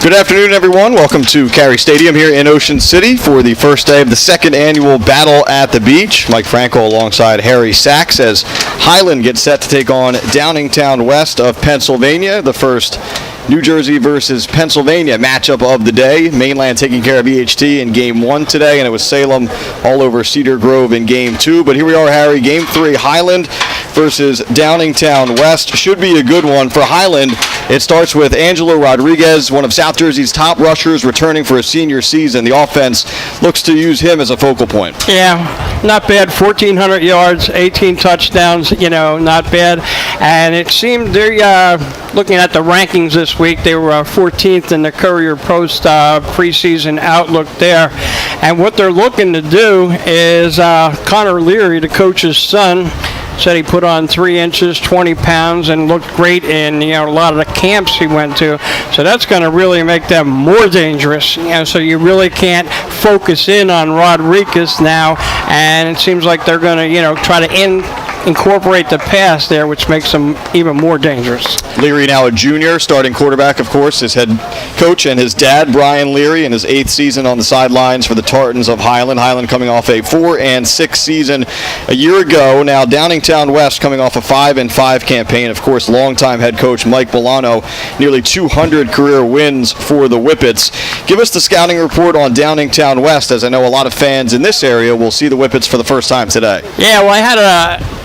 Good afternoon, everyone. Welcome to Carey Stadium here in Ocean City for the first day of the second annual Battle at the Beach. Mike Frankel alongside Harry Sachs as Highland gets set to take on Downingtown west of Pennsylvania. The first New Jersey versus Pennsylvania matchup of the day. Mainland taking care of EHT in Game 1 today, and it was Salem all over Cedar Grove in Game 2. But here we are, Harry, Game 3, Highland versus Downingtown West. Should be a good one. For Highland, it starts with Angelo Rodriguez, one of South Jersey's top rushers, returning for a senior season. The offense looks to use him as a focal point. Yeah, not bad. 1,400 yards, 18 touchdowns, not bad. And it seemed they're looking at the rankings this week. They were 14th in the Courier Post preseason outlook there. And what they're looking to do is Connor Leary, the coach's son, said he put on 3 inches, 20 pounds, and looked great in a lot of the camps he went to. So that's going to really make them more dangerous. So you really can't focus in on Rodriguez now, and it seems like they're going to try to incorporate the pass there, which makes them even more dangerous. Leary now a junior, starting quarterback, of course, his head coach and his dad, Brian Leary, in his 8th season on the sidelines for the Tartans of Highland. Highland coming off a 4-6 season a year ago. Now Downingtown West coming off a 5-5 campaign. Of course, longtime head coach Mike Milano, nearly 200 career wins for the Whippets. Give us the scouting report on Downingtown West, as I know a lot of fans in this area will see the Whippets for the first time today. Yeah, well, I had a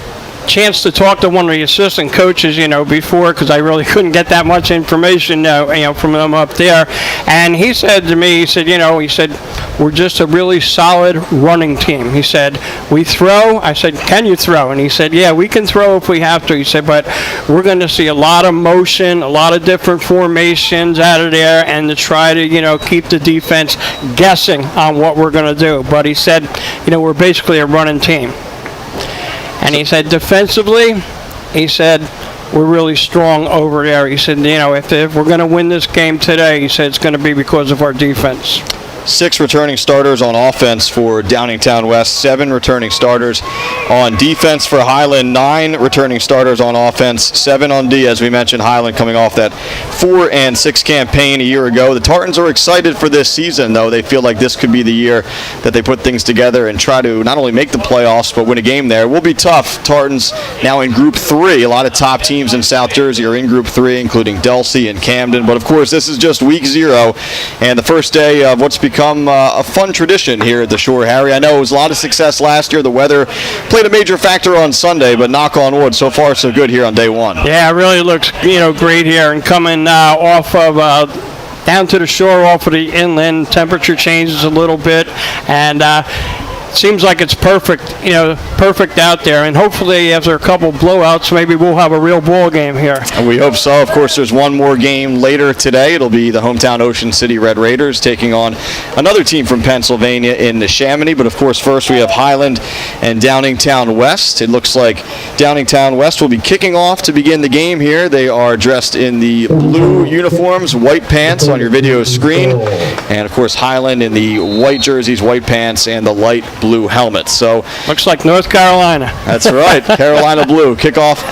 chance to talk to one of the assistant coaches, before, because I really couldn't get that much information, from them up there. And he said to me, he said, we're just a really solid running team. He said, we throw. I said, can you throw? And he said, yeah, we can throw if we have to. He said, but we're going to see a lot of motion, a lot of different formations out of there, and to try to, keep the defense guessing on what we're going to do. But he said, we're basically a running team. And he said, defensively, he said, we're really strong over there. He said, if we're going to win this game today, he said, it's going to be because of our defense. 6 returning starters on offense for Downingtown West, 7 returning starters on defense for Highland, 9 returning starters on offense, 7 on D, as we mentioned. Highland coming off that 4-6 campaign a year ago. The Tartans are excited for this season, though. They feel like this could be the year that they put things together and try to not only make the playoffs, but win a game there. It will be tough. Tartans now in Group 3. A lot of top teams in South Jersey are in Group 3, including Delsea and Camden. But, of course, this is just week 0 and the first day of what's become a fun tradition here at the Shore, Harry. I know it was a lot of success last year. The weather played a major factor on Sunday, but knock on wood, so far so good here on day 1. Yeah, it really looks great here, and coming off of down to the shore, off of the inland, temperature changes a little bit, and seems like it's perfect, perfect out there. And hopefully after a couple blowouts, maybe we'll have a real ball game here. And we hope so. Of course, there's one more game later today. It'll be the hometown Ocean City Red Raiders taking on another team from Pennsylvania in the Chamonix. But, of course, first we have Highland and Downingtown West. It looks like Downingtown West will be kicking off to begin the game here. They are dressed in the blue uniforms, white pants on your video screen. And, of course, Highland in the white jerseys, white pants, and the light blue helmets. So looks like North Carolina. That's right, Carolina blue. Kickoff.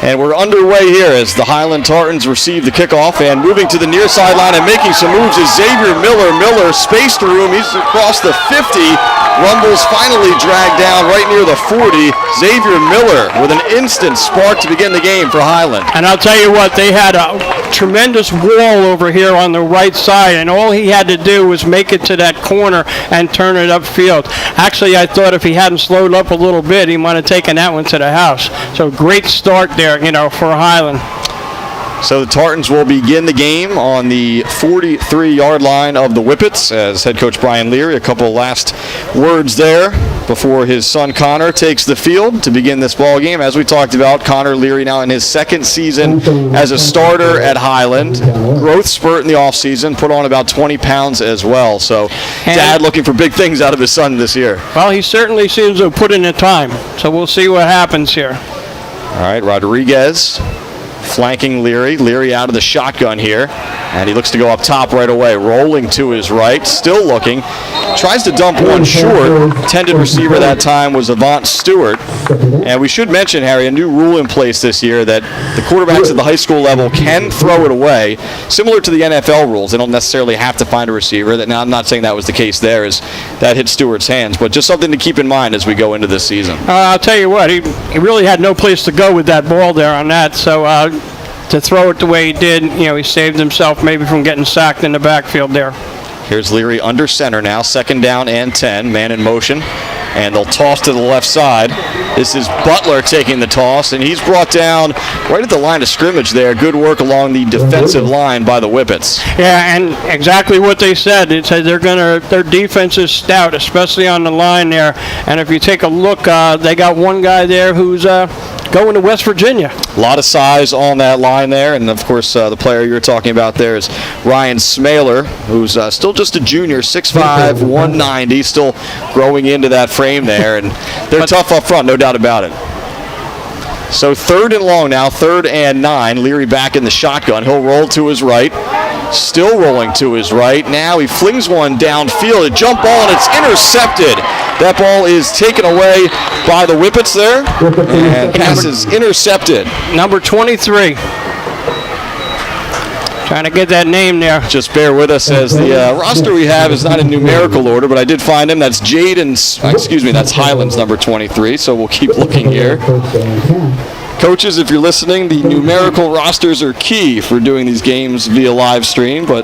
And we're underway here as the Highland Tartans receive the kickoff, and moving to the near sideline and making some moves is Xavier Miller. Miller spaced through him. He's across the 50. Rumbles finally dragged down right near the 40. Xavier Miller with an instant spark to begin the game for Highland. And I'll tell you what, they had a tremendous wall over here on the right side, and all he had to do was make it to that corner and turn it upfield. Actually, I thought if he hadn't slowed up a little bit, he might have taken that one to the house. So great start there, for Highland. So the Tartans will begin the game on the 43-yard line of the Whippets as head coach Brian Leary. A couple last words there before his son Connor takes the field to begin this ball game. As we talked about, Connor Leary now in his 2nd season as a starter at Highland. Growth spurt in the offseason, put on about 20 pounds as well. So Dad looking for big things out of his son this year. Well, he certainly seems to have put in the time. So we'll see what happens here. All right, Rodriguez flanking Leary. Leary out of the shotgun here. And he looks to go up top right away, rolling to his right, still looking. Tries to dump one short. Intended receiver that time was Avant Stewart. And we should mention, Harry, a new rule in place this year that the quarterbacks at the high school level can throw it away, similar to the NFL rules. They don't necessarily have to find a receiver. Now, I'm not saying that was the case there, as that hit Stewart's hands, but just something to keep in mind as we go into this season. I'll tell you what, he really had no place to go with that ball there on that, so to throw it the way he did, he saved himself maybe from getting sacked in the backfield there. Here's Leary under center now, 2nd down and 10, man in motion, and they'll toss to the left side. This is Butler taking the toss, and he's brought down right at the line of scrimmage there. Good work along the defensive line by the Whippets. Yeah, and exactly what they said. It said their defense is stout, especially on the line there. And if you take a look, they got one guy there who's going to West Virginia. A lot of size on that line there, and of course the player you're talking about there is Ryan Smaler, who's still just a junior, 6'5", 190, still growing into that frame there, and they're tough up front, no doubt about it. So 3rd and long now, 3rd and 9. Leary back in the shotgun. He'll roll to his right. Still rolling to his right. Now he flings one downfield. A jump ball, and it's intercepted. That ball is taken away by the Whippets there, and pass is intercepted. Number 23. Trying to get that name there. Just bear with us as the roster we have is not in numerical order, but I did find him. That's that's Highland's number 23, so we'll keep looking here. Coaches, if you're listening, the numerical rosters are key for doing these games via live stream, but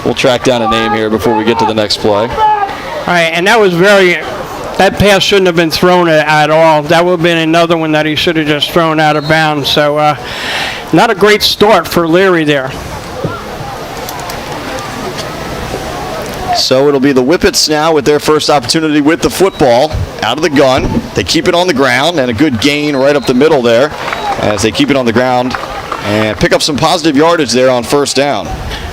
we'll track down a name here before we get to the next play. All right, and that pass shouldn't have been thrown at all. That would have been another one that he should have just thrown out of bounds. So not a great start for Leary there. So it'll be the Whippets now with their first opportunity with the football. Out of the gun. They keep it on the ground, and a good gain right up the middle there as they keep it on the ground and pick up some positive yardage there on 1st down.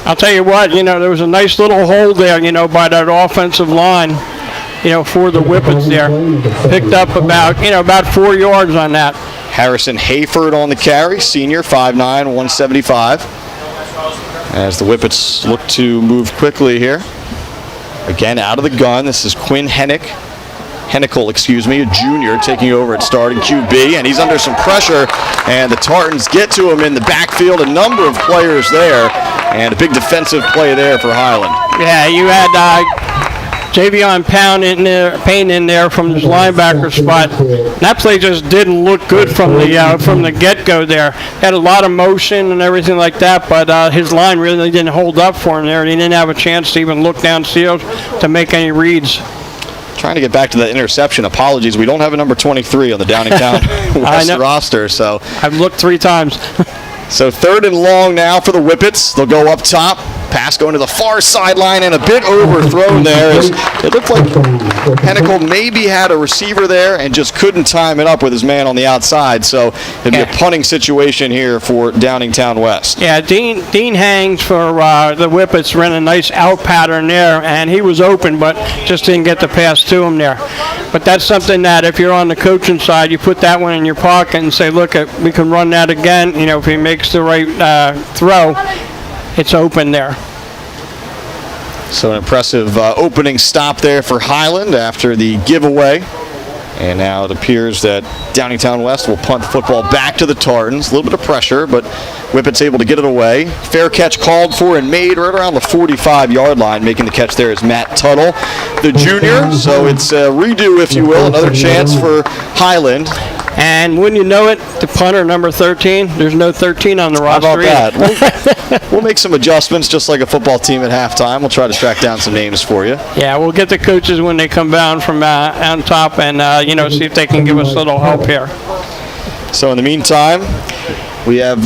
I'll tell you what, there was a nice little hole there, by that offensive line, for the Whippets there. Picked up about 4 yards on that. Harrison Hayford on the carry, senior, 5'9", 175. As the Whippets look to move quickly here. Again, out of the gun, this is Quinn Hennicle, a junior, taking over at starting QB, and he's under some pressure, and the Tartans get to him in the backfield. A number of players there, and a big defensive play there for Highland. Yeah, you had Javion Payne in there from his linebacker spot. That play just didn't look good from the get-go there. Had a lot of motion and everything like that, but his line really didn't hold up for him there. He didn't have a chance to even look downfield to make any reads. Trying to get back to that interception. Apologies, we don't have a number 23 on the Downingtown West roster. So I've looked 3 times. So 3rd and long now for the Whippets. They'll go up top. Pass going to the far sideline and a bit overthrown there. As it looked like Hennicle maybe had a receiver there and just couldn't time it up with his man on the outside. So it'd be a punting situation here for Downingtown West. Yeah, Dean Hangs for the Whippets ran a nice out pattern there, and he was open, but just didn't get the pass to him there. But that's something that if you're on the coaching side, you put that one in your pocket and say, look, we can run that again. If he makes the right throw, it's open there. So an impressive opening stop there for Highland after the giveaway. And now it appears that Downingtown West will punt the football back to the Tartans. A little bit of pressure, but Whippets able to get it away. Fair catch called for and made right around the 45-yard line. Making the catch there is Matt Tuttle, the junior. So it's a redo, if you will, another chance for Highland. And wouldn't you know it, the punter, number 13, there's no 13 on the roster. How about that? We'll make some adjustments just like a football team at halftime. We'll try to track down some names for you. Yeah, we'll get the coaches when they come down from on top and, see if they can give us a little help here. So in the meantime, we have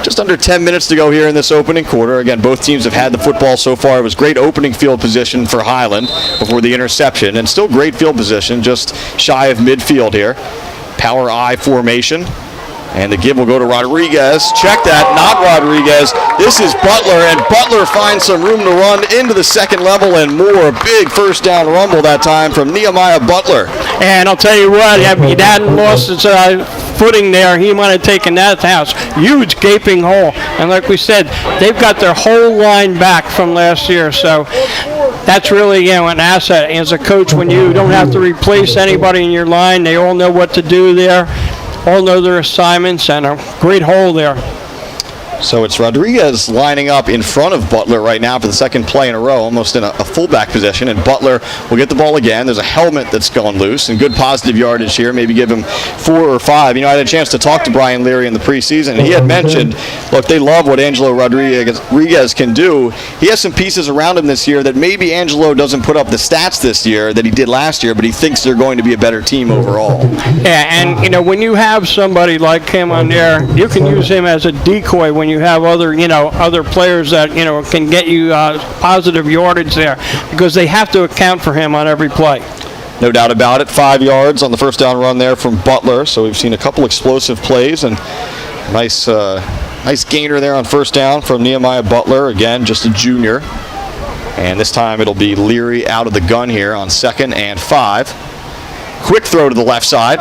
just under 10 minutes to go here in this opening quarter. Again, both teams have had the football so far. It was great opening field position for Highland before the interception, and still great field position, just shy of midfield here. Power I formation. And the give will go to Rodriguez. Check that, not Rodriguez. This is Butler, and Butler finds some room to run into the second level and more. Big first down rumble that time from Nehemiah Butler. And I'll tell you what, if he hadn't lost his footing there, he might have taken that house. Huge gaping hole. And like we said, they've got their whole line back from last year. So that's really, an asset as a coach when you don't have to replace anybody in your line. They all know what to do there. All know their assignments, and a great hole there. So it's Rodriguez lining up in front of Butler right now for the second play in a row, almost in a fullback position, and Butler will get the ball again. There's a helmet that's gone loose, and good positive yardage here. Maybe give him 4 or 5. I had a chance to talk to Brian Leary in the preseason, and he had mentioned, look, they love what Angelo Rodriguez can do. He has some pieces around him this year that maybe Angelo doesn't put up the stats this year that he did last year, but he thinks they're going to be a better team overall. Yeah, and when you have somebody like him on there, you can use him as a decoy when you have other players that can get you positive yardage there, because they have to account for him on every play. No doubt about it. 5 yards on the first down run there from Butler. So we've seen a couple explosive plays, and nice gainer there on first down from Nehemiah Butler. Again, just a junior. And this time it'll be Leary out of the gun here on 2nd and 5. Quick throw to the left side,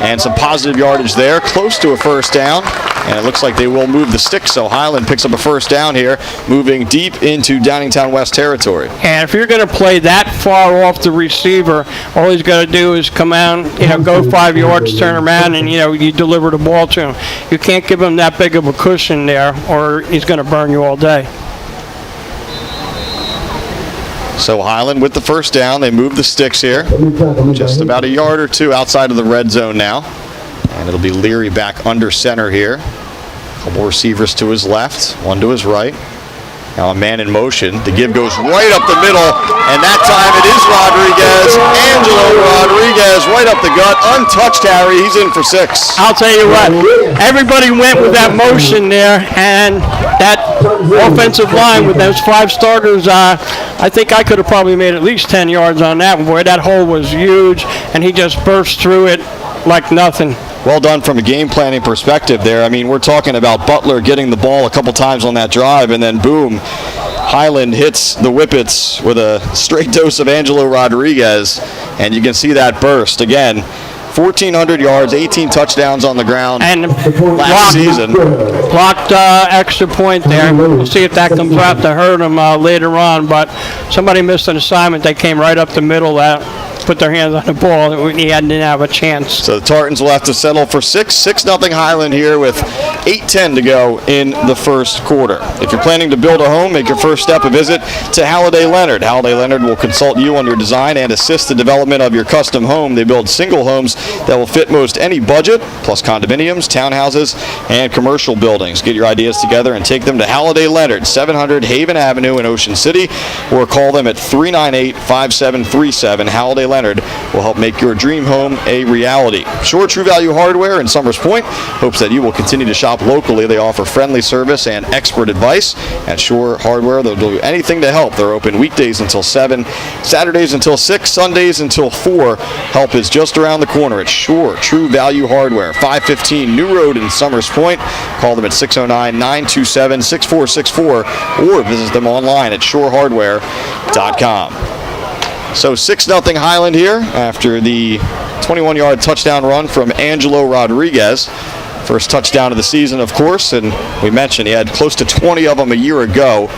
and some positive yardage there, close to a first down, and it looks like they will move the sticks, so Highland picks up a first down here, moving deep into Downingtown West territory. And if you're going to play that far off the receiver, all he's got to do is come out, go 5 yards, turn around, and, you deliver the ball to him. You can't give him that big of a cushion there, or he's going to burn you all day. So Highland with the first down. They move the sticks here. Just about a yard or two outside of the red zone now. And it'll be Leary back under center here. A couple receivers to his left, one to his right. Now a man in motion. The give goes right up the middle, and that time it is Rodriguez. Angelo Rodriguez right up the gut. Untouched, Harry. He's in for 6. I'll tell you what, everybody went with that motion there, and that offensive line with those 5 starters, I think I could have probably made at least 10 yards on that one. Boy, that hole was huge, and he just burst through it like nothing. Well done from a game planning perspective there. I mean, we're talking about Butler getting the ball a couple times on that drive, and then boom, Highland hits the Whippets with a straight dose of Angelo Rodriguez, and you can see that burst. Again, 1,400 yards, 18 touchdowns on the ground and last season. Blocked extra point there. We'll see if that comes out to hurt him later on, but somebody missed an assignment. They came right up the middle put their hands on the ball. He didn't have a chance. So the Tartans will have to settle for 6-0 Highland here with 8:10 to go in the first quarter. If you're planning to build a home, make your first step a visit to Halliday Leonard. Halliday Leonard will consult you on your design and assist the development of your custom home. They build single homes that will fit most any budget, plus condominiums, townhouses, and commercial buildings. Get your ideas together and take them to Halliday Leonard, 700 Haven Avenue in Ocean City, or call them at 398-5737. Halliday Leonard will help make your dream home a reality. Shore True Value Hardware in Summers Point hopes that you will continue to shop locally. They offer friendly service and expert advice. At Shore Hardware, they'll do anything to help. They're open weekdays until 7, Saturdays until 6, Sundays until 4. Help is just around the corner at Shore True Value Hardware, 515 New Road in Summers Point. Call them at 609-927-6464 or visit them online at shorehardware.com. So 6-0 Highland here after the 21-yard touchdown run from Angelo Rodriguez. First touchdown of the season, of course, and we mentioned he had close to 20 of them a year ago.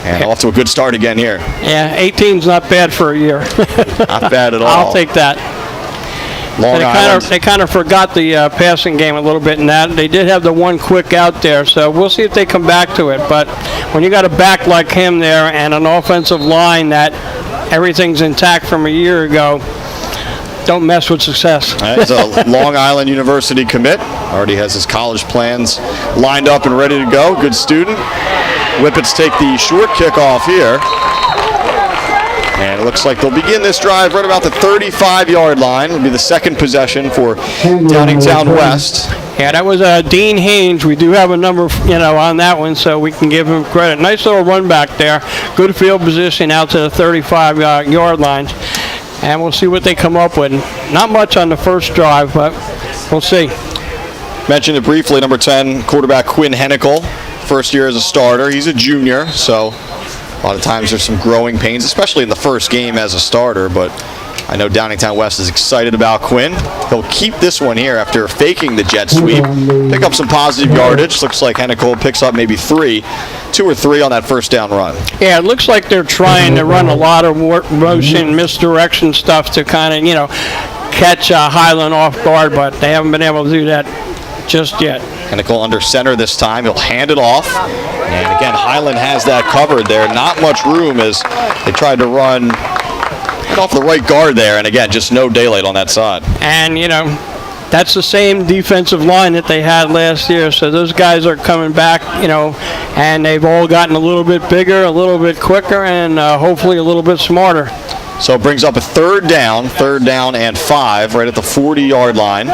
And off to a good start again here. Yeah, 18's not bad for a year. Not bad at all. I'll take that. They kind of forgot the passing game a little bit in that. They did have the one quick out there, so we'll see if they come back to it. But when you got a back like him there and an offensive line that everything's intact from a year ago, don't mess with success. He's a Long Island University commit. Already has his college plans lined up and ready to go. Good student. Whippets take the short kickoff here. And it looks like they'll begin this drive right about the 35-yard line. It'll be the second possession for Downingtown West. Yeah, that was Dean Haynes. We do have a number, on that one, so we can give him credit. Nice little run back there. Good field position out to the 35-yard line. And we'll see what they come up with. Not much on the first drive, but we'll see. Mentioned it briefly, number 10, quarterback Quinn Hennicle, first year as a starter. He's a junior, so a lot of times there's some growing pains, especially in the first game as a starter, but I know Downingtown West is excited about Quinn. He'll keep this one here after faking the jet sweep. Pick up some positive yardage. Looks like Hennicle picks up maybe 2 or 3 on that first down run. Yeah, it looks like they're trying to run a lot of motion, misdirection stuff to kind of, catch Highland off guard, but they haven't been able to do that just yet. Hennicle under center this time. He'll hand it off. And again, Highland has that covered there. Not much room as they tried to run off the right guard there, and again, just no daylight on that side. And, that's the same defensive line that they had last year, so those guys are coming back, and they've all gotten a little bit bigger, a little bit quicker, and hopefully a little bit smarter. So it brings up a third down and 5 right at the 40-yard line.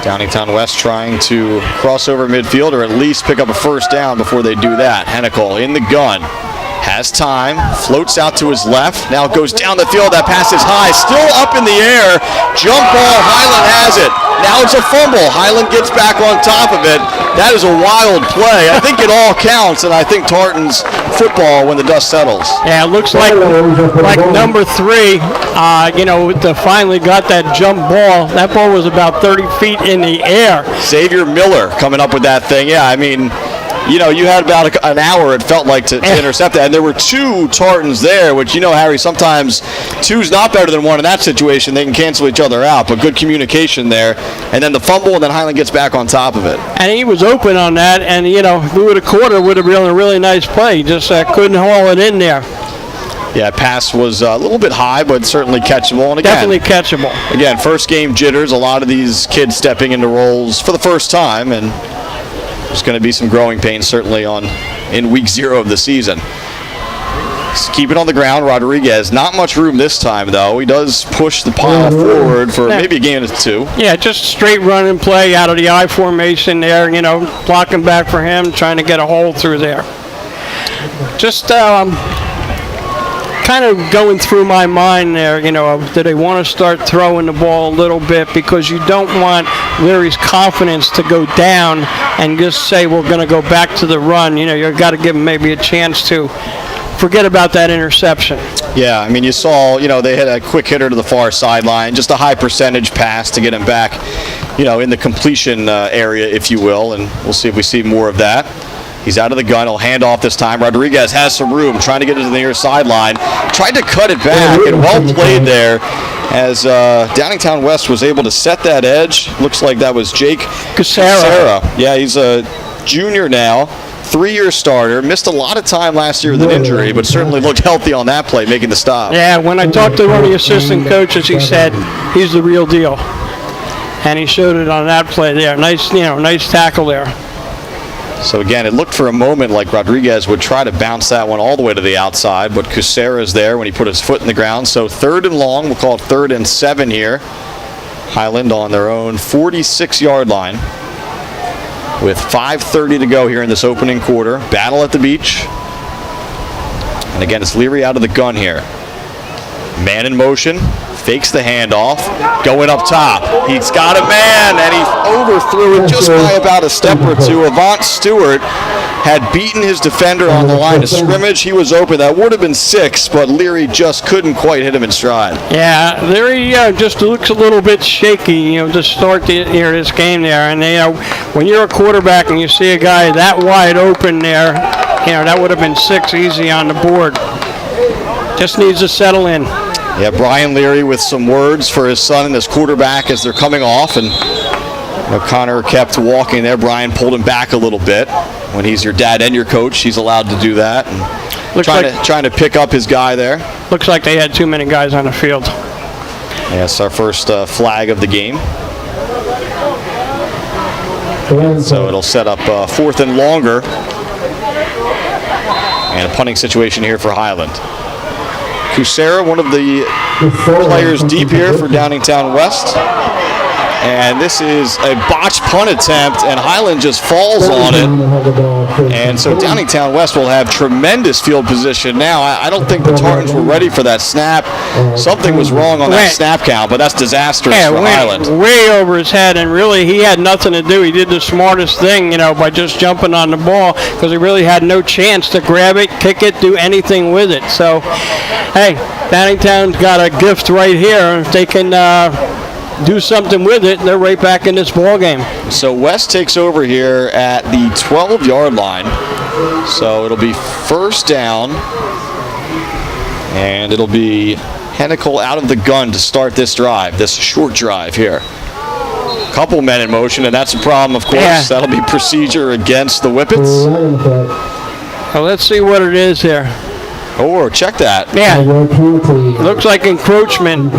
Downingtown West trying to cross over midfield or at least pick up a first down before they do that. Hennicle in the gun. Has time, floats out to his left, now goes down the field, that pass is high, still up in the air, jump ball, Highland has it, now it's a fumble, Highland gets back on top of it, that is a wild play, I think it all counts, and I think Tartan's football when the dust settles. Yeah, it looks like number 3, finally got that jump ball, that ball was about 30 feet in the air. Xavier Miller coming up with that thing, yeah, I mean, you had about an hour, it felt like, to intercept that. And there were 2 Tartans there, which, Harry, sometimes 2's not better than 1 in that situation. They can cancel each other out, but good communication there. And then the fumble, and then Highland gets back on top of it. And he was open on that, and, if he would have caught it, would have been a really nice play. Just couldn't haul it in there. Yeah, pass was a little bit high, but certainly catchable. And again, definitely catchable. Again, first game jitters, a lot of these kids stepping into roles for the first time, and there's going to be some growing pains certainly in week 0 of the season. Just keep it on the ground, Rodriguez. Not much room this time, though. He does push the pile forward for maybe a gain of 2. Yeah, just straight run and play out of the I formation there, blocking back for him, trying to get a hole through there. Just kind of going through my mind there, do they want to start throwing the ball a little bit, because you don't want Leary's confidence to go down and just say we're going to go back to the run. You've got to give him maybe a chance to forget about that interception. Yeah, I mean, you saw, they had a quick hitter to the far sideline, just a high percentage pass to get him back, in the completion area, if you will, and we'll see if we see more of that. He's out of the gun. He'll hand off this time. Rodriguez has some room, trying to get to the near sideline. Tried to cut it back, and well played there as Downingtown West was able to set that edge. Looks like that was Jake Cassera. Yeah, he's a junior now, 3-year starter. Missed a lot of time last year with an injury, but certainly looked healthy on that play, making the stop. Yeah, when I talked to one of the assistant coaches, he said he's the real deal. And he showed it on that play there. Nice tackle there. So again, it looked for a moment like Rodriguez would try to bounce that one all the way to the outside, but Cassera's there when he put his foot in the ground. So 3rd and long, we'll call it 3rd and 7 here. Highland on their own 46-yard line with 5:30 to go here in this opening quarter. Battle at the beach. And again, it's Leary out of the gun here. Man in motion. Fakes the handoff, going up top. He's got a man, and he overthrew it just by about a step or 2. Avant Stewart had beaten his defender on the line of scrimmage. He was open. That would have been 6, but Leary just couldn't quite hit him in stride. Yeah, Leary just looks a little bit shaky, to start this game there. And, when you're a quarterback and you see a guy that wide open there, that would have been 6 easy on the board. Just needs to settle in. Yeah, Brian Leary with some words for his son and his quarterback as they're coming off, and Connor kept walking there. Brian pulled him back a little bit. When he's your dad and your coach, he's allowed to do that. And trying to pick up his guy there. Looks like they had too many guys on the field. Yes, our first flag of the game. So it'll set up 4th and longer. And a punting situation here for Highland. Cassera, one of the players deep here for Downingtown West. And this is a botched punt attempt, and Highland just falls on it. And so Downingtown West will have tremendous field position now. I don't think the Tartans were ready for that snap. Something was wrong on that snap count, but that's disastrous for Highland. Way over his head, and really he had nothing to do. He did the smartest thing, by just jumping on the ball, because he really had no chance to grab it, kick it, do anything with it. So, hey, Downingtown's got a gift right here. If they can do something with it, they're right back in this ball game. So West takes over here at the 12-yard line. So it'll be first down, and it'll be Hennicle out of the gun to start this drive, this short drive here. Couple men in motion, and that's a problem, of course. Yeah. That'll be procedure against the Whippets. Well, let's see what it is here. Or check that. Yeah. Looks like encroachment,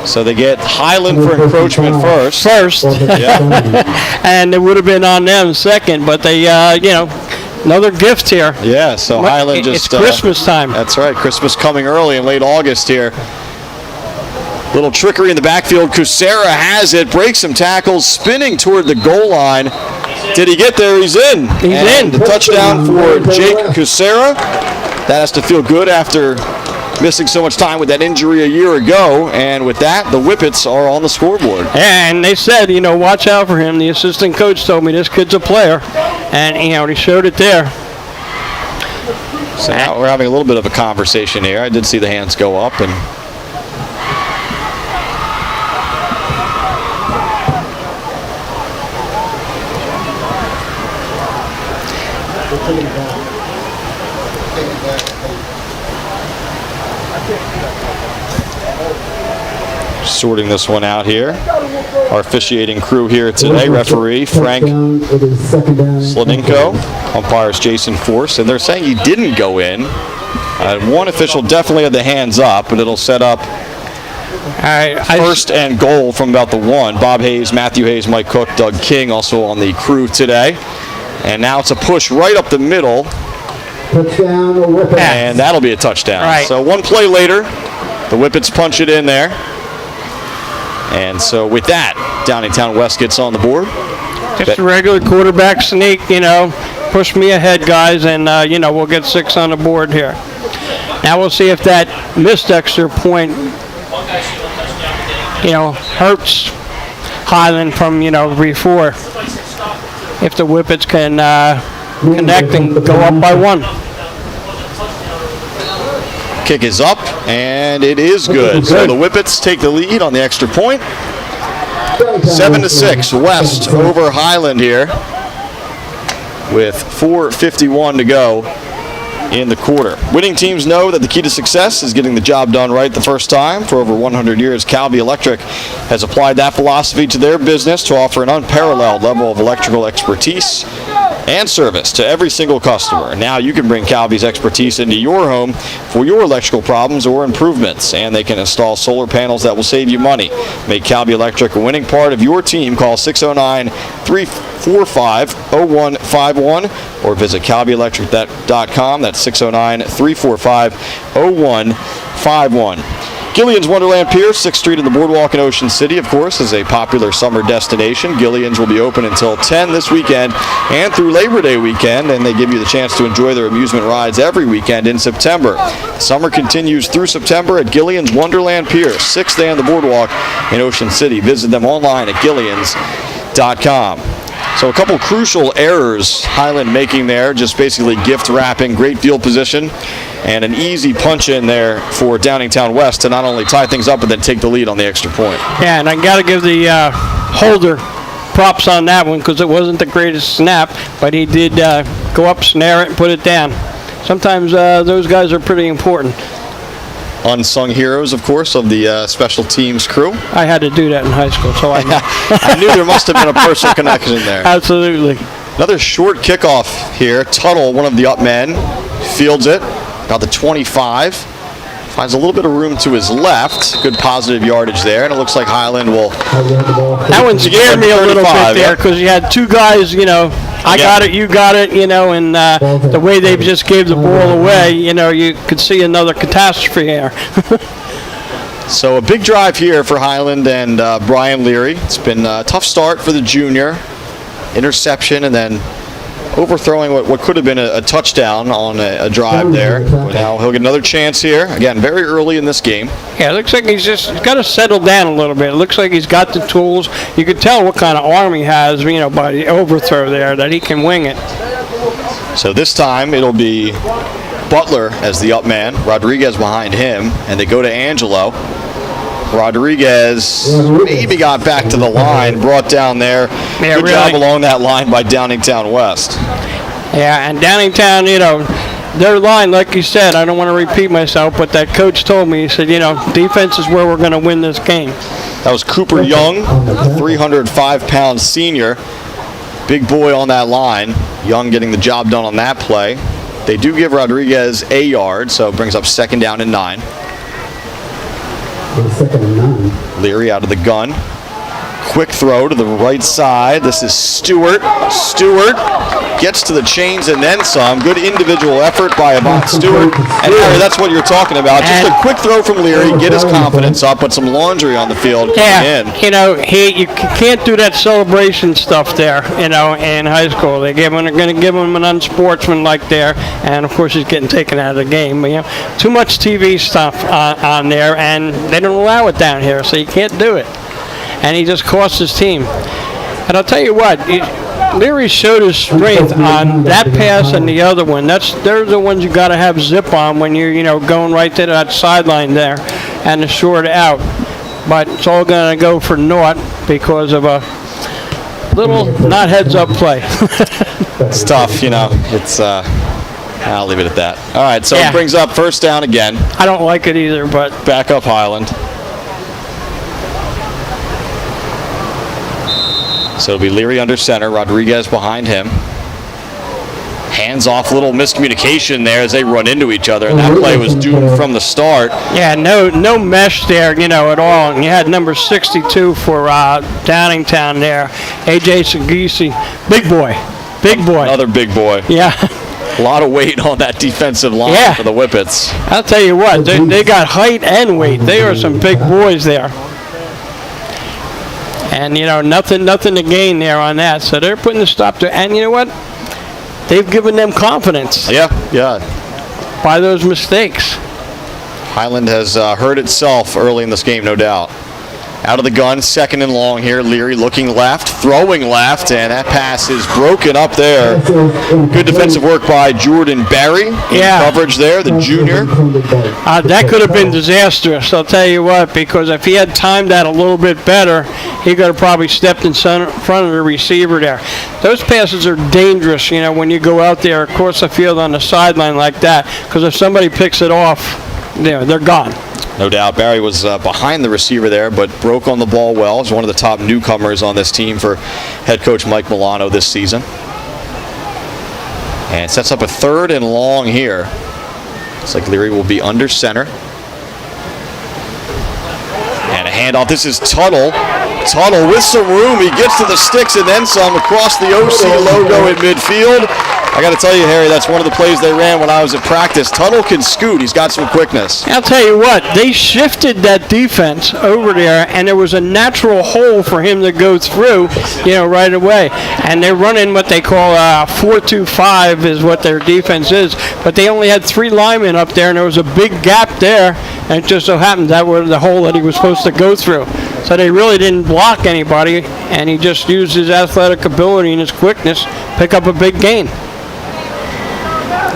So they get Highland for encroachment first. Yeah. And it would have been on them second, but they, another gift here. Yeah, so Highland just... It's Christmas time. That's right. Christmas coming early in late August here. Little trickery in the backfield. Kucera has it, breaks some tackles, spinning toward the goal line. Did he get there? He's in. He's in. The touchdown for Jake Kucera. That has to feel good after missing so much time with that injury a year ago. And with that, the Whippets are on the scoreboard. And they said, watch out for him. The assistant coach told me this kid's a player. And, he showed it there. So now we're having a little bit of a conversation here. I did see the hands go up. And sorting this one out here. Our officiating crew here today, referee Frank Slaninko, umpires Jason Force, and they're saying he didn't go in. One official definitely had the hands up, but it'll set up first and goal from about the 1. Bob Hayes, Matthew Hayes, Mike Cook, Doug King also on the crew today. And now it's a push right up the middle. And that'll be a touchdown. Right. So one play later, the Whippets punch it in there. And so with that, Downingtown West gets on the board. Just a regular quarterback sneak, push me ahead, guys, and, we'll get 6 on the board here. Now we'll see if that missed extra point, hurts Highland from, before. If the Whippets can connect and go up by 1. Kick is up, and it is good. So the Whippets take the lead on the extra point. 7-6, West over Highland here with 4:51 to go in the quarter. Winning teams know that the key to success is getting the job done right the first time. For over 100 years, Calvi Electric has applied that philosophy to their business to offer an unparalleled level of electrical expertise and service to every single customer. Now you can bring Calvi's expertise into your home for your electrical problems or improvements, and they can install solar panels that will save you money. Make Calvi Electric a winning part of your team. Call 609-345-0151 or visit calvielectric.com. That's 609-345-0151. Gillian's Wonderland Pier, 6th Street in the Boardwalk in Ocean City, of course, is a popular summer destination. Gillian's will be open until 10 this weekend and through Labor Day weekend, and they give you the chance to enjoy their amusement rides every weekend in September. Summer continues through September at Gillian's Wonderland Pier, 6th day on the Boardwalk in Ocean City. Visit them online at gillians.com. So a couple crucial errors Highland making there, just basically gift wrapping, great field position, and an easy punch in there for Downingtown West to not only tie things up but then take the lead on the extra point. Yeah, and I got to give the holder props on that one because it wasn't the greatest snap, but he did go up, snare it, and put it down. Sometimes those guys are pretty important. Unsung heroes, of course, of the special teams crew. I had to do that in high school, so I knew there must have been a personal connection there. Absolutely. Another short kickoff here. Tuttle, one of the up men, fields it. About the 25. Finds a little bit of room to his left. Good positive yardage there, and it looks like Highland will... That one scared me a little bit there because you had two guys, I got it, you got it, and the way they just gave the ball away, you could see another catastrophe here. So a big drive here for Highland and Brian Leary. It's been a tough start for the junior. Interception and then overthrowing what could have been a touchdown on a drive there. But now he'll get another chance here. Again, very early in this game. Yeah, it looks like he's got to settle down a little bit. It looks like he's got the tools. You can tell what kind of arm he has, by the overthrow there, that he can wing it. So this time it'll be Butler as the up man, Rodriguez behind him, and they go to Angelo. Rodriguez maybe got back to the line, brought down there. Yeah, Good really. job along that line by Downingtown West. Yeah, and Downingtown, their line, like you said, I don't want to repeat myself, but that coach told me, he said, defense is where we're going to win this game. That was Cooper Young, a 305-pound senior. Big boy on that line. Young getting the job done on that play. They do give Rodriguez a yard, so it brings up 2nd down and 9. 2nd and 9. Leary out of the gun. Quick throw to the right side. This is Stewart. Stewart gets to the chains and then some. Good individual effort by Avant Stewart. And Harry, that's what you're talking about. Just a quick throw from Leary, get his confidence up, put some laundry on the field. Yeah, in. you can't do that celebration stuff there, in high school. They're going to give him an unsportsmanlike there, and of course he's getting taken out of the game. But, too much TV stuff on there, and they don't allow it down here, so you can't do it. And he just cost his team. And I'll tell you what, Leary showed his strength on that pass and the other one. They're the ones you got to have zip on when you're going right to that sideline there and the short out. But it's all going to go for naught because of a little not heads up play. It's tough, It's I'll leave it at that. All right, so it brings up 1st down again. I don't like it either, but Back up Highland. So it'll be Leary under center, Rodriguez behind him. Hands off, little miscommunication there as they run into each other, and that play was doomed from the start. yeah, no mesh there, at all. And you had number 62 for Downingtown there, A.J. Sagisi. Big boy. Another big boy. Yeah. A lot of weight on that defensive line for the Whippets. I'll tell you what, they got height and weight. They are some big boys there. And, nothing to gain there on that. So they're putting the stop to, and you know what? They've given them confidence. Yeah. By those mistakes. Highland has hurt itself early in this game, no doubt. Out of the gun, 2nd and long here. Leary looking left, throwing left, and that pass is broken up there. Good defensive work by Jordan Barry. Coverage there, the junior. That could have been disastrous, I'll tell you what, because if he had timed that a little bit better, he could have probably stepped in front of the receiver there. Those passes are dangerous, when you go out there across the field on the sideline like that, because if somebody picks it off, they're gone. No doubt. Barry was behind the receiver there, but broke on the ball well. He's one of the top newcomers on this team for head coach Mike Milano this season. And sets up a 3rd and long here. Looks like Leary will be under center. And a handoff. This is Tuttle. Tuttle with some room. He gets to the sticks and then some across the OC logo in midfield. I got to tell you, Harry, that's one of the plays they ran when I was at practice. Tuttle can scoot. He's got some quickness. I'll tell you what, they shifted that defense over there, and there was a natural hole for him to go through, right away. And they're running what they call 4-2-5 is what their defense is. But they only had 3 linemen up there, and there was a big gap there, and it just so happened that was the hole that he was supposed to go through. So they really didn't block anybody, and he just used his athletic ability and his quickness, pick up a big gain.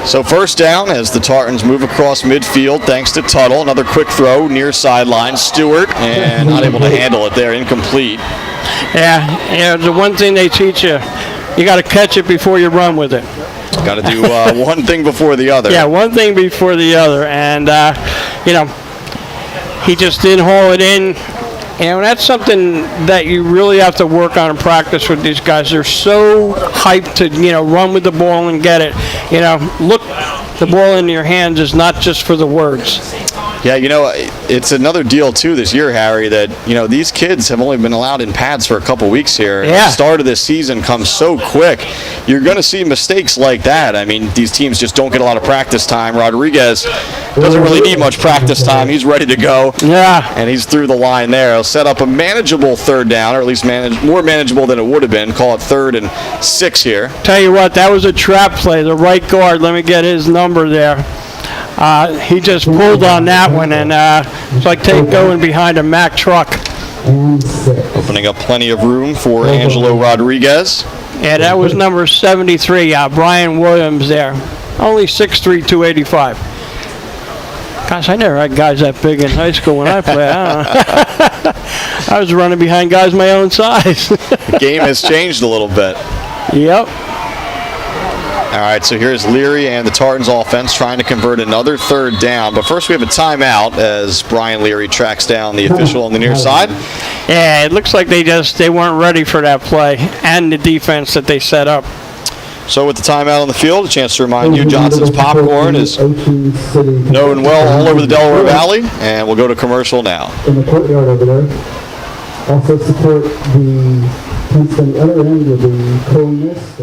So 1st down as the Tartans move across midfield thanks to Tuttle. Another quick throw near sideline. Stewart, and not able to handle it there. Incomplete. Yeah, the one thing they teach you, you got to catch it before you run with it. Got to do one thing before the other. Yeah, one thing before the other. And, he just didn't haul it in. That's something that you really have to work on and practice with these guys. They're so hyped to, run with the ball and get it. Look, the ball in your hands is not just for the words. Yeah, it's another deal, too, this year, Harry, that, these kids have only been allowed in pads for a couple weeks here. Yeah. The start of this season comes so quick. You're going to see mistakes like that. I mean, these teams just don't get a lot of practice time. Rodriguez doesn't really need much practice time. He's ready to go. Yeah. And he's through the line there. He'll set up a manageable third down, or at least more manageable than it would have been. Call it 3rd and 6 here. Tell you what, that was a trap play. The right guard, let me get his number there. He just pulled on that one, and it's like going behind a Mack truck. Opening up plenty of room for Angelo Rodriguez. Yeah, that was number 73, Brian Williams there. Only 6'3", 285. Gosh, I never had guys that big in high school when I played. I was running behind guys my own size. The game has changed a little bit. Yep. All right, so here's Leary and the Tartans offense trying to convert another 3rd down. But first we have a timeout as Brian Leary tracks down the official on the near side. Yeah, it looks like they weren't ready for that play and the defense that they set up. So with the timeout on the field, a chance to remind you Johnson's Popcorn is known well all over the Delaware Valley, and we'll go to commercial now. In the courtyard over there. Also support the piece on the other end with the coolness.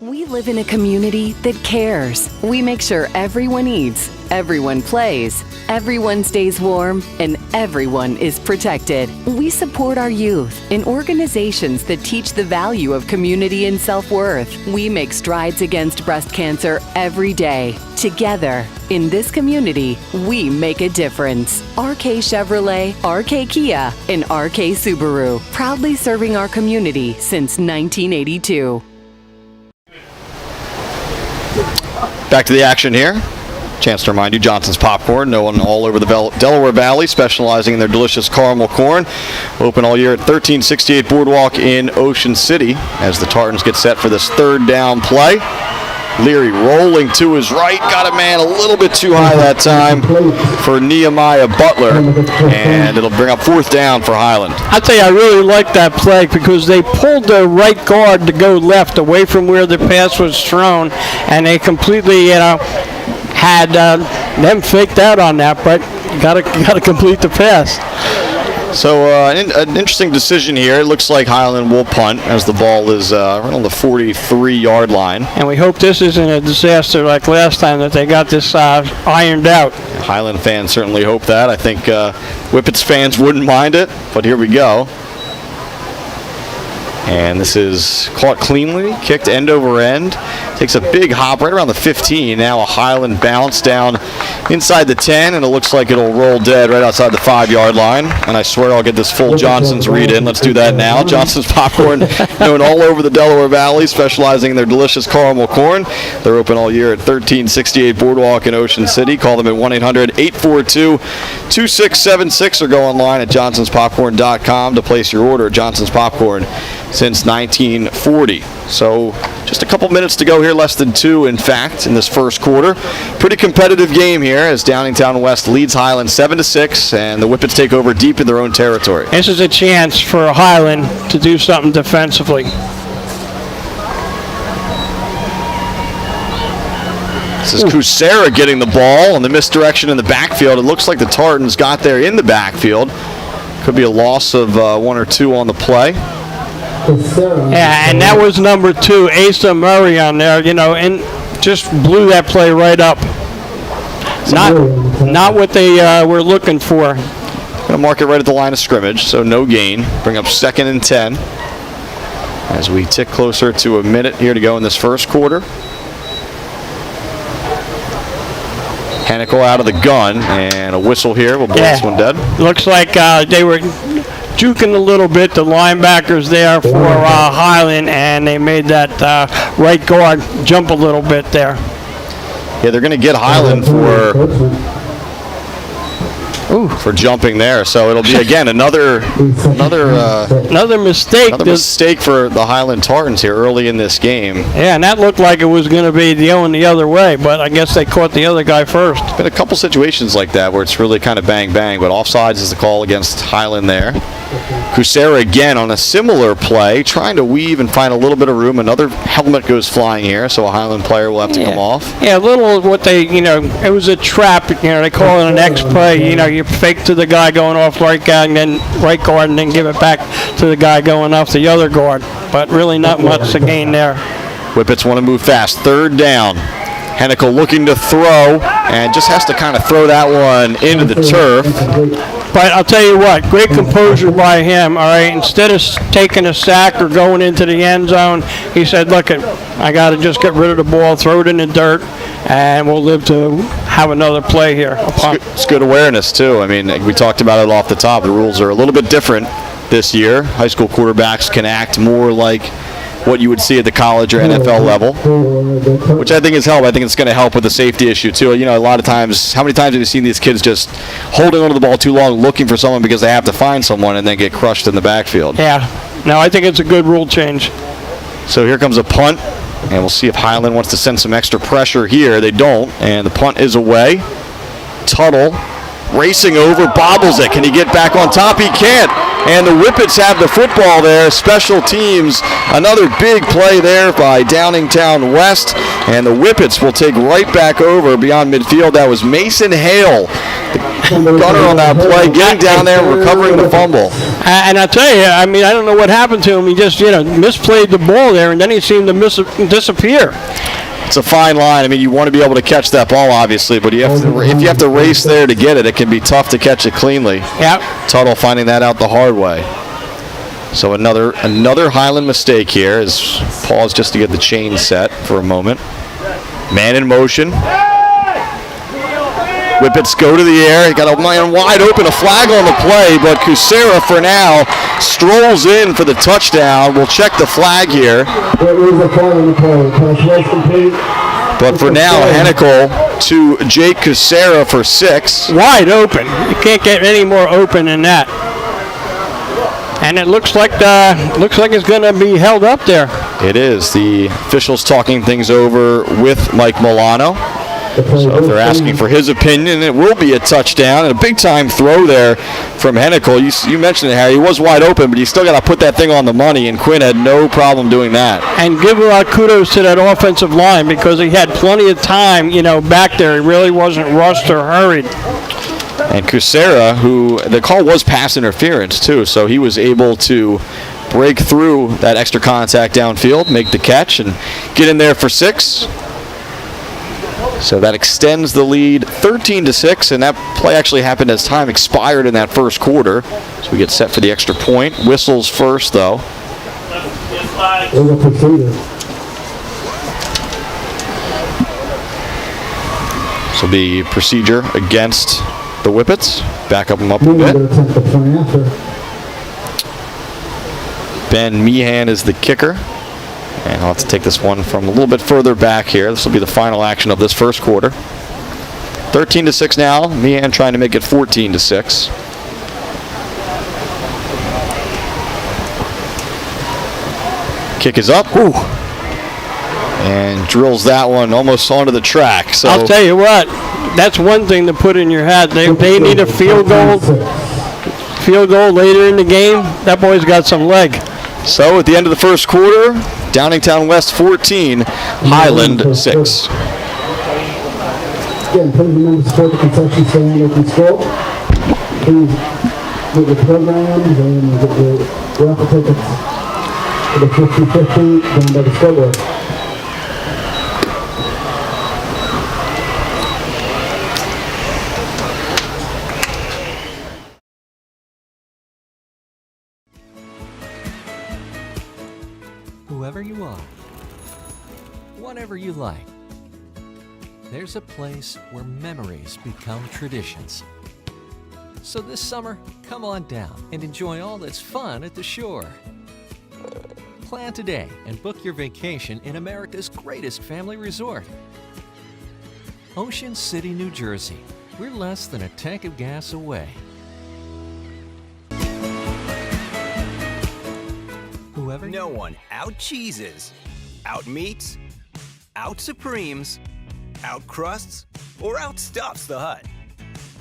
We live in a community that cares. We make sure everyone eats, everyone plays, everyone stays warm, and everyone is protected. We support our youth in organizations that teach the value of community and self-worth. We make strides against breast cancer every day. Together, in this community, we make a difference. RK Chevrolet, RK Kia, and RK Subaru, proudly serving our community since 1982. Back to the action here. Chance to remind you, Johnson's Popcorn, known all over the Delaware Valley, specializing in their delicious caramel corn. Open all year at 1368 Boardwalk in Ocean City as the Tartans get set for this 3rd down play. Leary rolling to his right, got a man a little bit too high that time for Nehemiah Butler, and it'll bring up 4th down for Highland. I tell you, I really like that play because they pulled the right guard to go left away from where the pass was thrown, and they completely, had them faked out on that, but got to complete the pass. So an interesting decision here. It looks like Highland will punt as the ball is right on the 43-yard line. And we hope this isn't a disaster like last time, that they got this ironed out. Highland fans certainly hope that. I think Whippets fans wouldn't mind it, but here we go. And this is caught cleanly, kicked end over end. Takes a big hop right around the 15. Now a Highland bounce down inside the 10, and it looks like it'll roll dead right outside the 5-yard line. And I swear I'll get this full Johnson's read in. Let's do that now. Johnson's Popcorn, known all over the Delaware Valley, specializing in their delicious caramel corn. They're open all year at 1368 Boardwalk in Ocean City. Call them at 1-800-842-2676 or go online at johnsonspopcorn.com to place your order. Johnson's Popcorn since 1940. So just a couple minutes to go here, less than 2 in fact in this first quarter. Pretty competitive game here as Downingtown West leads Highland 7-6, and the Whippets take over deep in their own territory. This is a chance for Highland to do something defensively. This is Kucera getting the ball on the misdirection in the backfield. It looks like the Tartans got there in the backfield. Could be a loss of 1 or 2 on the play. Yeah, and that was number 2, Asa Murray on there, and just blew that play right up. Not what they were looking for. Going to mark it right at the line of scrimmage, so no gain. Bring up 2nd and 10 as we tick closer to a minute here to go in this first quarter. Hennicle out of the gun, and a whistle here will blow this one dead. Looks like they were juking a little bit, the linebackers there for Highland, and they made that right guard jump a little bit there. Yeah, they're going to get Highland for jumping there. So it'll be again another mistake. Another mistake for the Highland Tartans here early in this game. Yeah, and that looked like it was going to be going the other way, but I guess they caught the other guy first. Been a couple situations like that where it's really kind of bang bang, but offsides is the call against Highland there. Kucera again on a similar play, trying to weave and find a little bit of room. Another helmet goes flying here, so a Highland player will have to come off. Yeah, a little what they, it was a trap. They call it an X play. You fake to the guy going off right guard and then right guard and then give it back to the guy going off the other guard. But really not much to gain there. Whippets want to move fast. 3rd down. Hennikel looking to throw and just has to kind of throw that one into the turf. But I'll tell you what, great composure by him, all right? Instead of taking a sack or going into the end zone, he said, look, I got to just get rid of the ball, throw it in the dirt, and we'll live to have another play here. It's good awareness, too. I mean, we talked about it off the top. The rules are a little bit different this year. High school quarterbacks can act more like what you would see at the college or NFL level, which I think has helped. I think it's going to help with the safety issue, too. A lot of times, how many times have you seen these kids just holding onto the ball too long, looking for someone because they have to find someone and then get crushed in the backfield? Yeah. No, I think it's a good rule change. So here comes a punt, and we'll see if Highland wants to send some extra pressure here. They don't, and the punt is away. Tuttle racing over, bobbles it. Can he get back on top? He can't. And the Whippets have the football there. Special teams, another big play there by Downingtown West. And the Whippets will take right back over beyond midfield. That was Mason Hale, the gunner on that play, getting down there, recovering the fumble. And I'll tell you, I don't know what happened to him. He just, misplayed the ball there, and then he seemed to disappear. It's a fine line. You want to be able to catch that ball, obviously, but if you have to race there to get it, it can be tough to catch it cleanly. Yep. Tuttle finding that out the hard way. So another Highland mistake here as pause just to get the chain set for a moment. Man in motion. Whippets go to the air. He got a man wide open, a flag on the play, but Kucera for now strolls in for the touchdown. We'll check the flag here. There is a flag on the play. Pass was complete. But for now, Hennikel to Jake Kucera for 6. Wide open. You can't get any more open than that. And it looks like it's going to be held up there. It is. The officials talking things over with Mike Milano. So if they're asking for his opinion, it will be a touchdown and a big-time throw there from Hennikel. You mentioned it, Harry. He was wide open, but you still got to put that thing on the money, and Quinn had no problem doing that. And give a lot of kudos to that offensive line because he had plenty of time, back there. He really wasn't rushed or hurried. And Kucera, who the call was pass interference, too, so he was able to break through that extra contact downfield, make the catch, and get in there for 6. So that extends the lead 13-6, and that play actually happened as time expired in that first quarter. So we get set for the extra point. Whistles first, though. So the procedure against the Whippets. Back up them up a bit. Ben Meehan is the kicker. And I'll have to take this one from a little bit further back here. This will be the final action of this first quarter. 13-6 now. Meehan trying to make it 14-6. Kick is up. Whew. And drills that one almost onto the track. So I'll tell you what, that's one thing to put in your hat. They need a field goal later in the game. That boy's got some leg. So at the end of the first quarter, Downingtown West 14, Highland 6. Again, please remember to support the concession stand under control. Please get your programs and get your raffle tickets for the 50-50 down by the scoreboard. Whoever you are, whatever you like, there's a place where memories become traditions. So this summer, come on down and enjoy all that's fun at the shore. Plan today and book your vacation in America's greatest family resort. Ocean City, New Jersey. We're less than a tank of gas away. Whoever No one out-cheeses, out-meats, out-supremes, out-crusts, or out-stuffs the Hut.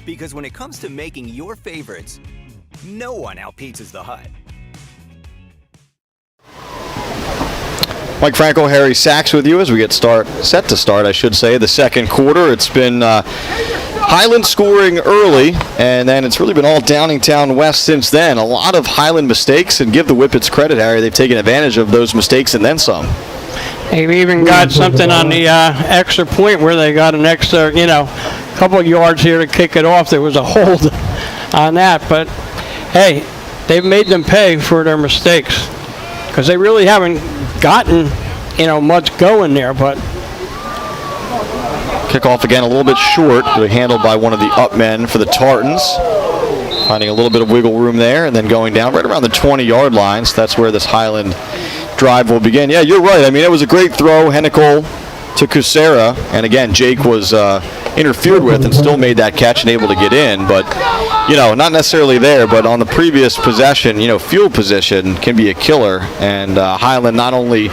Because when it comes to making your favorites, No one outpizzas the Hut. Mike Franco, Harry Sachs with you as we get set to start, I should say, the second quarter. It's been Highland scoring early, and then it's really been all Downingtown West since then. A lot of Highland mistakes, and give the Whippets credit, Harry. They've taken advantage of those mistakes and then some. They've even got something on the extra point where they got an extra, couple of yards here to kick it off. There was a hold on that, but hey, they've made them pay for their mistakes because they really haven't gotten, much going there. But kickoff again a little bit short, handled by one of the up men for the Tartans. Finding a little bit of wiggle room there, and then going down right around the 20-yard line. So that's where this Highland drive will begin. Yeah, you're right. I mean, it was a great throw, Hennikel to Kucera, and again, Jake was interfered with and still made that catch and able to get in. But, not necessarily there, but on the previous possession, field position can be a killer. And Highland not only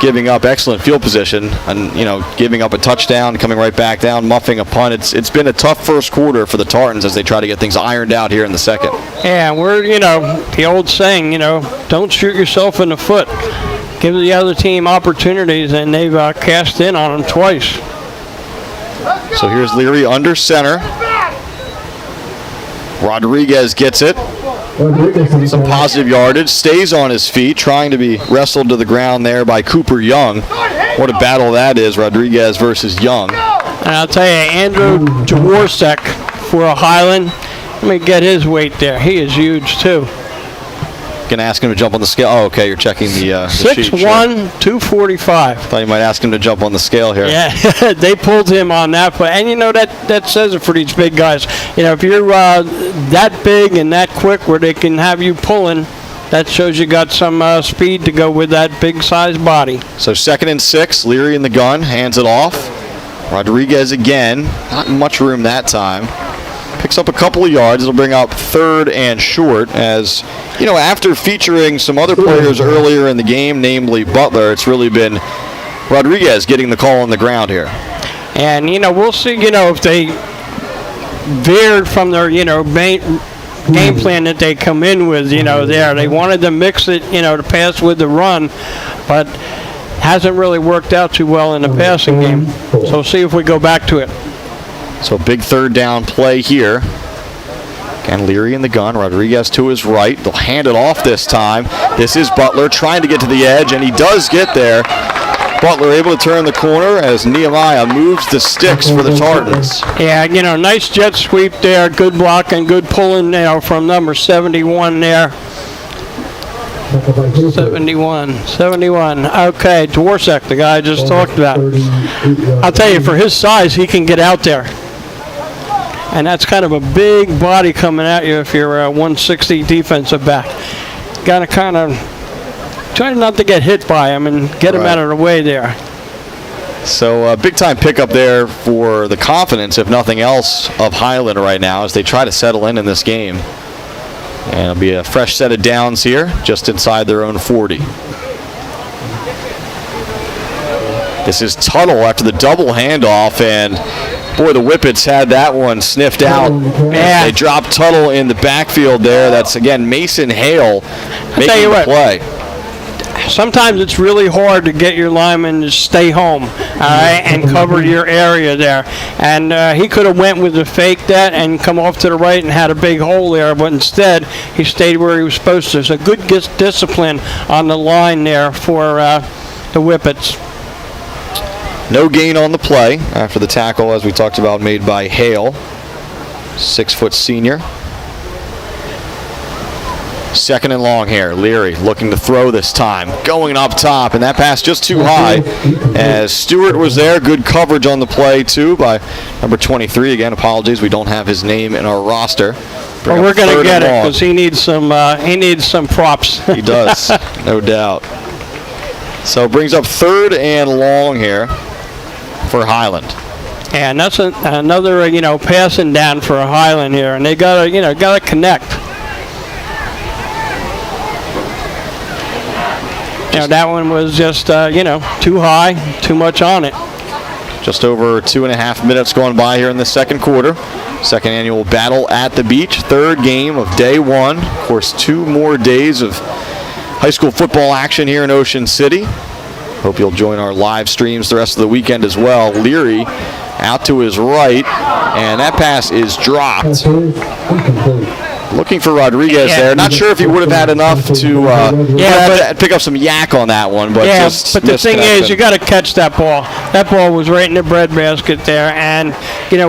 giving up excellent field position and, giving up a touchdown, coming right back down, muffing a punt. It's been a tough first quarter for the Tartans as they try to get things ironed out here in the second. Yeah, we're, the old saying, don't shoot yourself in the foot. Give the other team opportunities, and they've cashed in on them twice. So here's Leary under center. Rodriguez gets it. Some positive yardage. Stays on his feet, trying to be wrestled to the ground there by Cooper Young. What a battle that is, Rodriguez versus Young. And I'll tell you, Andrew Dvorak for a Highland. Let me get his weight there. He is huge, too. Gonna ask him to jump on the scale. Oh, okay, you're checking the sheet. 6'1", 245. Thought you might ask him to jump on the scale here. Yeah, they pulled him on that play. And, that says it for these big guys. If you're that big and that quick where they can have you pulling, that shows you got some speed to go with that big-sized body. So 2nd and 6, Leary in the gun, hands it off. Rodriguez again, not much room that time. Picks up a couple of yards. It'll bring up 3rd and short as, after featuring some other players earlier in the game, namely Butler, it's really been Rodriguez getting the call on the ground here. And, we'll see, if they veered from their, game plan that they come in with, there. They wanted to mix it, to pass with the run, but hasn't really worked out too well in the passing game. So we'll see if we go back to it. So big 3rd down play here. Again, Leary in the gun. Rodriguez to his right. They'll hand it off this time. This is Butler trying to get to the edge, and he does get there. Butler able to turn the corner as Nehemiah moves the sticks for the Tartans. Yeah, nice jet sweep there. Good block and good pulling from number 71 there. 71. Okay, Dvorak, the guy I just talked about. I'll tell you, for his size, he can get out there. And that's kind of a big body coming at you if you're a 160 defensive back. Got to kind of try not to get hit by him and get him out of the way there. So big-time pickup there for the confidence, if nothing else, of Highland right now as they try to settle in this game. And it'll be a fresh set of downs here, just inside their own 40. This is Tuttle after the double handoff, and boy, the Whippets had that one sniffed out. Yeah. They dropped Tuttle in the backfield there. That's, again, Mason Hale making the play. Sometimes it's really hard to get your lineman to stay home, all right, and cover your area there. And he could have went with the fake that and come off to the right and had a big hole there, but instead he stayed where he was supposed to. So good discipline on the line there for the Whippets. No gain on the play after the tackle, as we talked about, made by Hale, 6-foot senior. 2nd and long here. Leary looking to throw this time. Going up top, and that pass just too high as Stewart was there. Good coverage on the play, too, by number 23. Again, apologies, we don't have his name in our roster. Well, we're going to get it because he needs some props. He does, no doubt. So it brings up 3rd and long here for Highland. And that's another, passing down for a Highland here, and they got to connect. That one was just, too high, too much on it. Just over 2.5 minutes gone by here in the second quarter. Second annual Battle at the Beach. Third game of day one. Of course, 2 more days of high school football action here in Ocean City. Hope you'll join our live streams the rest of the weekend as well. Leary out to his right, and that pass is dropped. Looking for Rodriguez there. Not sure if he would have had enough to pick up some yak on that one, but just but the thing is, you got to catch that ball. That ball was right in the breadbasket there, and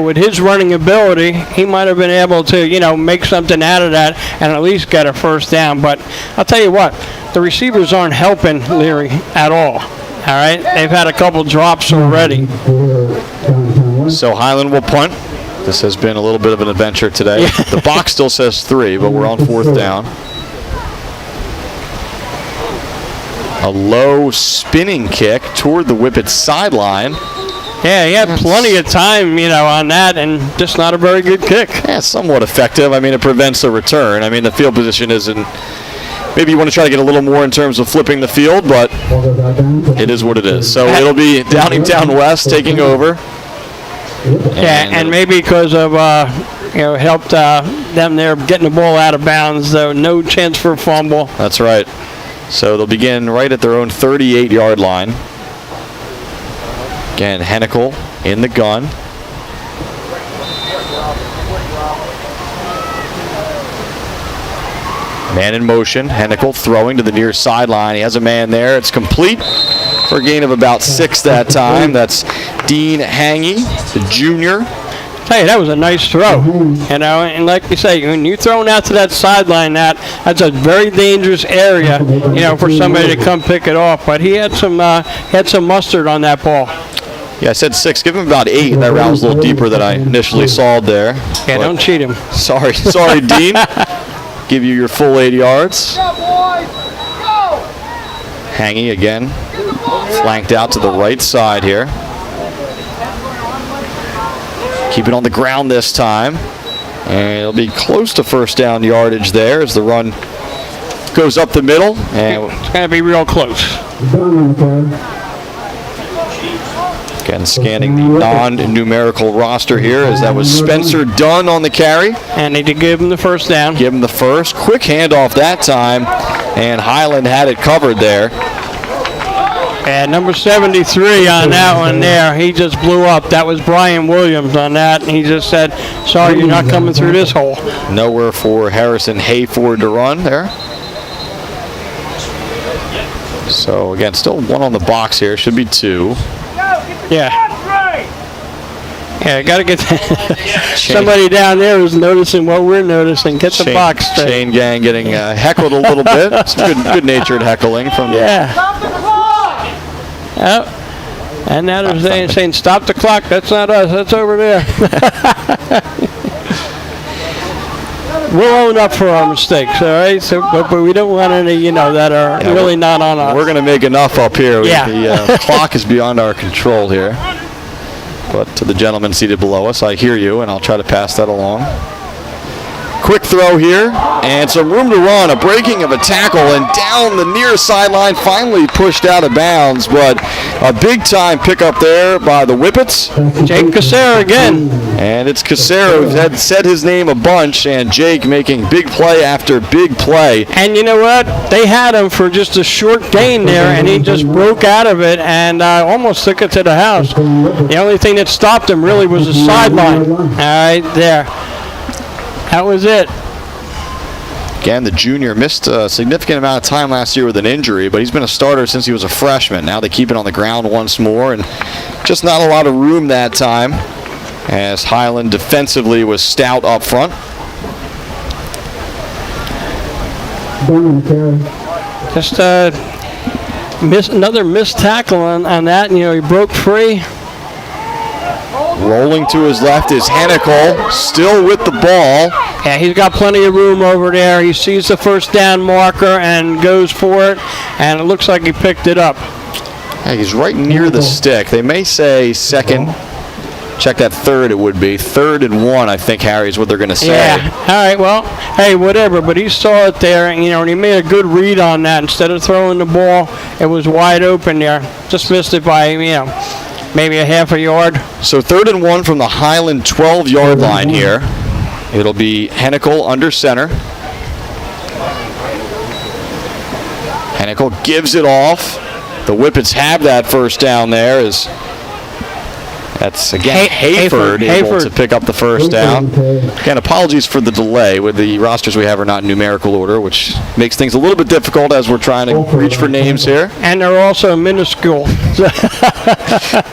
with his running ability, he might have been able to make something out of that and at least get a first down. But I'll tell you what, the receivers aren't helping Leary at all. All right, they've had a couple drops already. So Highland will punt. This has been a little bit of an adventure today. The box still says 3, but we're on 4th down. A low spinning kick toward the Whippets sideline. Yeah, he had plenty of time, on that, and just not a very good kick. Yeah, somewhat effective. I mean, it prevents a return. I mean, the field position isn't. Maybe you want to try to get a little more in terms of flipping the field, but it is what it is. So it'll be Downingtown West taking over. And maybe because of helped them there getting the ball out of bounds, though no chance for a fumble. That's right. So they'll begin right at their own 38-yard line. Again, Hennikel in the gun. Man in motion. Hennikel throwing to the near sideline. He has a man there. It's complete for a gain of about 6 that time. That's Dean Hangy, the junior. Hey, that was a nice throw. And like you say, when you're throwing out to that sideline, that's a very dangerous area, for somebody to come pick it off. But he had some mustard on that ball. Yeah, I said 6. Give him about 8. That round was a little deeper than I initially saw there. Yeah, don't cheat him. Sorry, Dean. Give you your full 8 yards. Hangy again, flanked out to the right side here. Keep it on the ground this time. And it'll be close to first down yardage there as the run goes up the middle. And it's going to be real close. Again, scanning the non-numerical roster here, as that was Spencer Dunn on the carry. And they did give him the first down. Give him the first. Quick handoff that time, and Highland had it covered there. And number 73 on that one there, he just blew up. That was Brian Williams on that, and he just said, sorry, you're not coming through this hole. Nowhere for Harrison Hayford to run there. So, again, still 1 on the box here. Should be 2. Yeah, got to get somebody down there who's noticing what we're noticing. Get the box straight. Chain gang getting heckled a little bit. It's good-natured heckling from. Yep. And now they're saying, stop the clock. That's not us. That's over there. We'll own up for our mistakes, all right? So, but we don't want any, that are really not on us. We're going to make enough up here. The clock is beyond our control here. But to the gentleman seated below us, I hear you, and I'll try to pass that along. Quick throw here, and some room to run. A breaking of a tackle, and down the near sideline, finally pushed out of bounds. But a big-time pickup there by the Whippets. Jake Casera again. And it's Casera who had said his name a bunch, and Jake making big play after big play. And you know what? They had him for just a short gain there, and he just broke out of it and almost took it to the house. The only thing that stopped him really was the sideline. All right, there. That was it. Again, the junior missed a significant amount of time last year with an injury, but he's been a starter since he was a freshman. Now they keep it on the ground once more, and just not a lot of room that time, as Highland defensively was stout up front. Just another missed tackle on that. He broke free. Rolling to his left is Hennikel, still with the ball. Yeah, he's got plenty of room over there. He sees the first down marker and goes for it, and it looks like he picked it up. Yeah, he's right near the stick. They may say second. Check that third, it would be. 3rd and 1, I think, Harry, is what they're going to say. Yeah, all right, well, hey, whatever. But he saw it there, and he made a good read on that. Instead of throwing the ball, it was wide open there. Just missed it by, maybe a half a yard. So 3rd and 1 from the Highland 12-yard line here. It'll be Hennikel under center. Hennikel gives it off. The Whippets have that first down there. That's, again, Hayford able to pick up the first down. Again, apologies for the delay. With the rosters we have are not in numerical order, which makes things a little bit difficult as we're trying to reach for names here. And they're also minuscule.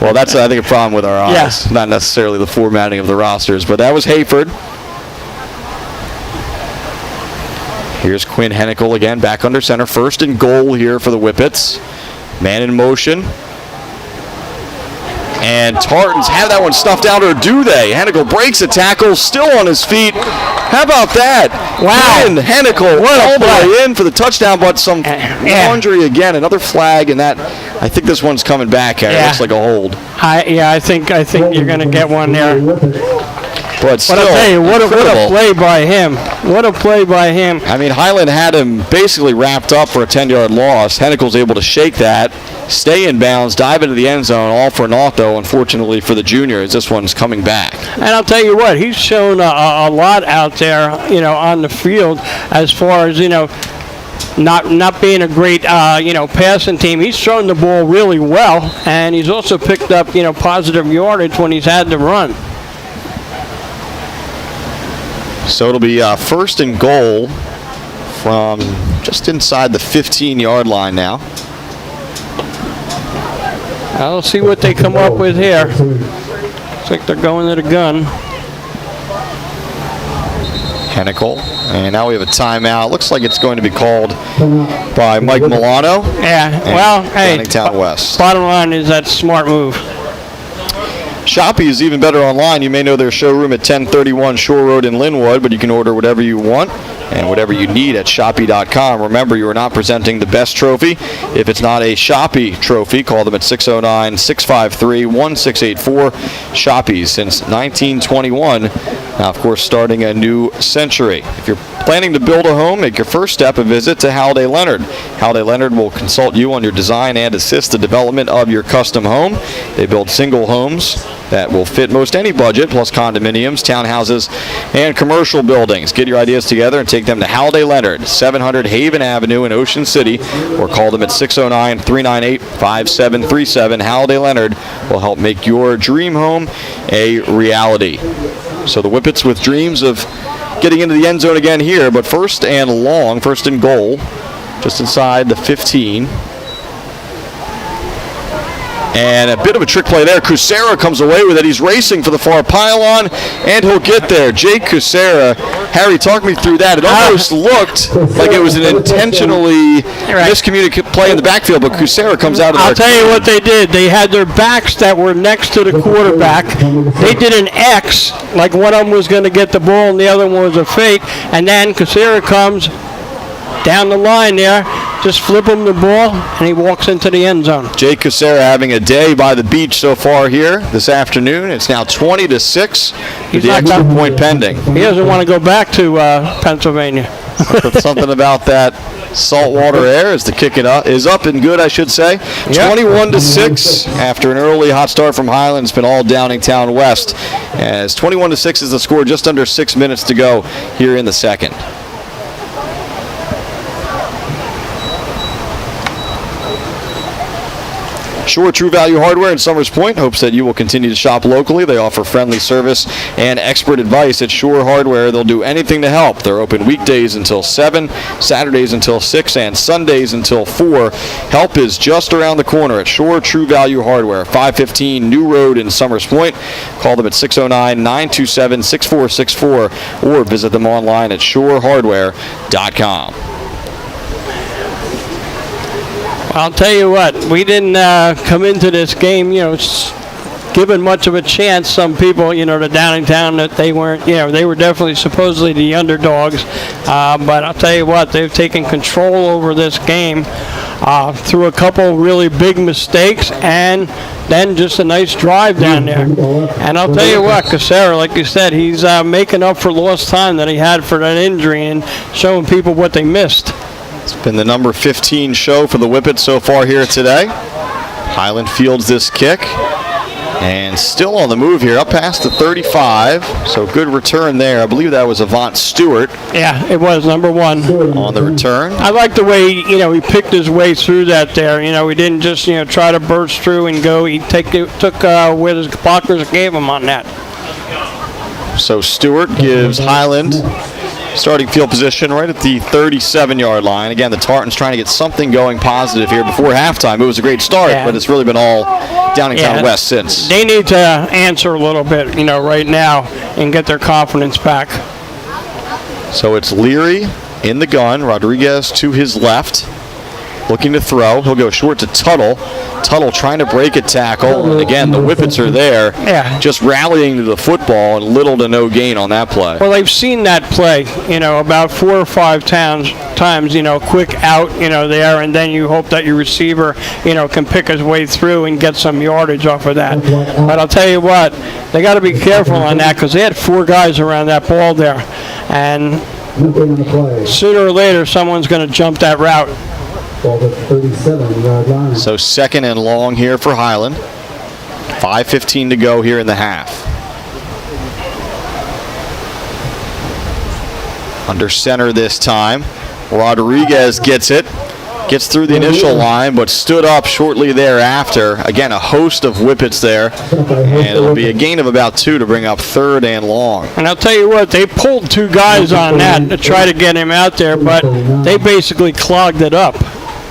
Well, that's, I think, a problem with our eyes. Yeah. Not necessarily the formatting of the rosters, but that was Hayford. Here's Quinn Hennikel again, back under center. 1st and goal here for the Whippets. Man in motion. And Tartans have that one stuffed out, or do they? Hennikel breaks a tackle, still on his feet. How about that? Wow. Quinn Hennikel all the way in for the touchdown, but some laundry again. Another flag, and that, I think this one's coming back here. It looks like a hold. I think you're going to get one there. But still, I'll tell you, what a play by him. What a play by him. I mean, Highland had him basically wrapped up for a 10-yard loss. Hennikel's able to shake that, stay in bounds, dive into the end zone, all for naught, though, unfortunately for the junior, as this one's coming back. And I'll tell you what, he's shown a lot out there, on the field as far as, not being a great, passing team. He's thrown the ball really well, and he's also picked up, positive yardage when he's had to run. So it'll be 1st and goal from just inside the 15-yard line now. I'll see what they come up with here. Looks like they're going to the gun. Hennikel. And now we have a timeout. Looks like it's going to be called by Mike Milano. Yeah, well, hey, Downingtown West. Bottom line is that's a smart move. Shopee is even better online. You may know their showroom at 1031 Shore Road in Linwood, but you can order whatever you want and whatever you need at Shopee.com. Remember, you are not presenting the best trophy. If it's not a Shopee trophy, call them at 609-653-1684. Shopee since 1921. Now, of course, starting a new century. If you're planning to build a home, make your first step a visit to Halliday Leonard. Halliday Leonard will consult you on your design and assist the development of your custom home. They build single homes that will fit most any budget, plus condominiums, townhouses, and commercial buildings. Get your ideas together and take them to Halliday Leonard, 700 Haven Avenue in Ocean City, or call them at 609-398-5737. Halliday Leonard will help make your dream home a reality. So the Whippets with dreams of getting into the end zone again here, but 1st and goal, just inside the 15. And a bit of a trick play there. Kucera comes away with it. He's racing for the far pylon, and he'll get there. Jake Kucera. Harry, talk me through that. It almost looked like it was an intentionally miscommunicated play in the backfield, but Kucera comes out of there. I'll tell you what they did. They had their backs that were next to the quarterback. They did an X, like one of them was going to get the ball and the other one was a fake, and then Kucera comes down the line there, just flip him the ball, and he walks into the end zone. Jake Kucera having a day by the beach so far here this afternoon. It's now 20-6 with the extra point pending. He doesn't want to go back to Pennsylvania. Something about that saltwater air as the kick is up and good, I should say. 21-6 after an early hot start from Highland. It's been all Downingtown West. As 21-6 is the score, just under 6 minutes to go here in the second. Shore True Value Hardware in Summers Point hopes that you will continue to shop locally. They offer friendly service and expert advice at Shore Hardware. They'll do anything to help. They're open weekdays until 7, Saturdays until 6, and Sundays until 4. Help is just around the corner at Shore True Value Hardware, 515 New Road in Summers Point. Call them at 609-927-6464 or visit them online at shorehardware.com. I'll tell you what, we didn't come into this game, given much of a chance. Some people, to Downingtown, that they weren't, they were definitely supposedly the underdogs. But I'll tell you what, they've taken control over this game through a couple really big mistakes and then just a nice drive down there. And I'll tell you what, Kucera, like you said, he's making up for lost time that he had for that injury and showing people what they missed. It's been the number 15 show for the Whippets so far here today. Highland fields this kick. And still on the move here, up past the 35. So good return there. I believe that was Avant Stewart Yeah, it was number 1. on the return. I like the way, he picked his way through that there. He didn't just, try to burst through and go. He took where his blockers gave him on that. So Stewart gives Highland starting field position right at the 37-yard line. Again, the Tartans trying to get something going positive here before halftime. It was a great start, but it's really been all Downingtown West since. They need to answer a little bit, right now and get their confidence back. So it's Leary in the gun. Rodriguez to his left, looking to throw. He'll go short to Tuttle. Tuttle trying to break a tackle. And again, the Whippets are there, just rallying to the football, and little to no gain on that play. Well, they've seen that play, about 4 or 5 times, quick out, there, and then you hope that your receiver, can pick his way through and get some yardage off of that. But I'll tell you what, they got to be careful on that because they had 4 guys around that ball there. And sooner or later, someone's going to jump that route. So second and long here for Highland. 5:15 to go here in the half. Under center this time. Rodriguez gets it. Gets through the initial line, but stood up shortly thereafter. Again, a host of Whippets there. And it'll be a gain of about 2 to bring up third and long. And I'll tell you what, they pulled 2 guys on that to try to get him out there, but they basically clogged it up.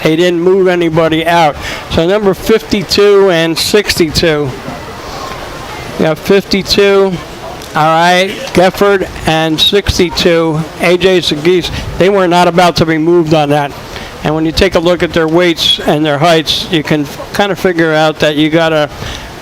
They didn't move anybody out. So number 52 and 62. 52, all right, Gefford, and 62, A.J. Sagis. They were not about to be moved on that. And when you take a look at their weights and their heights, you can kind of figure out that you got to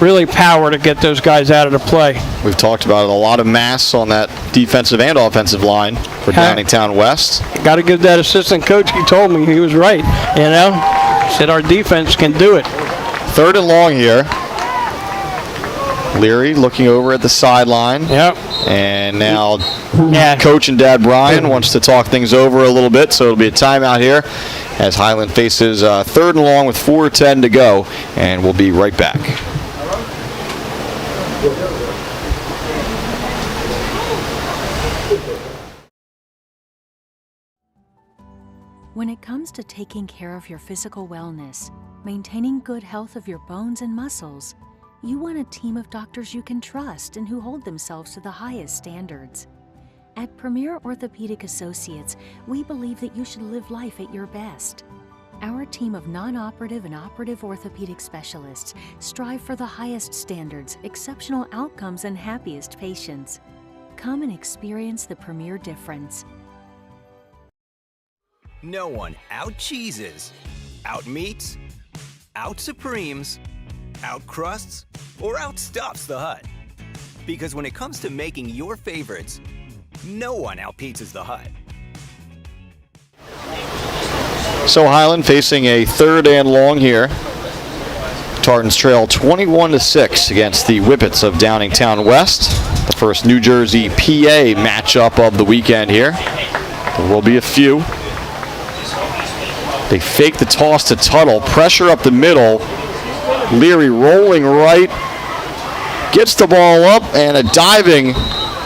really power to get those guys out of the play. We've talked about it, a lot of mass on that defensive and offensive line for Downingtown West. Got to give that assistant coach, he told me he was right, He said our defense can do it. Third and long here. Leary looking over at the sideline. Yep. And now Coach and Dad Brian wants to talk things over a little bit, so it'll be a timeout here as Highland faces third and long with 4:10 to go, and we'll be right back. When it comes to taking care of your physical wellness, maintaining good health of your bones and muscles, you want a team of doctors you can trust and who hold themselves to the highest standards. At Premier Orthopedic Associates, we believe that you should live life at your best. Our team of non-operative and operative orthopedic specialists strive for the highest standards, exceptional outcomes, and happiest patients. Come and experience the Premier difference. No one out-cheeses, out-meats, out-supremes, out-crusts, or out-stuffs the Hut. Because when it comes to making your favorites, no one out-pizzas the Hut. So Highland facing a third and long here. Tartans trail 21-6 against the Whippets of Downingtown West. The first New Jersey PA matchup of the weekend here. There will be a few. They fake the toss to Tuttle, pressure up the middle. Leary rolling right, gets the ball up, and a diving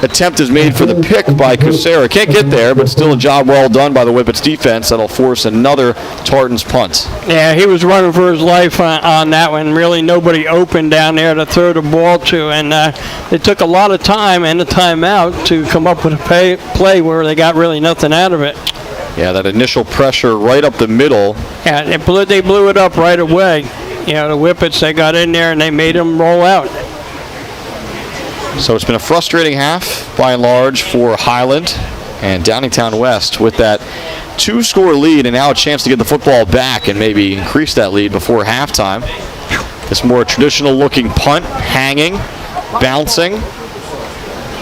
attempt is made for the pick by Cusera. Can't get there, but still a job well done by the Whippets defense. That'll force another Tartans punt. Yeah, he was running for his life on that one. Really nobody open down there to throw the ball to, and it took a lot of time and a timeout to come up with a play where they got really nothing out of it. Yeah, that initial pressure right up the middle. Yeah, they blew it up right away. The Whippets, they got in there and they made them roll out. So it's been a frustrating half by and large for Highland, and Downingtown West with that 2-score lead and now a chance to get the football back and maybe increase that lead before halftime. This more traditional looking punt, hanging, bouncing,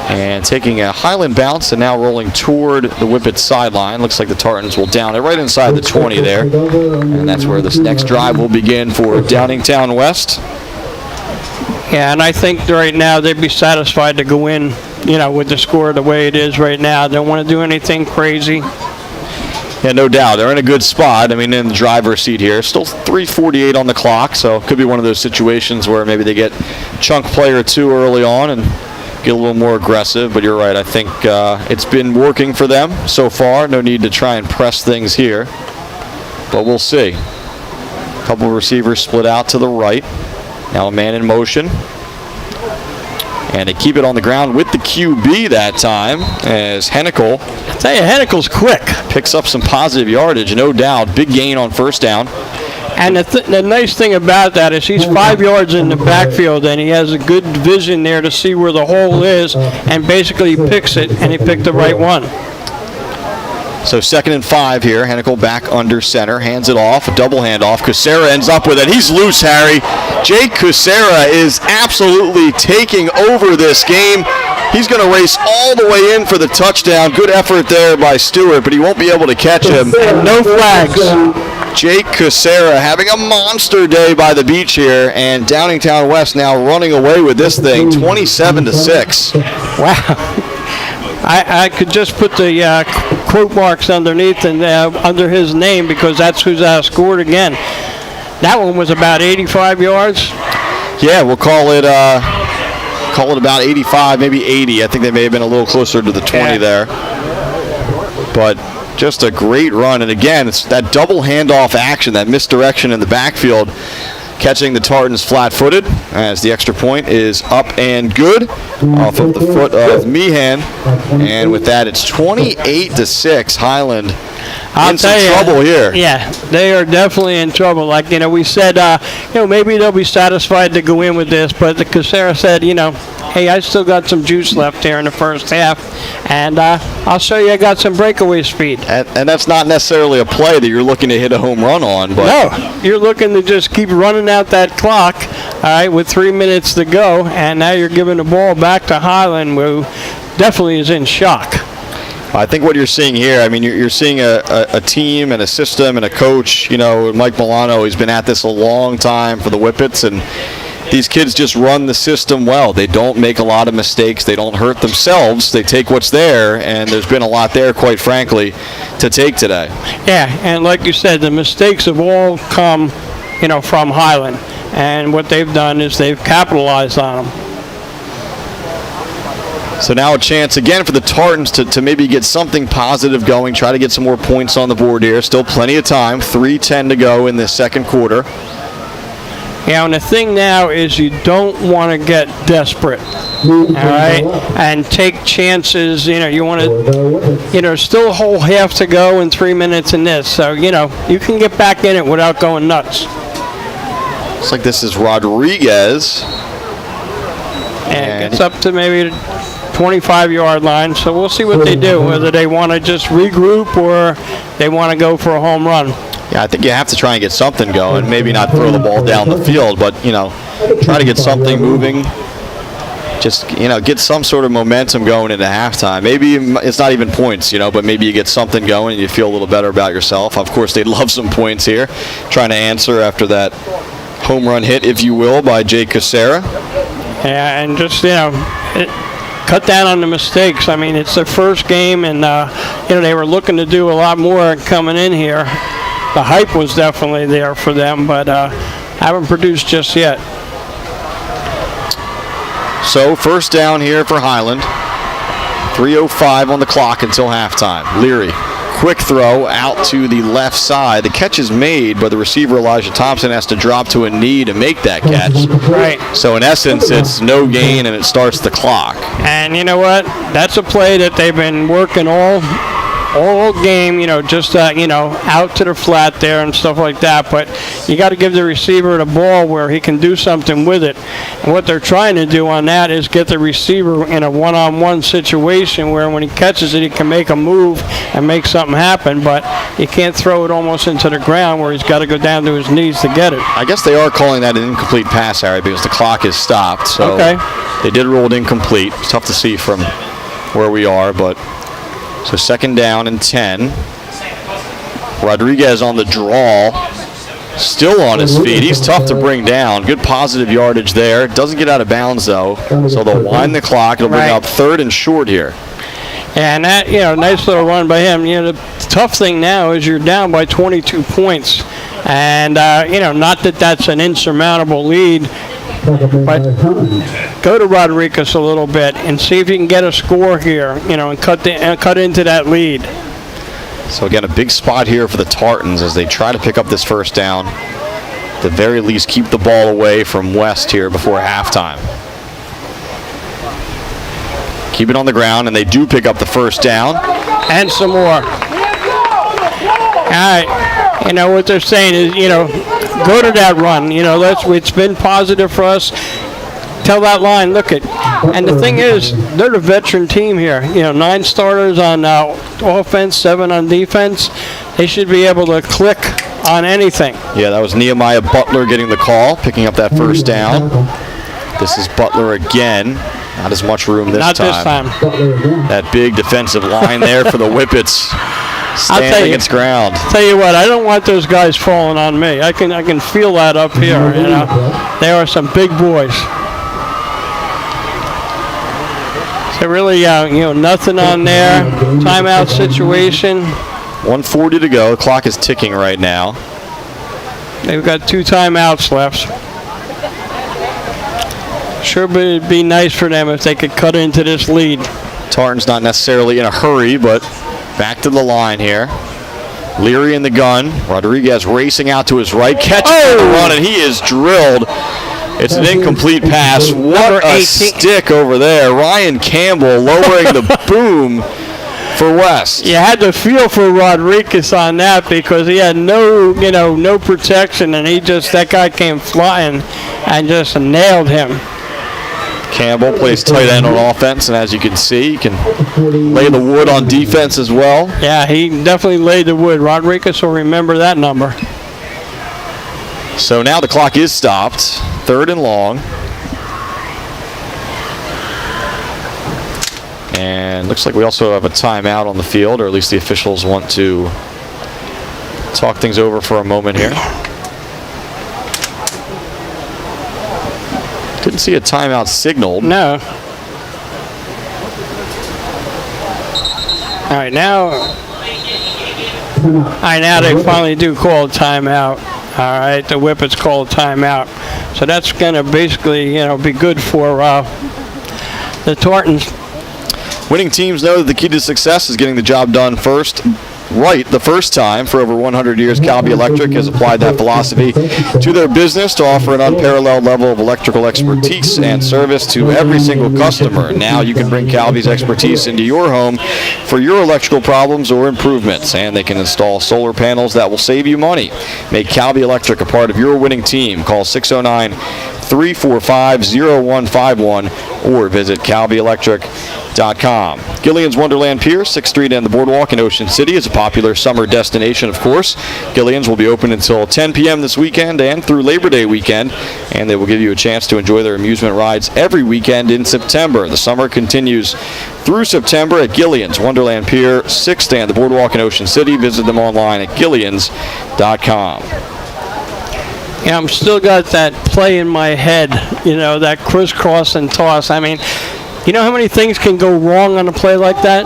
and taking a Highland bounce and now rolling toward the Whippets sideline. Looks like the Tartans will down it right inside the 20 there. And that's where this next drive will begin for Downingtown West. Yeah, and I think right now they'd be satisfied to go in, with the score the way it is right now. They don't want to do anything crazy. Yeah, no doubt. They're in a good spot. I mean, in the driver's seat here. Still 3:48 on the clock, so it could be one of those situations where maybe they get chunk play or two early on and get a little more aggressive. But you're right. I think it's been working for them so far. No need to try and press things here. But we'll see. A couple of receivers split out to the right. Now a man in motion. And they keep it on the ground with the QB that time as Hennikel. I tell you, Hennikel's quick. Picks up some positive yardage, no doubt. Big gain on first down. And the nice thing about that is he's 5 yards in the backfield, and he has a good vision there to see where the hole is, and basically he picks it, and he picked the right one. So 2nd and 5 here. Hennikel back under center. Hands it off. A double handoff. Kucera ends up with it. He's loose, Harry. Jake Kucera is absolutely taking over this game. He's going to race all the way in for the touchdown. Good effort there by Stewart, but he won't be able to catch him. And no flags. Jake Kucera having a monster day by the beach here, and Downingtown West now running away with this thing, 27-6. Wow. I could just put the quote marks underneath and under his name because that's who's scored again. That one was about 85 yards. Yeah, we'll call it about 85, maybe 80. I think they may have been a little closer to the 20 there. But just a great run. And again, it's that double handoff action, that misdirection in the backfield, catching the Tartans flat-footed as the extra point is up and good off of the foot of Meehan. And with that, it's 28-6. Highland in some trouble here. Yeah, they are definitely in trouble. Like, we said, maybe they'll be satisfied to go in with this, but the Kucera said, hey, I still got some juice left here in the first half, and I'll show you I got some breakaway speed. And that's not necessarily a play that you're looking to hit a home run on. But no, you're looking to just keep running out that clock, all right, with 3 minutes to go, and now you're giving the ball back to Highland, who definitely is in shock. I think what you're seeing here, I mean, you're seeing a team and a system and a coach. Mike Milano, he's been at this a long time for the Whippets, and these kids just run the system well. They don't make a lot of mistakes. They don't hurt themselves. They take what's there, and there's been a lot there, quite frankly, to take today. Yeah, and like you said, the mistakes have all come, from Highland, and what they've done is they've capitalized on them. So now a chance again for the Tartans to maybe get something positive going, try to get some more points on the board here. Still plenty of time, 3:10 to go in this second quarter. Yeah, and the thing now is you don't want to get desperate, all right, and take chances. You want to, still a whole half to go and 3 minutes in this. So, you can get back in it without going nuts. Looks like this is Rodriguez. And it's up to maybe 25-yard line, so we'll see what they do, whether they want to just regroup or they want to go for a home run. Yeah, I think you have to try and get something going. Maybe not throw the ball down the field, but, try to get something moving. Just, get some sort of momentum going into halftime. Maybe it's not even points, but maybe you get something going and you feel a little better about yourself. Of course, they'd love some points here. Trying to answer after that home run hit, if you will, by Jake Kucera. Yeah, and just, cut down on the mistakes. I mean, it's their first game, and they were looking to do a lot more coming in here. The hype was definitely there for them, but haven't produced just yet. So first down here for Highland. 3:05 on the clock until halftime. Leary, quick throw out to the left side. The catch is made, but the receiver Elijah Thompson has to drop to a knee to make that catch. Right. So in essence, it's no gain and it starts the clock. And you know what? That's a play that they've been working all game, just out to the flat there and stuff like that. But you got to give the receiver the ball where he can do something with it. And what they're trying to do on that is get the receiver in a one-on-one situation where when he catches it, he can make a move and make something happen. But you can't throw it almost into the ground where he's got to go down to his knees to get it. I guess they are calling that an incomplete pass, Harry, because the clock is stopped. So okay. They did rule it incomplete. It's tough to see from where we are, but so second down and 10. Rodriguez on the draw, still on his feet. He's tough to bring down. Good positive yardage there. Doesn't get out of bounds, though. So they'll wind the clock. It'll bring up 3rd and short here. And that, nice little run by him. The tough thing now is you're down by 22 points. And, not that that's an insurmountable lead, but go to Rodriguez a little bit and see if you can get a score here, and cut into that lead. So again, a big spot here for the Tartans as they try to pick up this first down. At the very least, keep the ball away from West here before halftime. Keep it on the ground, and they do pick up the first down. And some more. All right. What they're saying is, go to that run. It's been positive for us. Tell that line, look it. And the thing is, they're the veteran team here. 9 starters on offense, 7 on defense. They should be able to click on anything. Yeah, that was Nehemiah Butler getting the call, picking up that first down. This is Butler again. Not as much room this time. Not this time. That big defensive line there for the Whippets. Standing its ground. Tell you what, I don't want those guys falling on me. I can feel that up here. They are some big boys. So really, nothing on there. Timeout situation. 1:40 to go. The clock is ticking right now. They've got 2 timeouts left. Sure would be nice for them if they could cut into this lead. Tartan's not necessarily in a hurry, but back to the line here. Leary in the gun. Rodriguez racing out to his right. Catches the run, and he is drilled. It's an incomplete pass. What a stick over there. Ryan Campbell lowering the boom for West. You had to feel for Rodriguez on that because he had no protection, and that guy came flying and just nailed him. Campbell plays tight end on offense, and as you can see, he can lay the wood on defense as well. Yeah, he definitely laid the wood. Rodriguez will remember that number. So now the clock is stopped. 3rd and long. And looks like we also have a timeout on the field, or at least the officials want to talk things over for a moment here. Didn't see a timeout signaled. No. All right, now they finally do call a timeout. All right, the Whippets call a timeout. So that's going to basically, be good for the Tartans. Winning teams know that the key to success is getting the job done the first time. For over 100 years, Calvi Electric has applied that philosophy to their business to offer an unparalleled level of electrical expertise and service to every single customer. Now you can bring Calvi's expertise into your home for your electrical problems or improvements, and they can install solar panels that will save you money. Make Calvi Electric a part of your winning team. Call 609-345-0151 or visit calvielectric.com. Gillian's Wonderland Pier, 6th Street and the Boardwalk in Ocean City is a popular summer destination, of course. Gillian's will be open until 10 p.m. this weekend and through Labor Day weekend, and they will give you a chance to enjoy their amusement rides every weekend in September. The summer continues through September at Gillian's Wonderland Pier, 6th and the Boardwalk in Ocean City. Visit them online at gillians.com. Yeah, I'm still got that play in my head, that crisscross and toss. I mean, you know how many things can go wrong on a play like that?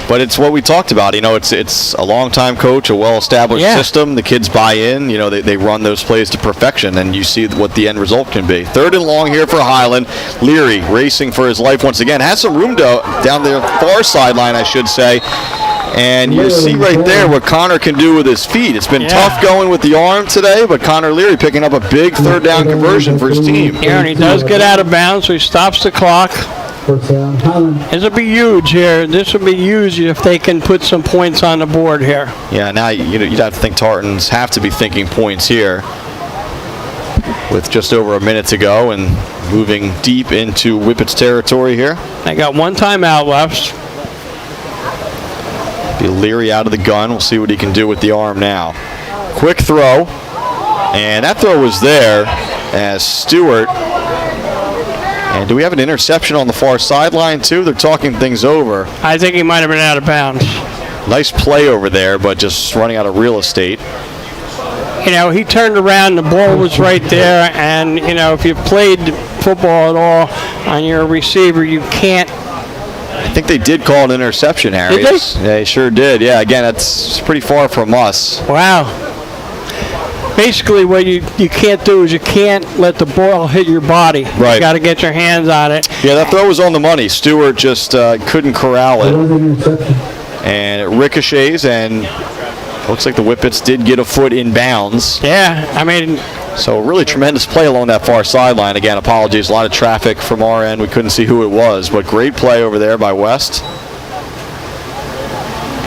But it's what we talked about. It's a long-time coach, a well-established system. The kids buy in. They run those plays to perfection, and you see what the end result can be. 3rd and long here for Highland. Leary racing for his life once again. Has some room down the far sideline, I should say. And you see right there what Connor can do with his feet. It's been tough going with the arm today, but Connor Leary picking up a big 3rd down conversion for his team. Yeah, and he does get out of bounds, so he stops the clock. This will be huge here. This will be huge if they can put some points on the board here. Yeah, now you'd have to think Tartans have to be thinking points here with just over a minute to go and moving deep into Whippets territory here. They got 1 timeout left. Be Leary out of the gun. We'll see what he can do with the arm now. Quick throw. And that throw was there as Stewart. And do we have an interception on the far sideline too? They're talking things over. I think he might have been out of bounds. Nice play over there, but just running out of real estate. He turned around, the ball was right there, and, if you played football at all on your receiver, you can't think they did call an interception, Harry. Did they? They sure did. Yeah, again, it's pretty far from us. Wow. Basically, what you can't do is you can't let the ball hit your body. Right. You got to get your hands on it. Yeah, that throw was on the money. Stewart just couldn't corral It it. was an interception. And it ricochets, and looks like the Whippets did get a foot in bounds. Yeah, I mean, So really tremendous play along that far sideline. Again, apologies, a lot of traffic from our end. We couldn't see who it was, but great play over there by West.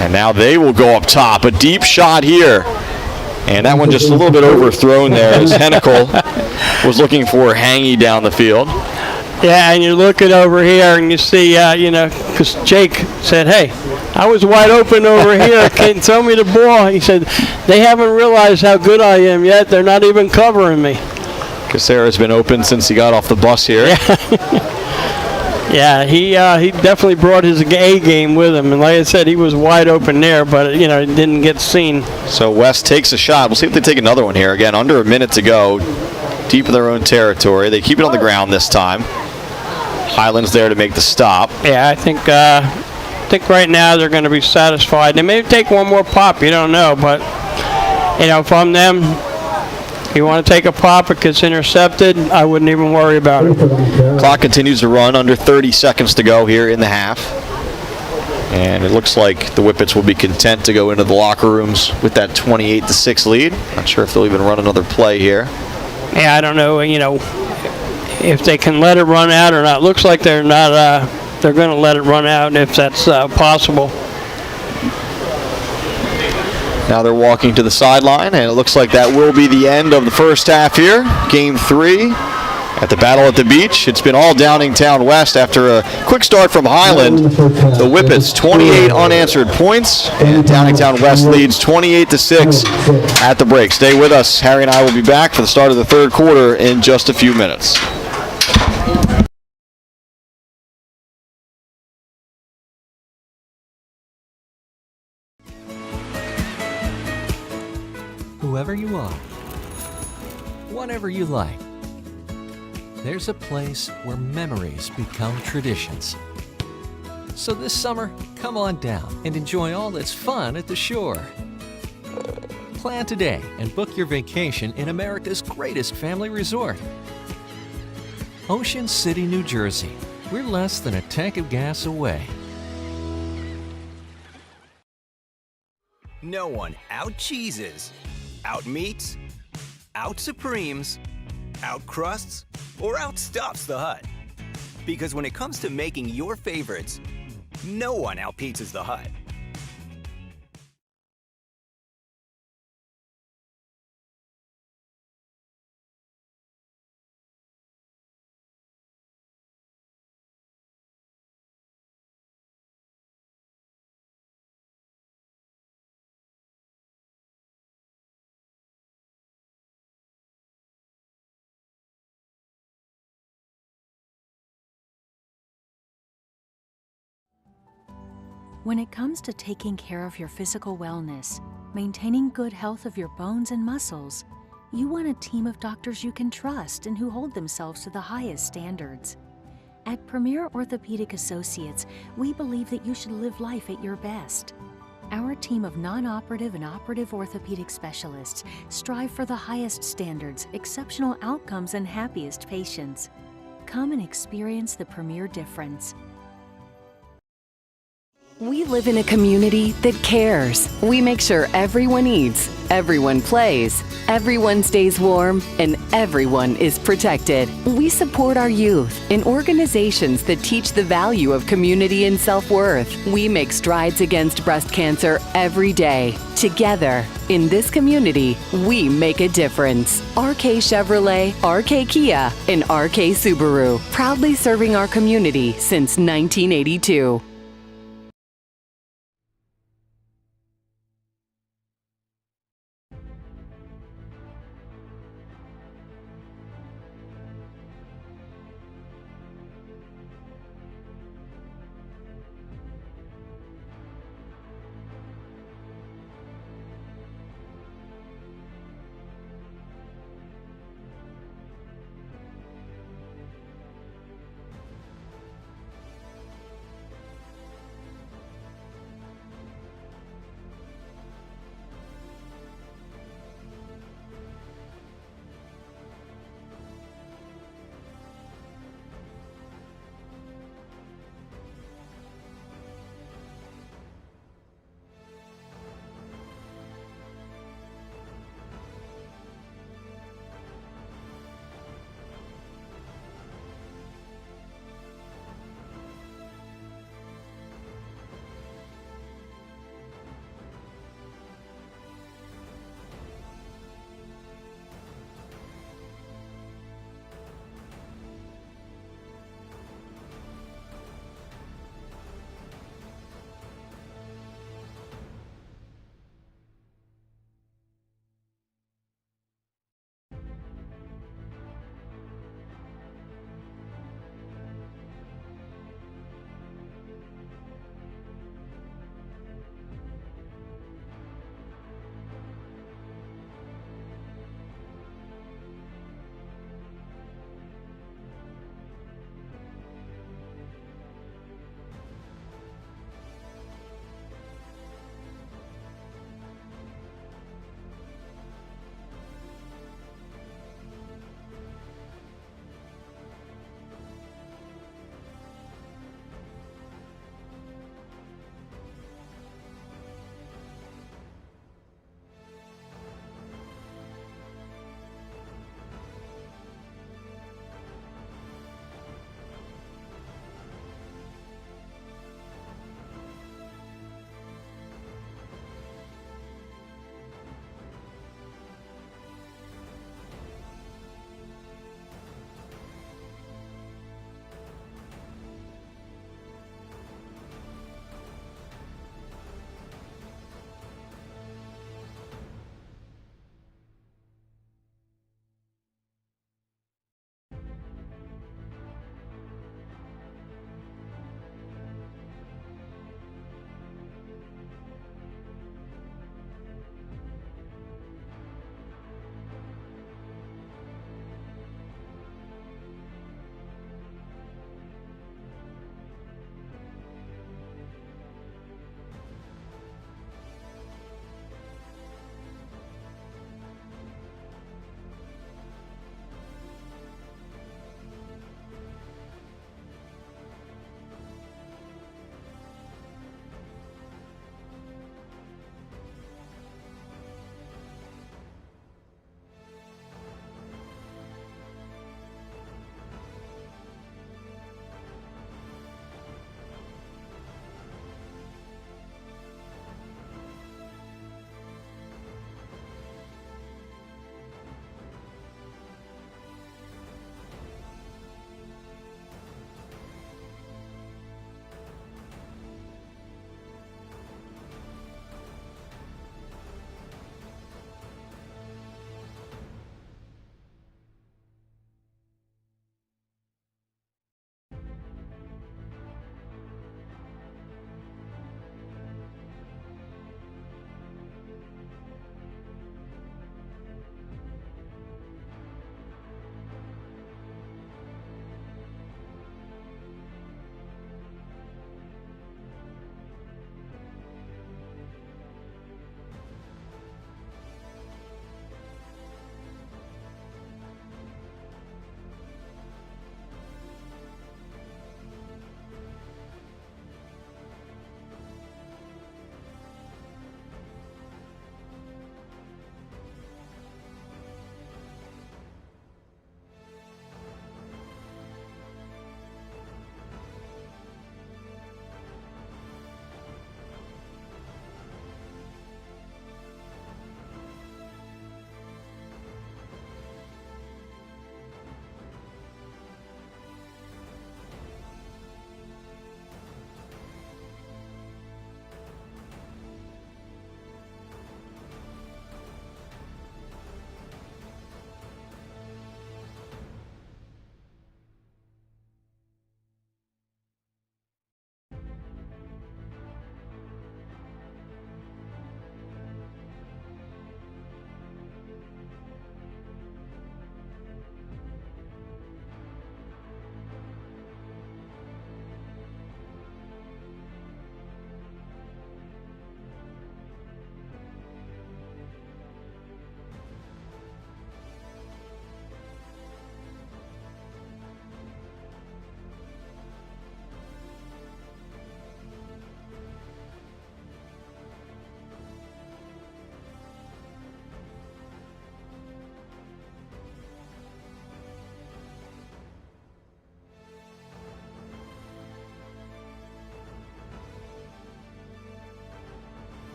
And now they will go up top. A deep shot here. And that one just a little bit overthrown there as Hennicle was looking for Hangy down the field. yeah, and you're looking over here and you see, because Jake said, hey, I was wide open over here. Can you throw me the ball? He said, they haven't realized how good I am yet. They're not even covering me. Casera's been open since he got off the bus here. Yeah, he definitely brought his A game with him, and like I said, he was wide open there, but it didn't get seen. So West takes a shot. We'll see if they take another one here. Again, under a minute to go, deep in their own territory. They keep it on the ground this time. Highland's there to make the stop. Yeah, I think right now they're going to be satisfied. They may take one more pop, you don't know, but if I'm them, you want to take a pop, it gets intercepted, I wouldn't even worry about it. Clock continues to run. Under 30 seconds to go here in the half. And it looks like the Whippets will be content to go into the locker rooms with that 28-6 lead. Not sure if they'll even run another play here. Yeah, I don't know, if they can let it run out or not. Looks like they're not. They're going to let it run out if that's possible. Now they're walking to the sideline, and it looks like that will be the end of the first half here. Game 3 at the Battle at the Beach. It's been all Downingtown West after a quick start from Highland. The Whippets, 28 unanswered points, and Downingtown West leads 28-6 at the break. Stay with us. Harry and I will be back for the start of the third quarter in just a few minutes. Whoever you are, whatever you like, there's a place where memories become traditions. So this summer, come on down and enjoy all that's fun at the shore. Plan today and book your vacation in America's greatest family resort. Ocean City, New Jersey. We're less than a tank of gas away. No one out-cheeses, out-meats, out-supremes, out-crusts, or outstuffs the Hut. Because when it comes to making your favorites, no one out-pizzas the Hut. When it comes to taking care of your physical wellness, maintaining good health of your bones and muscles, you want a team of doctors you can trust and who hold themselves to the highest standards. At Premier Orthopedic Associates, we believe that you should live life at your best. Our team of non-operative and operative orthopedic specialists strive for the highest standards, exceptional outcomes, and happiest patients. Come and experience the Premier difference. We live in a community that cares. We make sure everyone eats, everyone plays, everyone stays warm, and everyone is protected. We support our youth in organizations that teach the value of community and self-worth. We make strides against breast cancer every day. Together, in this community, we make a difference. RK Chevrolet, RK Kia, and RK Subaru, proudly serving our community since 1982.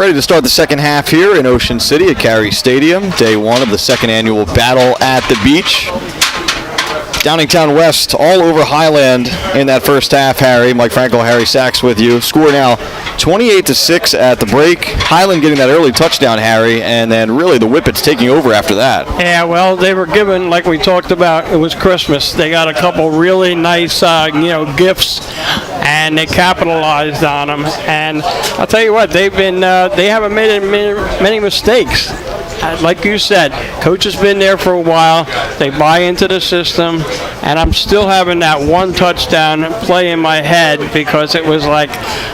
Ready to start the second half here in Ocean City at Cary Stadium. Day one of the second annual Battle at the Beach. Downingtown West all over Highland in that first half, Harry. Mike Frankel, Harry Sachs with you. Score now 28-6 at the break. Highland getting that early touchdown, Harry, and then really the Whippets taking over after that. Yeah, well, they were given, like we talked about, it was Christmas. They got a couple really nice, gifts, and they capitalized on them. And I'll tell you what, they haven't made many mistakes. Like you said, coach has been there for a while. They buy into the system, and I'm still having that one touchdown play in my head because it was like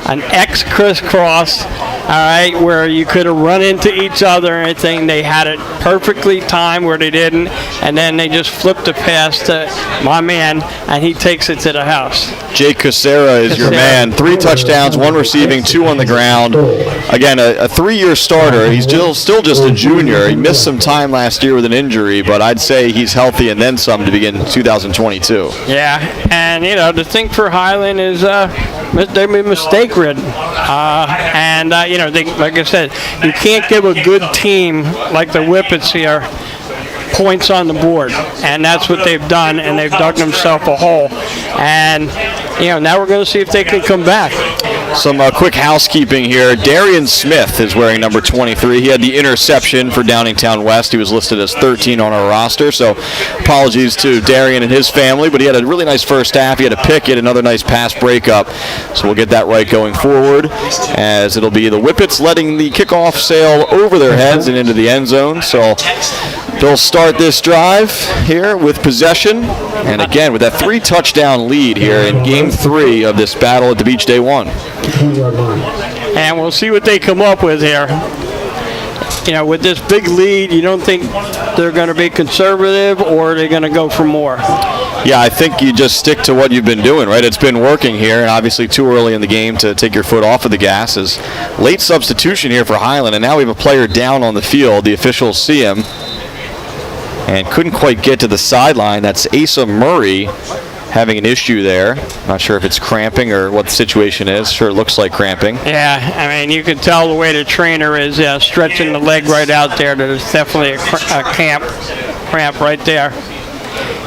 an X crisscross, all right, where you could have run into each other and everything. They had it perfectly timed where they didn't, and then they just flipped the pass to my man, and he takes it to the house. Jake Casera is your man. 3 touchdowns, 1 receiving, 2 on the ground. Again, a 3-year starter. He's still just a junior. He missed some time last year with an injury, but I'd say he's healthy and then some to begin 2022. Yeah, and the thing for Highland is they've been mistake-ridden, and like I said, you can't give a good team like the Whippets here points on the board, and that's what they've done, and they've dug themselves a hole. And now we're going to see if they can come back. Some quick housekeeping here. Darian Smith is wearing number 23. He had the interception for Downingtown West. He was listed as 13 on our roster, so apologies to Darian and his family, but he had a really nice first half. He had a pick, he had another nice pass breakup, so we'll get that right going forward, as it'll be the Whippets letting the kickoff sail over their heads and into the end zone. So they'll start this drive here with possession, and again with that 3-touchdown lead here in Game 3 of this Battle at the Beach Day 1. And we'll see what they come up with here. With this big lead, you don't think they're going to be conservative, or are they going to go for more? Yeah, I think you just stick to what you've been doing, right? It's been working here, and obviously too early in the game to take your foot off of the gas. Is late substitution here for Highland, and now we have a player down on the field. The officials see him and couldn't quite get to the sideline. That's Asa Murray having an issue there. Not sure if it's cramping or what the situation is. Sure, it looks like cramping. Yeah, I mean, you can tell the way the trainer is stretching the leg right out there. There's definitely a cramp right there.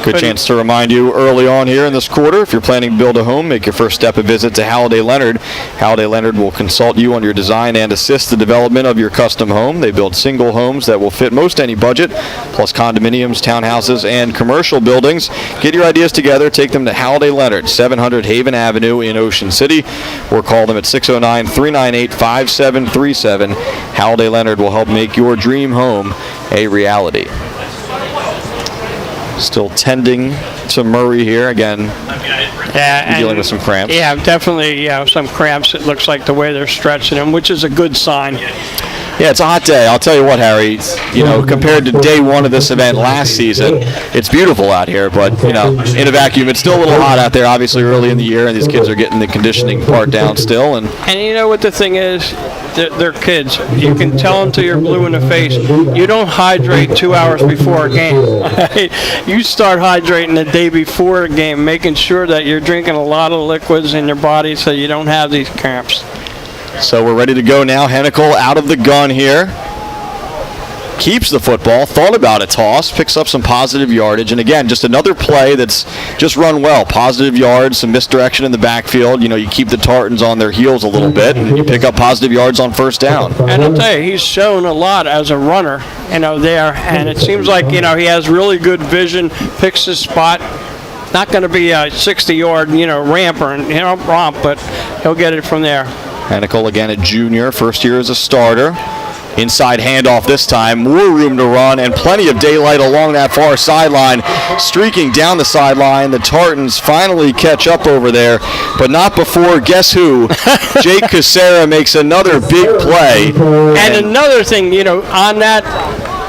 Good chance to remind you early on here in this quarter, if you're planning to build a home, make your first step a visit to Halliday Leonard. Halliday Leonard will consult you on your design and assist the development of your custom home. They build single homes that will fit most any budget, plus condominiums, townhouses, and commercial buildings. Get your ideas together. Take them to Halliday Leonard, 700 Haven Avenue in Ocean City, or call them at 609-398-5737. Halliday Leonard will help make your dream home a reality. Still tending to Murray here again. Yeah, dealing with some cramps. Yeah, definitely. Some cramps. It looks like the way they're stretching him, which is a good sign. Yeah, it's a hot day. I'll tell you what, Harry. Compared to day one of this event last season, it's beautiful out here. But in a vacuum, it's still a little hot out there. Obviously, early in the year, and these kids are getting the conditioning part down still. And you know what the thing is? They're kids. You can tell them till you're blue in the face. You don't hydrate 2 hours before a game. You start hydrating the day before a game, making sure that you're drinking a lot of liquids in your body so you don't have these cramps. So we're ready to go now. Hennikel out of the gun here. Keeps the football, thought about a toss, picks up some positive yardage, and again, just another play that's just run well. Positive yards, some misdirection in the backfield. You keep the Tartans on their heels a little bit, and you pick up positive yards on first down. And I'll tell you, he's shown a lot as a runner, there, and it seems like, he has really good vision, picks his spot. Not going to be a 60-yard, ramp or, romp, but he'll get it from there. Hennikel again, a junior, first year as a starter. Inside handoff this time, more room to run and plenty of daylight along that far sideline. Streaking down the sideline, the Tartans finally catch up over there, but not before, guess who? Jake Casera makes another big play. And another thing, on that,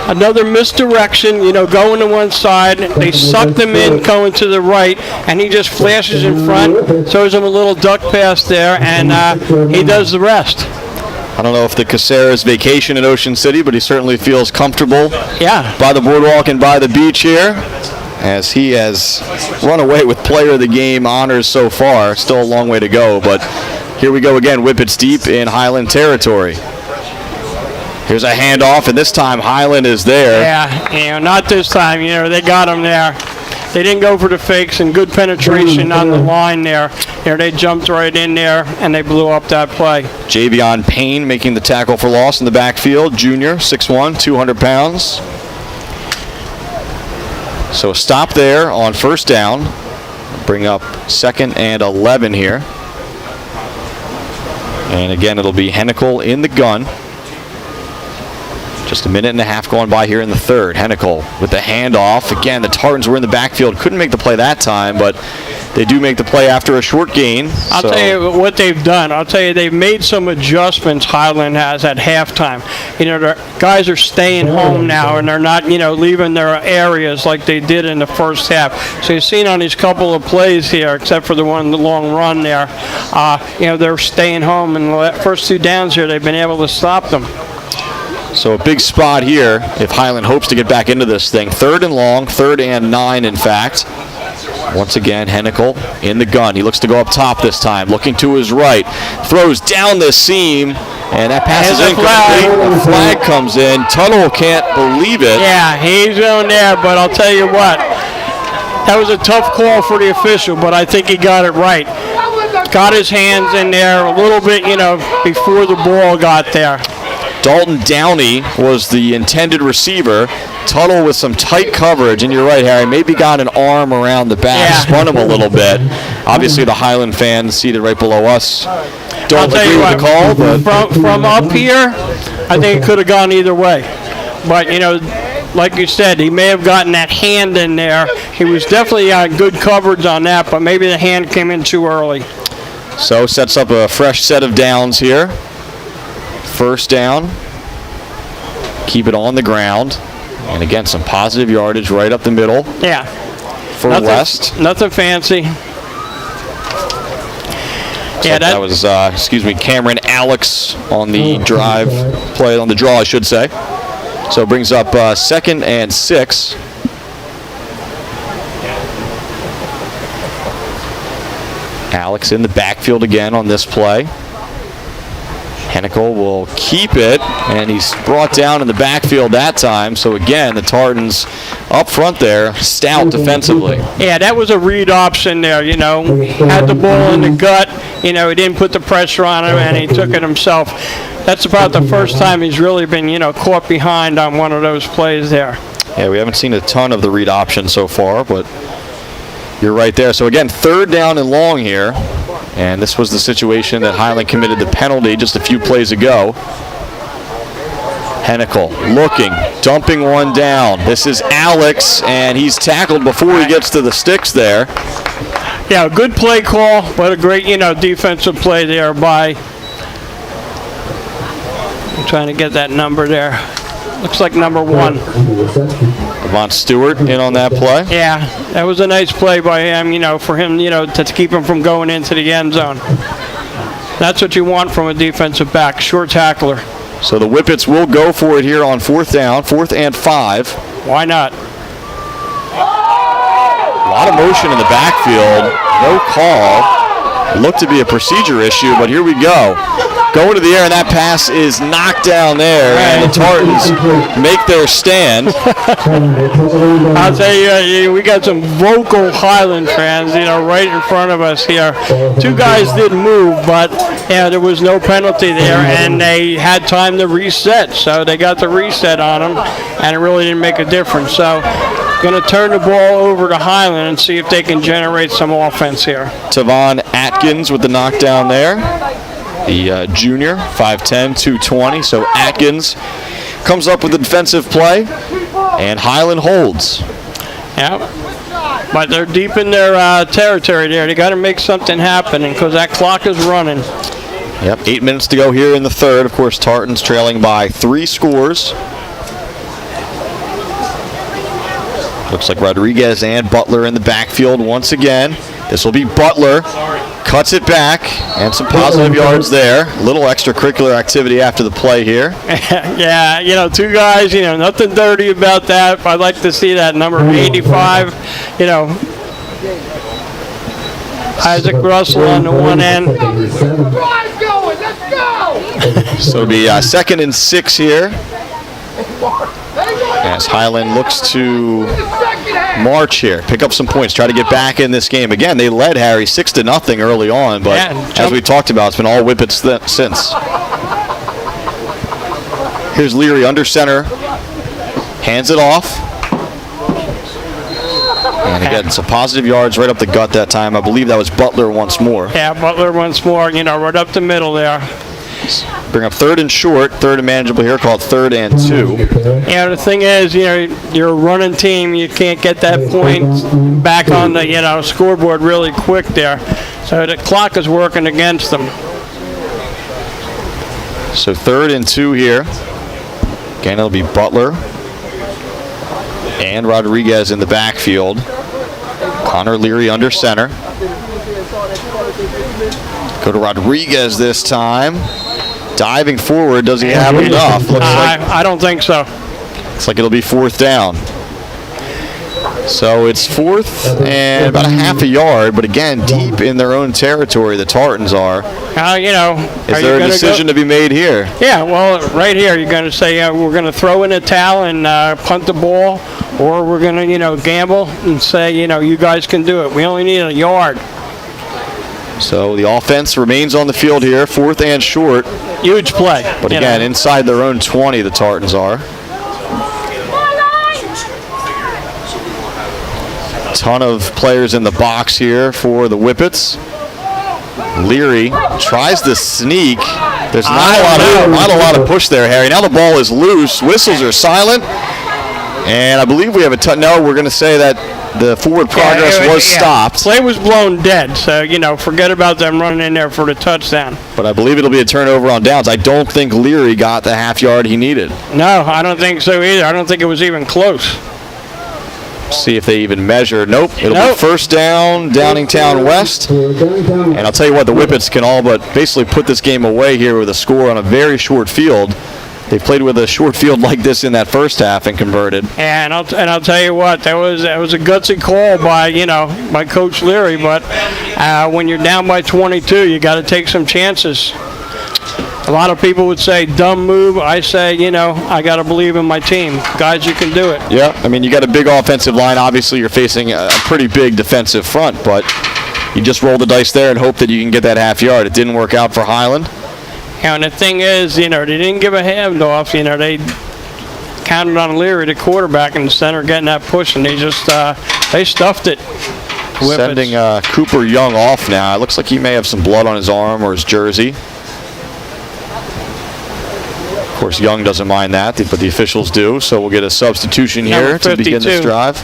another misdirection, going to one side. They sucked him in going to the right, and he just flashes in front, throws him a little duck pass there, and he does the rest. I don't know if the Casera's vacation in Ocean City, but he certainly feels comfortable by the boardwalk and by the beach here, as he has run away with player of the game honors so far. Still a long way to go, but here we go again. Whippets deep in Highland territory. Here's a handoff, and this time Highland is there. Yeah, not this time. They got him there. They didn't go for the fakes, and good penetration on the line there. They jumped right in there, and they blew up that play. Javion Payne making the tackle for loss in the backfield. Junior, 6'1", 200 pounds. So a stop there on first down. Bring up 2nd and 11 here. And again, it'll be Hennikel in the gun. Just a minute and a half going by here in the third. Hennikel with the handoff. Again, the Tartans were in the backfield. Couldn't make the play that time, but they do make the play after a short gain. I'll tell you what they've done. I'll tell you they've made some adjustments Highland has at halftime. The guys are staying home now, and they're not, leaving their areas like they did in the first half. So you've seen on these couple of plays here, except for the long run there, they're staying home, and the first 2 downs here, they've been able to stop them. So a big spot here if Highland hopes to get back into this thing. 3rd and long, 3rd and 9 in fact. Once again, Hennikel in the gun. He looks to go up top this time, looking to his right. Throws down the seam, and that pass is incomplete. A flag comes in. Tuttle can't believe it. Yeah, he's on there, but I'll tell you what. That was a tough call for the official, but I think he got it right. Got his hands in there a little bit, before the ball got there. Dalton Downey was the intended receiver. Tuttle with some tight coverage, and you're right, Harry, maybe got an arm around the back, spun him a little bit. Obviously, the Highland fans seated right below us don't agree with the call. But from up here, I think it could have gone either way. But, like you said, he may have gotten that hand in there. He was definitely good coverage on that, but maybe the hand came in too early. So sets up a fresh set of downs here. First down. Keep it on the ground. And again, some positive yardage right up the middle. Yeah. For West. Nothing fancy. Yeah, that was, Cameron Alex on the drive play, on the draw, I should say. So it brings up 2nd and 6. Alex in the backfield again on this play. Hennikel will keep it, and he's brought down in the backfield that time. So again, the Tartans up front there, stout defensively. Yeah, that was a read option there, Had the ball in the gut, he didn't put the pressure on him, and he took it himself. That's about the first time he's really been, caught behind on one of those plays there. Yeah, we haven't seen a ton of the read option so far, but you're right there. So again, 3rd down and long here. And this was the situation that Highland committed the penalty just a few plays ago. Hennikel looking, dumping one down. This is Alex, and he's tackled before he gets to the sticks there. Yeah, good play call, but a great, defensive play there by, I'm trying to get that number there. Looks like number 1. Von Stewart in on that play. Yeah, that was a nice play by him, for him, to keep him from going into the end zone. That's what you want from a defensive back, short tackler. So the Whippets will go for it here on 4th down, 4th and 5. Why not? A lot of motion in the backfield, no call. Looked to be a procedure issue, but here we go. Going to the air, and that pass is knocked down there, and the Tartans make their stand. I'll tell you, we got some vocal Highland fans, right in front of us here. 2 guys did move, but there was no penalty there, and they had time to reset, so they got the reset on them, and it really didn't make a difference. So, going to turn the ball over to Highland and see if they can generate some offense here. Tavon Atkins with the knockdown there. The junior, 5'10", 220. So Atkins comes up with a defensive play, and Highland holds. Yeah, but they're deep in their territory there. They got to make something happen because that clock is running. Yep, 8 minutes to go here in the third. Of course, Tartans trailing by 3 scores. Looks like Rodriguez and Butler in the backfield once again. This will be Butler. Cuts it back, and some positive yards there. A little extracurricular activity after the play here. Yeah, 2 guys, nothing dirty about that. I'd like to see that number 85, Isaac Russell on the one end. So it'll be 2nd and 6 here, as Highland looks to march here, pick up some points, try to get back in this game. Again, they led Harry 6-0 early on, but as we talked about, it's been all Whippets since. Here's Leary under center, hands it off. And again, some positive yards right up the gut that time. I believe that was Butler once more. Yeah, Butler once more, right up the middle there. Bring up 3rd and short, 3rd and manageable here, called 3rd and 2. The thing is, you're a running team. You can't get that point back on the, scoreboard really quick there. So the clock is working against them. So 3rd and 2 here. Again, it'll be Butler and Rodriguez in the backfield. Connor Leary under center. Go to Rodriguez this time. Diving forward, does he have enough? I don't think so. Looks like it'll be 4th down. So it's 4th and about a half a yard, but again, deep in their own territory, the Tartans are. Is there a decision to be made here? Yeah, well, right here, you're going to say we're going to throw in a towel and punt the ball, or we're going to, gamble and say, you guys can do it. We only need a yard. So the offense remains on the field here, 4th and short. Huge play. But again, inside their own 20, the Tartans are. Ton of players in the box here for the Whippets. Leary tries to sneak. There's not a lot of push there, Harry. Now the ball is loose. Whistles are silent. And I believe we have no, we're going to say that the forward progress was stopped. Play was blown dead, so, forget about them running in there for the touchdown. But I believe it'll be a turnover on downs. I don't think Leary got the half yard he needed. No, I don't think so either. I don't think it was even close. See if they even measure. Nope. It'll be 1st down, Downingtown West. And I'll tell you what, the Whippets can all but basically put this game away here with a score on a very short field. They played with a short field like this in that first half and converted. And I'll tell you what, that was a gutsy call by Coach Leary. But when you're down by 22, you got to take some chances. A lot of people would say dumb move. I say, I got to believe in my team. Guys, you can do it. Yeah, I mean, you got a big offensive line. Obviously, you're facing a pretty big defensive front, but you just roll the dice there and hope that you can get that half yard. It didn't work out for Highland. And the thing is, they didn't give a handoff. They counted on Leary, the quarterback, in the center, getting that push, and they just they stuffed it. Whippets. Sending Cooper Young off now. It looks like he may have some blood on his arm or his jersey. Of course, Young doesn't mind that, but the officials do. So we'll get a substitution here to begin this drive.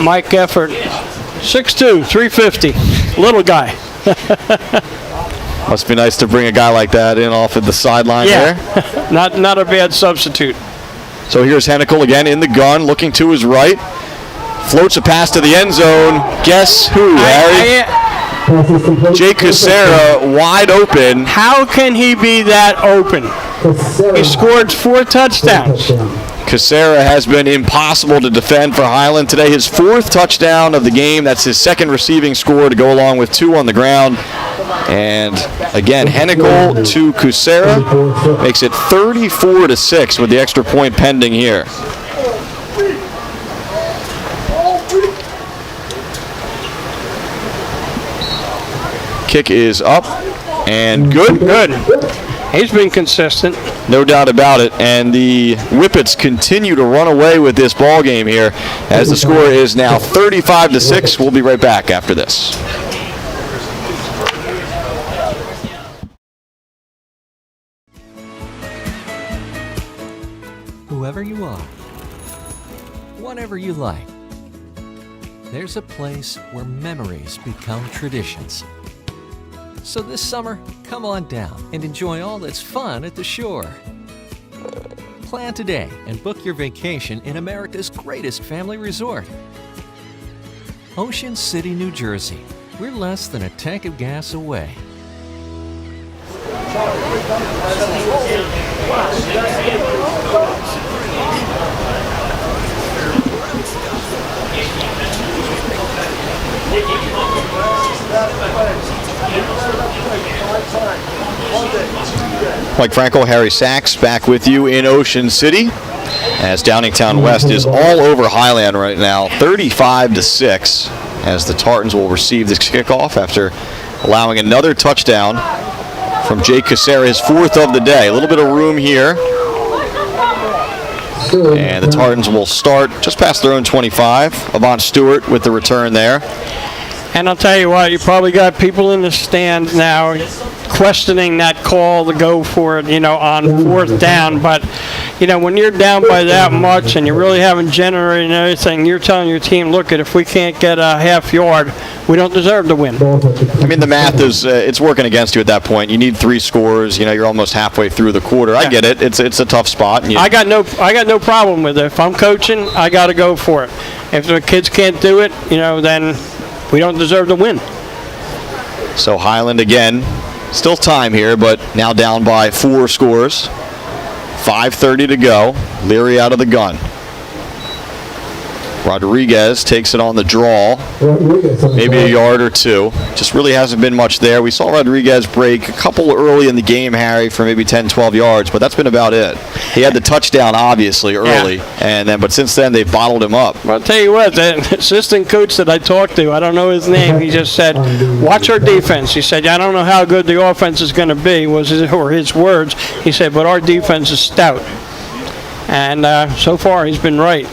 Mike Effort, 6'2", 350, little guy. Must be nice to bring a guy like that in off at the sideline there. Not a bad substitute. So here's Hennikel again in the gun, looking to his right. Floats a pass to the end zone. Guess who, Harry? Jay Kucera wide open. How can he be that open? He scored 4 touchdowns. Kucera has been impossible to defend for Highland today. His 4th touchdown of the game. That's his 2nd receiving score to go along with 2 on the ground. And again, Hennikel to Kucera makes it 34-6 with the extra point pending here. Kick is up and good. He's been consistent. No doubt about it. And the Whippets continue to run away with this ball game here as the score is now 35-6. We'll be right back after this. Whoever you are, whatever you like, there's a place where memories become traditions. So this summer, come on down and enjoy all that's fun at the shore. Plan today and book your vacation in America's greatest family resort. Ocean City, New Jersey. We're less than a tank of gas away. Mike Frankel, Harry Sachs back with you in Ocean City as Downingtown West is all over Highland right now, 35-6, as the Tartans will receive this kickoff after allowing another touchdown from Jake Casera, his 4th of the day. A little bit of room here. And the Tartans will start just past their own 25. Avant Stewart with the return there. And I'll tell you what, you probably got people in the stands now questioning that call to go for it, on 4th down. But, when you're down by that much and you really haven't generated anything, you're telling your team, look, if we can't get a half yard, we don't deserve to win. I mean, the math is, it's working against you at that point. You need 3 scores. You're almost halfway through the quarter. I get it. It's a tough spot. I got no problem with it. If I'm coaching, I got to go for it. If the kids can't do it, then we don't deserve to win. So Highland again, still time here, but now down by 4 scores. 5:30 to go. Leary out of the gun. Rodriguez takes it on the draw. Maybe a yard or 2. Just really hasn't been much there. We saw Rodriguez break a couple early in the game, Harry, for maybe 10, 12 yards, but that's been about it. He had the touchdown, obviously, early, but since then they've bottled him up. Well, I'll tell you what, the assistant coach that I talked to, I don't know his name, he just said, watch our defense. He said, I don't know how good the offense is going to be, were his words. He said, but our defense is stout. And so far he's been right.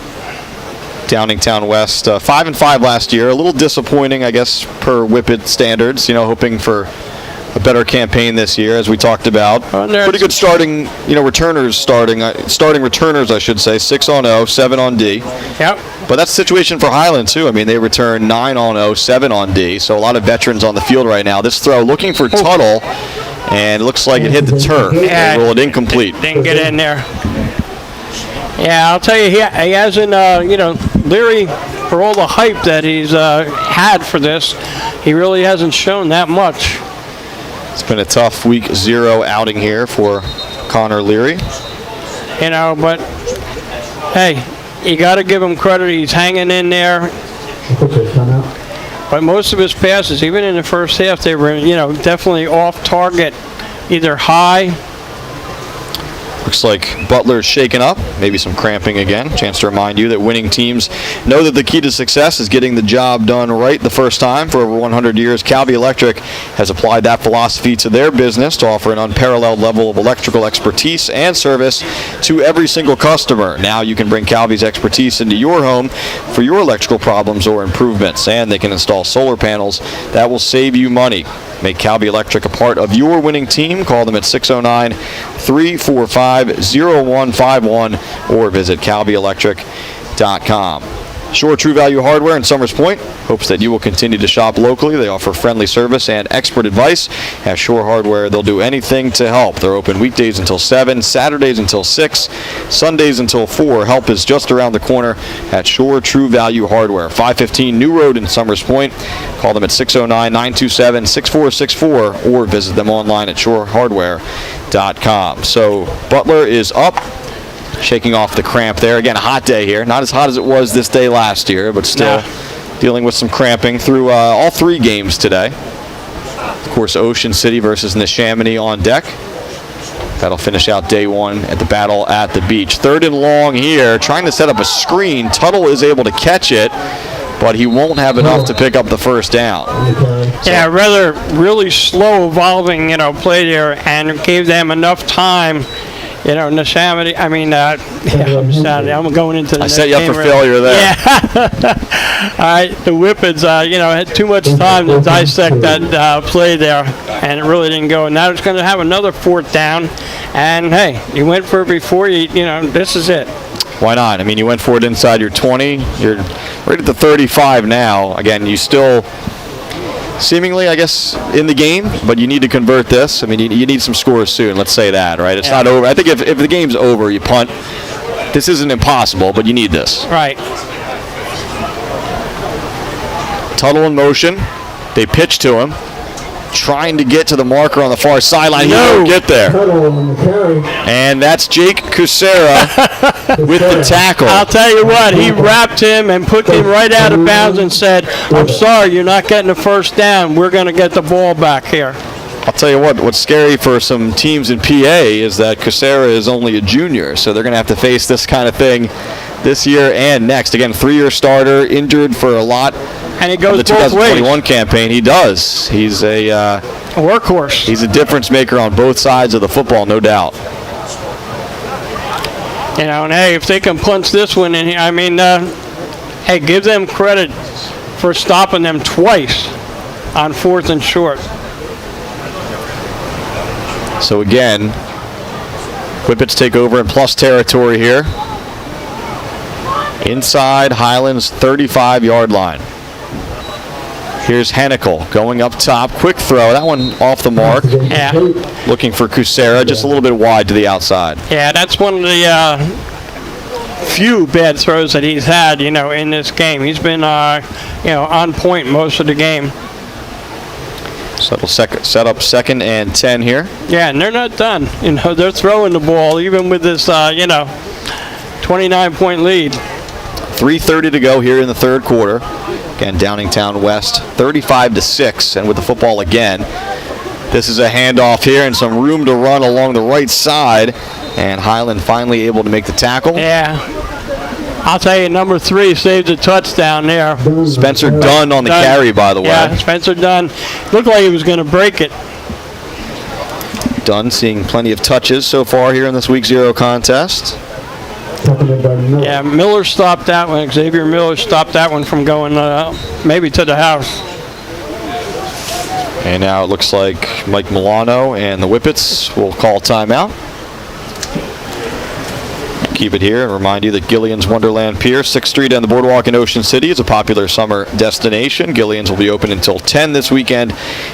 Downingtown West, 5-5 last year. A little disappointing, I guess, per Whippet standards. Hoping for a better campaign this year, as we talked about. Pretty good starting, returners starting returners, I should say. 6 on 0, 7 on D. Yep. But that's the situation for Highland too. I mean, they return 9 on 0, 7 on D. So a lot of veterans on the field right now. This throw looking for Tuttle, and it looks like it hit the turf. Yeah, rolled incomplete. Didn't get in there. Yeah, I'll tell you, he hasn't, Leary, for all the hype that he's had for this, he really hasn't shown that much. It's been a tough week 0 outing here for Connor Leary. But, hey, you got to give him credit. He's hanging in there. But most of his passes, even in the first half, they were, definitely off target, either high. Looks like Butler's shaken up, maybe some cramping again. Chance to remind you that winning teams know that the key to success is getting the job done right the first time. For over 100 years, Calvi Electric has applied that philosophy to their business to offer an unparalleled level of electrical expertise and service to every single customer. Now you can bring Calvi's expertise into your home for your electrical problems or improvements, and they can install solar panels that will save you money. Make Calvi Electric a part of your winning team. Call them at 609-345-0151 or visit calvielectric.com. Shore True Value Hardware in Summers Point hopes that you will continue to shop locally. They offer friendly service and expert advice. At Shore Hardware, they'll do anything to help. They're open weekdays until 7, Saturdays until 6, Sundays until 4. Help is just around the corner at Shore True Value Hardware, 515 New Road in Summers Point. Call them at 609-927-6464 or visit them online at shorehardware.com. So Butler is up, shaking off the cramp there. Again, a hot day here. Not as hot as it was this day last year, but still dealing with some cramping through all 3 games today. Of course, Ocean City versus Neshaminy on deck. That'll finish out day 1 at the Battle at the Beach. 3rd and long here, trying to set up a screen. Tuttle is able to catch it, but he won't have enough to pick up the first down. Yeah, rather really slow evolving, play there, and gave them enough time. Neshaminy, I'm going into the I set you up for failure there. Yeah. All right, the Whippets, had too much time to dissect that play there, and it really didn't go. Now it's going to have another 4th down, and, hey, you went for it before, this is it. Why not? I mean, you went for it inside your 20. You're right at the 35 now. Again, you still seemingly, I guess, in the game, but you need to convert this. I mean, you need some scores soon. Let's say that, right? It's not over. I think if the game's over, you punt. This isn't impossible, but you need this. Right. Tuttle in motion. They pitch to him, trying to get to the marker on the far sideline. He won't get there. And that's Jake Casera with the tackle. I'll tell you what, he wrapped him and put him right out of bounds and said, I'm sorry, you're not getting the first down. We're going to get the ball back here. I'll tell you what's scary for some teams in PA is that Kucera is only a junior, so they're going to have to face this kind of thing this year and next. Again, 3-year starter, injured for a lot. And it goes the both 2021 ways. campaign, he does. He's a workhorse. He's a difference maker on both sides of the football, no doubt. You know, and hey, if they can punch this one in here, I mean, hey, give them credit for stopping them twice on 4th and short. So again, Whippets take over in plus territory here. Inside Highland's 35-yard line. Here's Hennikel going up top. Quick throw. That one off the mark. Yeah. Looking for Kucera, just a little bit wide to the outside. Yeah, that's one of the few bad throws that he's had, you know, in this game. He's been, you know, on point most of the game. So it'll set up 2nd and 10 here. Yeah, and they're not done. You know, they're throwing the ball even with this, you know, 29-point lead. 3:30 to go here in the third quarter. Again, Downingtown West 35-6, and with the football again. This is a handoff here and some room to run along the right side, and Highland finally able to make the tackle. Yeah. I'll tell you, number 3 saved a touchdown there. Spencer Dunn on the carry, by the way. Yeah, Spencer Dunn. Looked like he was going to break it. Dunn seeing plenty of touches so far here in this Week 0 contest. Yeah, Miller stopped that one. Xavier Miller stopped that one from going maybe to the house. And now it looks like Mike Milano and the Whippets will call timeout. Keep it here and remind you that Gillian's Wonderland Pier, 6th Street and the Boardwalk in Ocean City is a popular summer destination. Gillian's will be open until 10 this weekend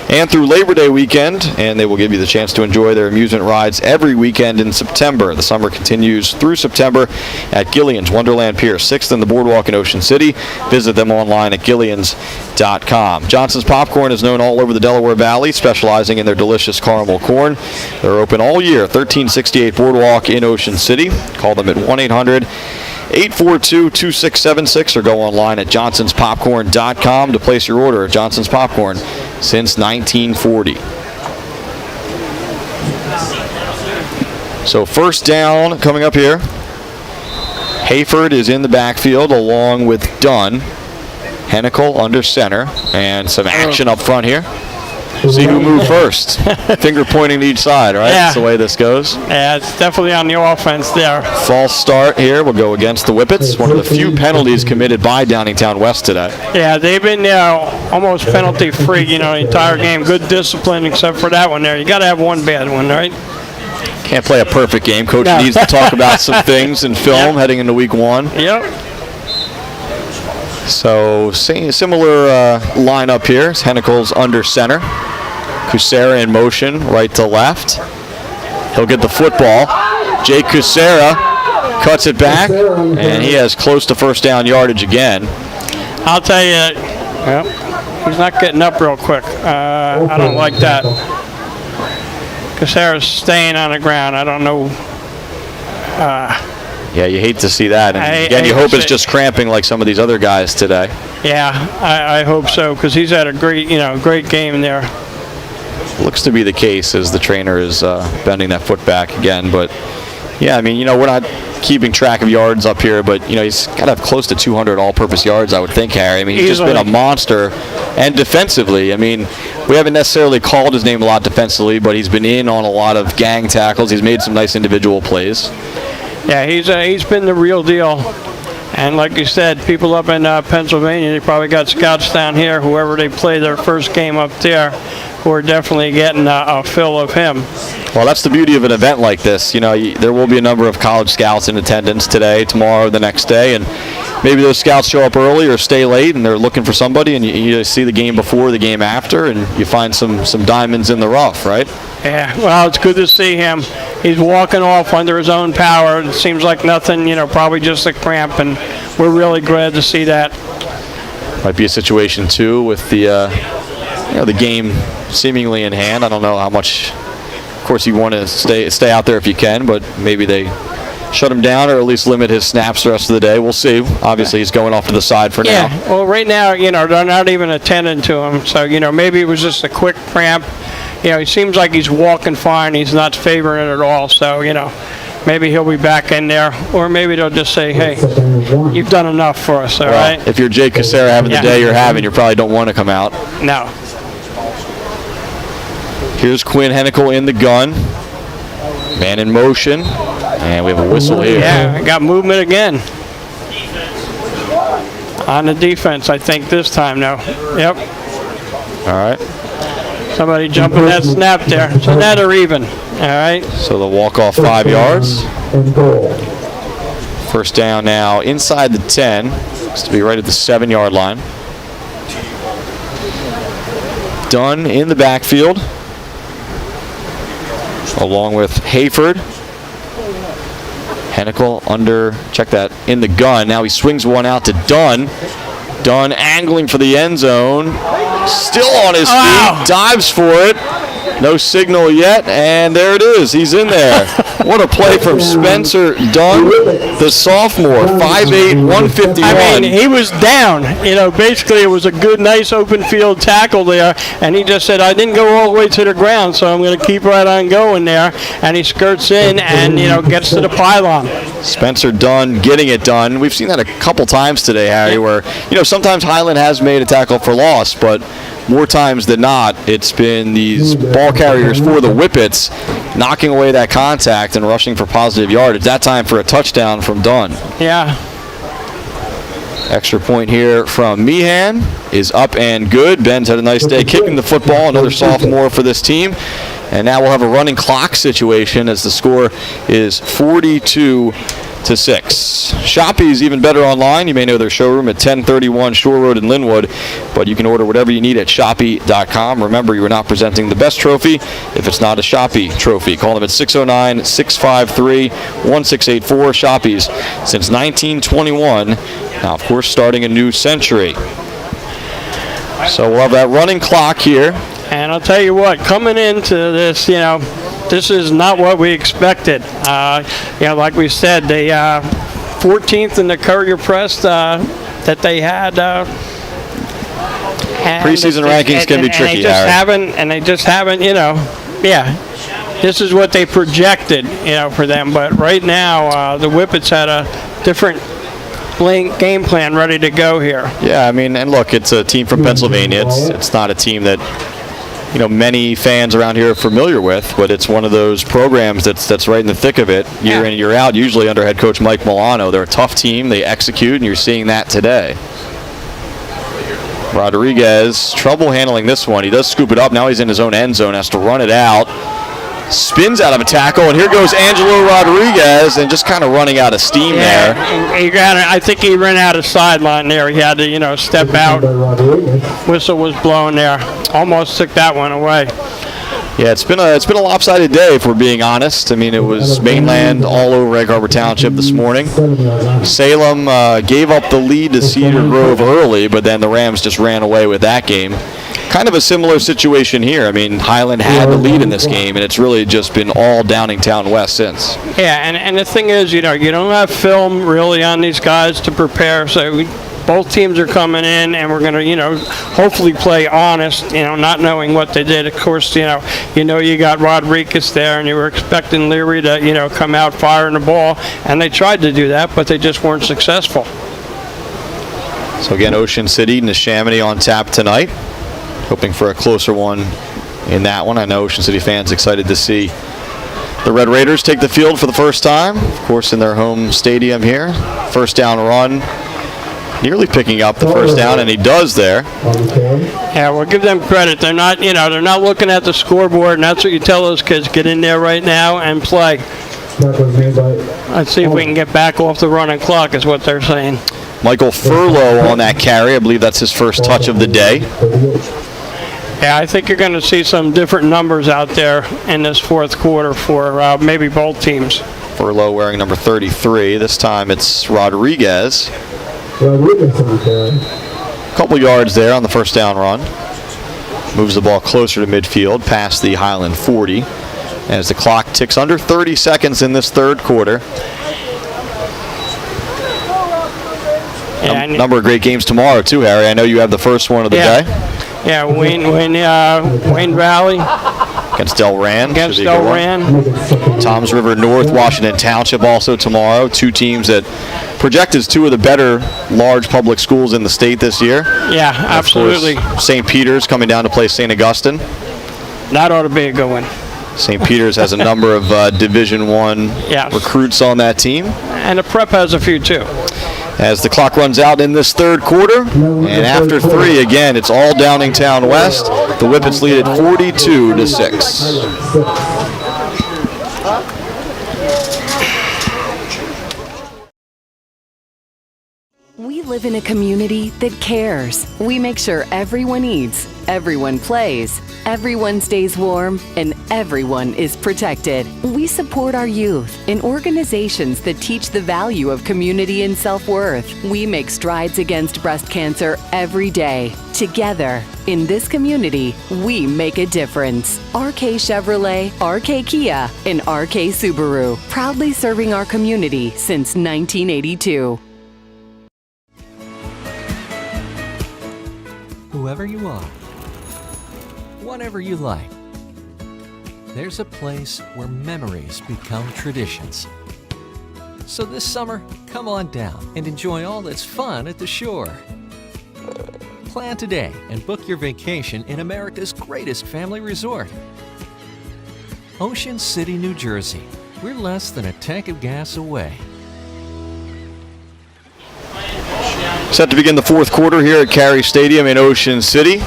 and through Labor Day weekend, and they will give you the chance to enjoy their amusement rides every weekend in September. The summer continues through September at Gillian's Wonderland Pier, 6th and the Boardwalk in Ocean City. Visit them online at gillians.com. Johnson's Popcorn is known all over the Delaware Valley, specializing in their delicious caramel corn. They're open all year, 1368 Boardwalk in Ocean City. Call them at 1-800-842-2676 or go online at johnsonspopcorn.com to place your order. Johnson's Popcorn since 1940. So first down coming up here. Hayford is in the backfield along with Dunn. Hennikel under center, and some action up front here. See who moved first. Finger pointing to each side, right? Yeah. That's the way this goes. Yeah, it's definitely on the offense there. False start here will go against the Whippets. One of the few penalties committed by Downingtown West today. Yeah, they've been almost penalty-free, you know, the entire game. Good discipline except for that one there. You got to have one bad one, right? Can't play a perfect game. Coach No. needs to talk about some things in film heading into week 1. Yep. So similar lineup here. Hennikel's under center. Kucera in motion, right to left. He'll get the football. Jake Kucera cuts it back, and he has close to first down yardage again. I'll tell you, yep, he's not getting up real quick. I don't like that. Kucera's staying on the ground. I don't know. Yeah, you hate to see that. And again, you hope it's just cramping like some of these other guys today. Yeah, I hope so, because he's had a great game there. Looks to be the case as the trainer is bending that foot back again. But yeah, I mean, you know, we're not keeping track of yards up here, but you know, he's got to have close to 200 all-purpose yards, I would think, Harry. I mean, he's just been a monster. And defensively, I mean, we haven't necessarily called his name a lot defensively, but he's been in on a lot of gang tackles. He's made some nice individual plays. Yeah, he's been the real deal. And like you said, people up in Pennsylvania, they probably got scouts down here, whoever they play their first game up there, who are definitely getting a fill of him. Well, that's the beauty of an event like this. You know, there will be a number of college scouts in attendance today, tomorrow, the next day, and maybe those scouts show up early or stay late, and they're looking for somebody, and you see the game before, the game after, and you find some diamonds in the rough, right? Yeah, well, it's good to see him. He's walking off under his own power. It seems like nothing, you know, probably just a cramp, and we're really glad to see that. Might be a situation, too, with the game seemingly in hand. I don't know how much, of course, you want to stay out there if you can, but maybe they shut him down or at least limit his snaps the rest of the day. We'll see. Obviously, he's going off to the side for now. Yeah, well, right now, you know, they're not even attending to him. So, you know, maybe it was just a quick cramp. he seems like he's walking fine. He's not favoring it at all. So, maybe he'll be back in there, or maybe they'll just say, hey, you've done enough for us, all right? If you're Jake Cassera having the day you're having, you probably don't want to come out. No. Here's Quinn Hennikel in the gun. Man in motion. And we have a whistle here. Yeah, I got movement again. On the defense, I think, this time now. Yep. All right. Somebody jumping that snap there. So now they're even. All right. So the walk-off 5 yards. And goal. First down now inside the 10. It's to be right at the 7-yard line. Dunn in the backfield, along with Hayford. Hennikel under, check that, in the gun. Now he swings one out to Dunn. Dunn angling for the end zone. Still on his feet, dives for it. No signal yet, and there it is. He's in there. What a play from Spencer Dunn, the sophomore, 5'8", 151. I mean, he was down. Basically it was a good, nice open field tackle there, and he just said, I didn't go all the way to the ground, so I'm going to keep right on going there. And he skirts in and, gets to the pylon. Spencer Dunn getting it done. We've seen that a couple times today, Harry, where, sometimes Highland has made a tackle for loss, but more times than not, it's been these ball carriers for the Whippets knocking away that contact and rushing for positive yardage. That time for a touchdown from Dunn. Yeah. Extra point here from Meehan is up and good. Ben's had a nice day kicking the football, another sophomore for this team. And now we'll have a running clock situation as the score is 42-6. Shoppy's even better online. You may know their showroom at 1031 Shore Road in Linwood, but you can order whatever you need at Shoppy.com. Remember, you are not presenting the best trophy if it's not a Shoppy trophy. Call them at 609-653-1684. Shoppy's since 1921. Now, of course, starting a new century. So we'll have that running clock here. And I'll tell you what, coming into this, this is not what we expected. Like we said, the 14th in the Courier Press that they had. Preseason rankings can be tricky, Harry. They just haven't, this is what they projected, for them. But right now, the Whippets had a different game plan ready to go here. Yeah, and look, it's a team from Pennsylvania. It's not a team that many fans around here are familiar with, but it's one of those programs that's right in the thick of it, year in and year out, usually under head coach Mike Milano. They're a tough team. They execute, and you're seeing that today. Rodriguez, trouble handling this one. He does scoop it up. Now he's in his own end zone, has to run it out. Spins out of a tackle, and here goes Angelo Rodriguez, and just kind of running out of steam there. I think he ran out of sideline there. He had to, step out. Whistle was blowing there. Almost took that one away. Yeah, it's been a lopsided day, if we're being honest. It was mainland all over Egg Harbor Township this morning. Salem gave up the lead to Cedar Grove early, but then the Rams just ran away with that game. Kind of a similar situation here. Highland had the lead in this game, and it's really just been all Downingtown West since. Yeah, and the thing is, you don't have film really on these guys to prepare, so both teams are coming in, and we're going to, hopefully play honest, not knowing what they did. Of course, you got Rodriguez there, and you were expecting Leary to, come out firing the ball, and they tried to do that, but they just weren't successful. So again, Ocean City, Neshaminy on tap tonight. Hoping for a closer one in that one. I know Ocean City fans excited to see the Red Raiders take the field for the first time, of course, in their home stadium here. First down run, nearly picking up the first down, and he does there. Yeah, we'll give them credit. They're not, they're not looking at the scoreboard, and that's what you tell those kids: get in there right now and play. Let's see if we can get back off the running clock, is what they're saying. Michael Furlow on that carry. I believe that's his first touch of the day. Yeah, I think you're going to see some different numbers out there in this fourth quarter for maybe both teams. Furlow wearing number 33. This time it's Rodriguez. A couple yards there on the first down run. Moves the ball closer to midfield, past the Highland 40. As the clock ticks under 30 seconds in this third quarter. Number of great games tomorrow, too, Harry. I know you have the first one of the day. Yeah, Wayne Valley against Delran. against Should be a good one. Delran. Toms River North, Washington Township also tomorrow. Two teams that project as two of the better large public schools in the state this year. Yeah, absolutely. St. Peter's coming down to play St. Augustine. That ought to be a good one. St. Peter's has a number of Division I Yes. recruits on that team. And the prep has a few too. As the clock runs out in this third quarter, and after three, again, it's all Downingtown West. The Whippets lead at 42-6. We live in a community that cares. We make sure everyone eats, everyone plays, everyone stays warm, and everyone is protected. We support our youth in organizations that teach the value of community and self-worth. We make strides against breast cancer every day. Together, in this community, we make a difference. RK Chevrolet, RK Kia, and RK Subaru, proudly serving our community since 1982. Whoever you are, whatever you like, there's a place where memories become traditions. So this summer, come on down and enjoy all that's fun at the shore. Plan today and book your vacation in America's greatest family resort. Ocean City, New Jersey. We're less than a tank of gas away. Set to begin the fourth quarter here at Carey Stadium in Ocean City.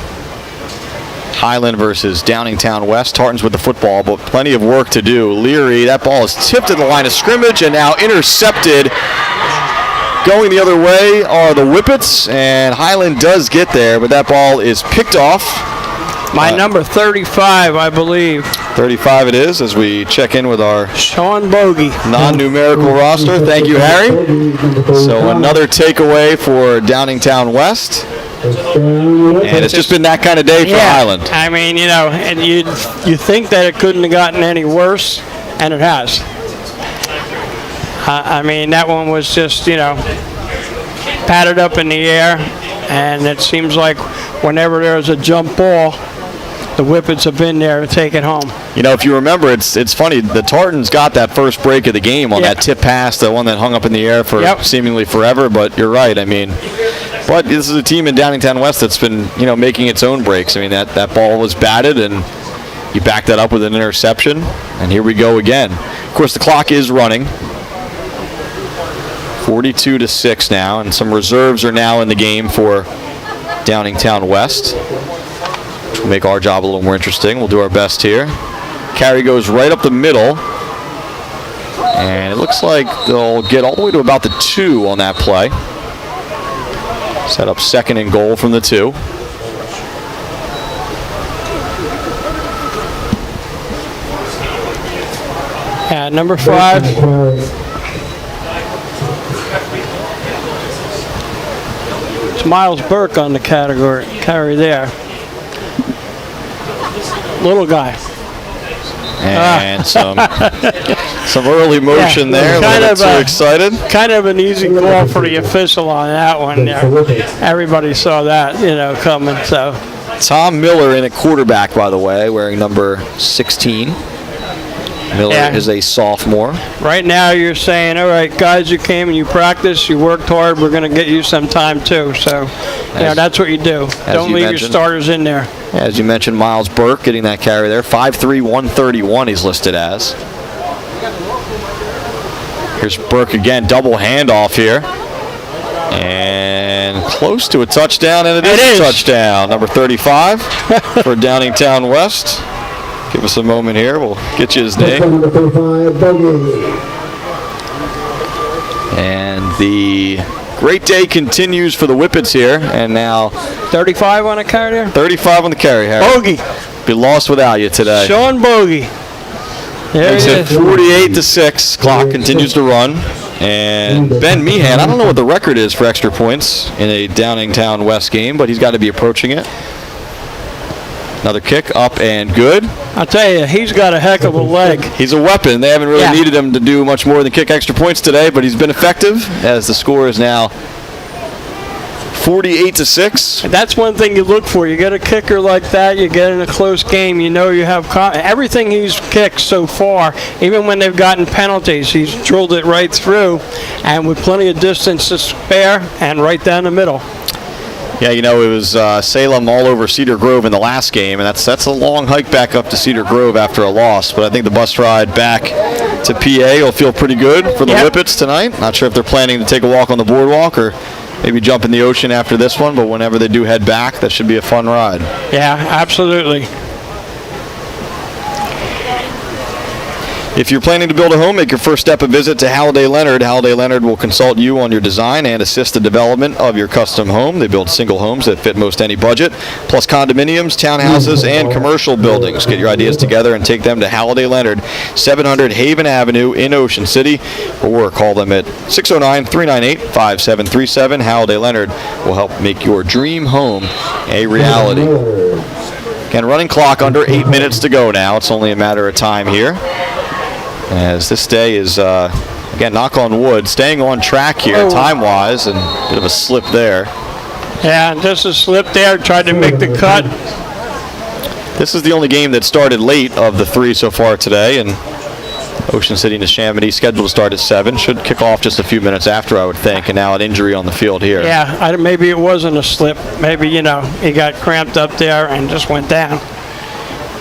Highland versus Downingtown West. Tartans with the football, but plenty of work to do. Leary, that ball is tipped at the line of scrimmage and now intercepted. Going the other way are the Whippets, and Highland does get there, but that ball is picked off. My number 35, I believe. 35 it is as we check in with our Sean Bogey. non-numerical roster. Thank you, Harry. So another takeaway for Downingtown West. And it's just been that kind of day for Highland. I mean, you know, and you think that it couldn't have gotten any worse, and it has. I mean, that one was just, you know, patted up in the air, and it seems like whenever there's a jump ball, the Whippets have been there to take it home. You know, if you remember, it's funny. The Tartans got that first break of the game on that tip pass, the one that hung up in the air for seemingly forever. But you're right. I mean, but this is a team in Downingtown West that's been, you know, making its own breaks. I mean, that ball was batted, and you back that up with an interception, and here we go again. Of course, the clock is running. 42-6 now, and some reserves are now in the game for Downingtown West. Will make our job a little more interesting. We'll do our best here. Carry goes right up the middle, and it looks like they'll get all the way to about the 2 on that play. Set up second and goal from the 2. At number 5. It's Miles Burke on the carry there. Little guy. And some early motion there. Kind of too excited. Kind of an easy call for the official on that one. Everybody saw that, you know, coming. So Tom Miller in at quarterback, by the way, wearing number 16. Miller is a sophomore. Right now you're saying, all right, guys, you came and you practiced, you worked hard, we're going to get you some time too. So, you know, that's what you do. Don't leave your starters in there. As you mentioned, Miles Burke getting that carry there. 5'3", 131 he's listed as. Here's Burke again, double handoff here. And close to a touchdown, and it is a touchdown. Number 35 for Downingtown West. Give us a moment here. We'll get you his name. And the great day continues for the Whippets here. And now 35 on the carry there? 35 on the carry, Harry. Bogey. Be lost without you today. Sean Bogey. There Makes it it is. 48-6. Clock continues to run. And Ben Meehan, I don't know what the record is for extra points in a Downingtown West game, but he's got to be approaching it. Another kick, up and good. I'll tell you, he's got a heck of a leg. He's a weapon. They haven't really needed him to do much more than kick extra points today, but he's been effective as the score is now 48-6. That's one thing you look for. You get a kicker like that, you get in a close game, you know you have everything he's kicked so far, even when they've gotten penalties, he's drilled it right through, and with plenty of distance to spare, and right down the middle. Yeah, you know, it was Salem all over Cedar Grove in the last game, and that's a long hike back up to Cedar Grove after a loss. But I think the bus ride back to PA will feel pretty good for the Whippets tonight. Not sure if they're planning to take a walk on the boardwalk or maybe jump in the ocean after this one, but whenever they do head back, that should be a fun ride. Yeah, absolutely. If you're planning to build a home, make your first step a visit to Halliday Leonard. Halliday Leonard will consult you on your design and assist the development of your custom home. They build single homes that fit most any budget, plus condominiums, townhouses, and commercial buildings. Get your ideas together and take them to Halliday Leonard, 700 Haven Avenue in Ocean City, or call them at 609-398-5737. Halliday Leonard will help make your dream home a reality. Again, running clock under 8 minutes to go now. It's only a matter of time here, as this day is, again, knock on wood, staying on track here time-wise, and a bit of a slip there. Yeah, just a slip there, tried to make the cut. This is the only game that started late of the three so far today, and Ocean City and Neshaminy scheduled to start at 7. Should kick off just a few minutes after, I would think, and now an injury on the field here. Yeah, maybe it wasn't a slip. Maybe, he got cramped up there and just went down.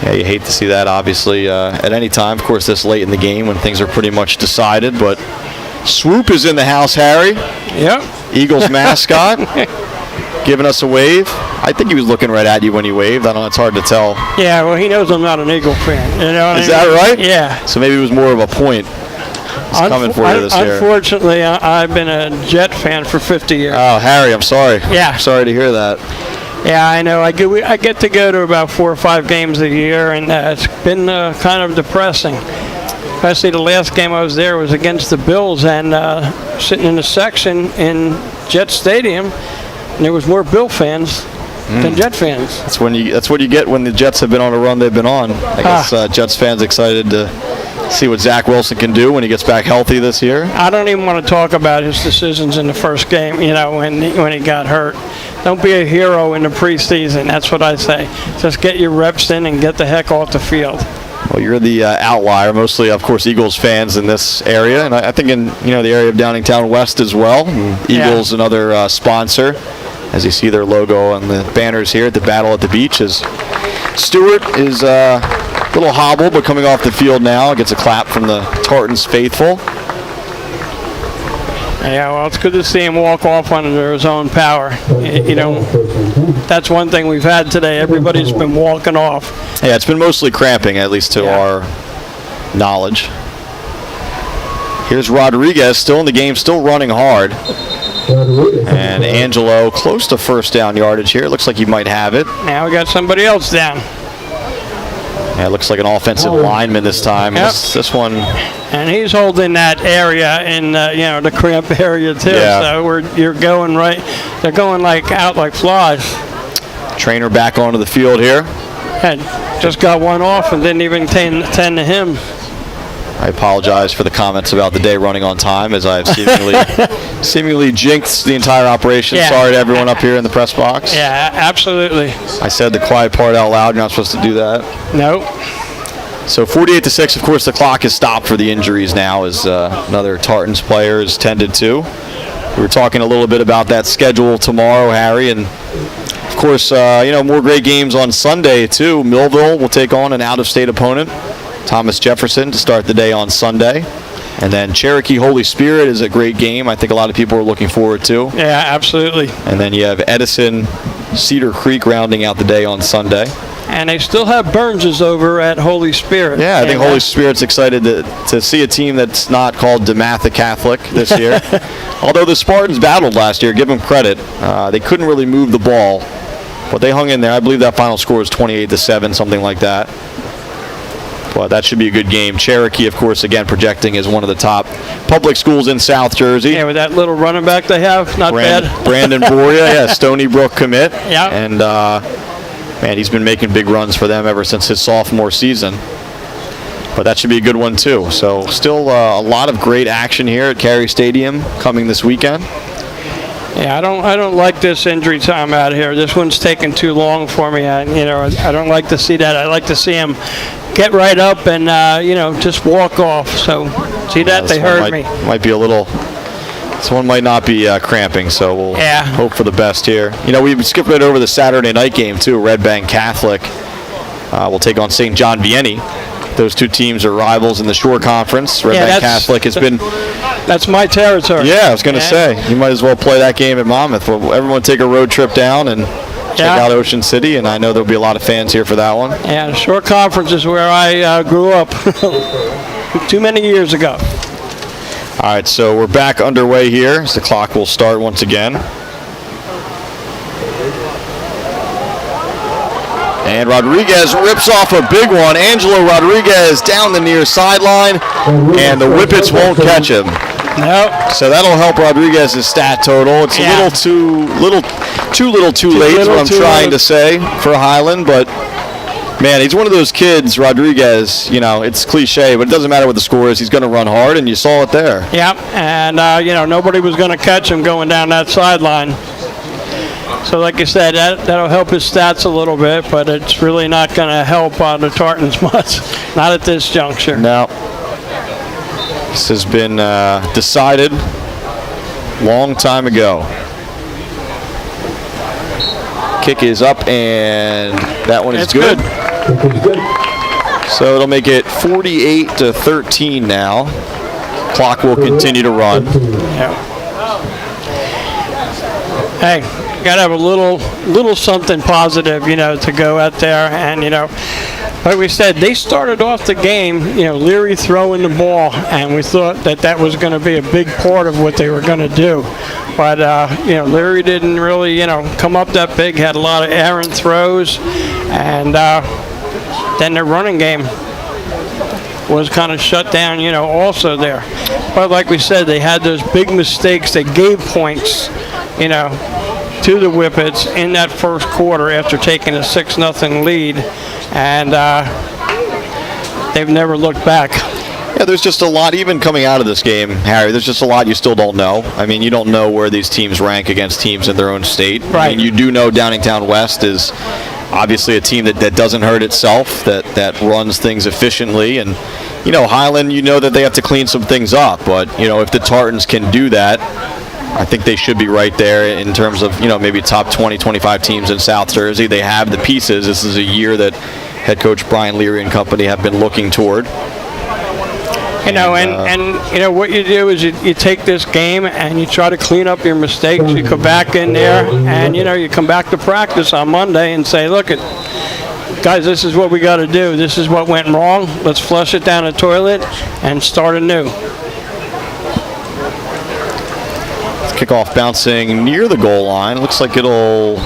Yeah, you hate to see that, obviously, at any time. Of course, this late in the game when things are pretty much decided. But Swoop is in the house, Harry. Yep. Eagles mascot, giving us a wave. I think he was looking right at you when he waved. I don't know, it's hard to tell. Yeah, well, he knows I'm not an Eagle fan. You know what Is that right? Yeah. So maybe it was more of a point. It's coming for you this year. Unfortunately, I've been a Jet fan for 50 years. Oh, Harry, I'm sorry. Yeah. Sorry to hear that. Yeah, I know. I get to go to about 4 or 5 games a year, and it's been kind of depressing. Especially the last game I was there was against the Bills, and sitting in the section in Jet Stadium, and there was more Bill fans than Jet fans. That's what you get when the Jets have been on a run they've been on. I guess Jets fans excited to see what Zach Wilson can do when he gets back healthy this year. I don't even want to talk about his decisions in the first game, when he got hurt. Don't be a hero in the preseason. That's what I say. Just get your reps in and get the heck off the field. Well, you're the outlier, mostly, of course, Eagles fans in this area, and I think in the area of Downingtown West as well. Eagles, another sponsor, as you see their logo on the banners here at the Battle at the Beach. As Stewart is a little hobble, but coming off the field now, gets a clap from the Tartans faithful. Yeah, well, it's good to see him walk off under his own power. That's one thing we've had today. Everybody's been walking off. Yeah, it's been mostly cramping, at least to our knowledge. Here's Rodriguez, still in the game, still running hard. And Angelo close to first down yardage here. Looks like he might have it. Now we got somebody else down. Yeah, it looks like an offensive lineman this time. Yep. This one. And he's holding that area in the cramp area too. Yeah. So you're going right. They're going out like flies. Trainer back onto the field here. And just got one off and didn't even tend to him. I apologize for the comments about the day running on time, as I've seemingly jinxed the entire operation. Yeah. Sorry to everyone up here in the press box. Yeah, absolutely. I said the quiet part out loud. You're not supposed to do that. Nope. So 48-6, of course, the clock is stopped for the injuries now, as another Tartans player is tended to. We were talking a little bit about that schedule tomorrow, Harry, and of course, more great games on Sunday, too. Millville will take on an out-of-state opponent, Thomas Jefferson, to start the day on Sunday. And then Cherokee Holy Spirit is a great game I think a lot of people are looking forward to. Yeah, absolutely. And then you have Edison, Cedar Creek rounding out the day on Sunday. And they still have Burns over at Holy Spirit. Yeah, I think Holy Spirit's excited to see a team that's not called DeMatha Catholic this year. Although the Spartans battled last year, give them credit. They couldn't really move the ball, but they hung in there. I believe that final score was 28-7, something like that. But that should be a good game. Cherokee, of course, again, projecting as one of the top public schools in South Jersey. Yeah, with that little running back they have, not bad. Brandon Boria, yeah, Stony Brook commit. Yeah. And, man, he's been making big runs for them ever since his sophomore season. But that should be a good one, too. So still a lot of great action here at Carey Stadium coming this weekend. Yeah, I don't like this injury time out here. This one's taking too long for me. I don't like to see that. I like to see him get right up and just walk off. So see that they heard me. Might be a little. This one might not be cramping, so we'll hope for the best here. We skipped right over the Saturday night game too. Red Bank Catholic will take on St. John Vianney. Those two teams are rivals in the Shore Conference. Red Bank Catholic has been. That's my territory. Yeah, I was going to say, you might as well play that game at Monmouth. Well, everyone take a road trip down and check out Ocean City, and I know there'll be a lot of fans here for that one. Yeah, the Shore Conference is where I grew up too many years ago. All right, so we're back underway here. So the clock will start once again. And Rodriguez rips off a big one. Angelo Rodriguez down the near sideline, and the Whippets won't catch him. Nope. So that'll help Rodriguez's stat total. It's a little too late, is what I'm trying to say for Highland, but man, he's one of those kids, Rodriguez, it's cliche, but it doesn't matter what the score is. He's going to run hard, and you saw it there. Yep, and, nobody was going to catch him going down that sideline. So like you said, that'll help his stats a little bit, but it's really not going to help the Tartans much. Not at this juncture. No. This has been decided long time ago. Kick is up, and that one is good. So it'll make it 48-13 now. Clock will continue to run. Yeah. Hey, got to have a little something positive, to go out there. And, like we said, they started off the game, Leary throwing the ball, and we thought that was going to be a big part of what they were going to do. But, Leary didn't really, come up that big, had a lot of errant throws, and then their running game was kind of shut down, also there. But like we said, they had those big mistakes that gave points, to the Whippets in that first quarter after taking a 6-0 lead, and they've never looked back. Yeah, there's just a lot, even coming out of this game, Harry, there's just a lot you still don't know. I mean, you don't know where these teams rank against teams in their own state. Right. I mean, you do know Downingtown West is obviously a team that doesn't hurt itself, that runs things efficiently, and Highland, that they have to clean some things up, but if the Tartans can do that, I think they should be right there in terms of maybe top 20, 25 teams in South Jersey. They have the pieces. This is a year that head coach Brian Leary and company have been looking toward. And what you do is you take this game and you try to clean up your mistakes. You come back in there and you come back to practice on Monday and say, look, guys, this is what we got to do. This is what went wrong. Let's flush it down the toilet and start anew. Kickoff bouncing near the goal line. Looks like it'll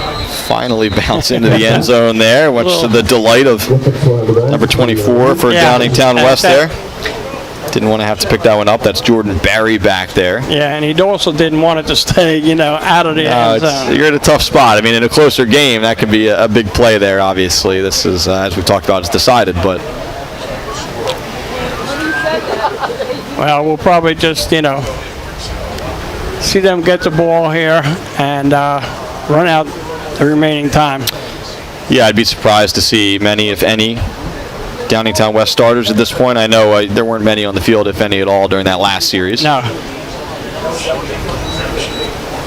finally bounce into the end zone there, much to the delight of number 24 for Downingtown West there. Didn't want to have to pick that one up. That's Jordan Barry back there. Yeah, and he also didn't want it to stay, out of the end zone. You're in a tough spot. I mean, in a closer game, that could be a big play there, obviously. This is, as we've talked about, it's decided, but... Well, we'll probably just, see them get the ball here and run out the remaining time. Yeah, I'd be surprised to see many, if any, Downingtown West starters at this point. I know there weren't many on the field, if any at all, during that last series. No.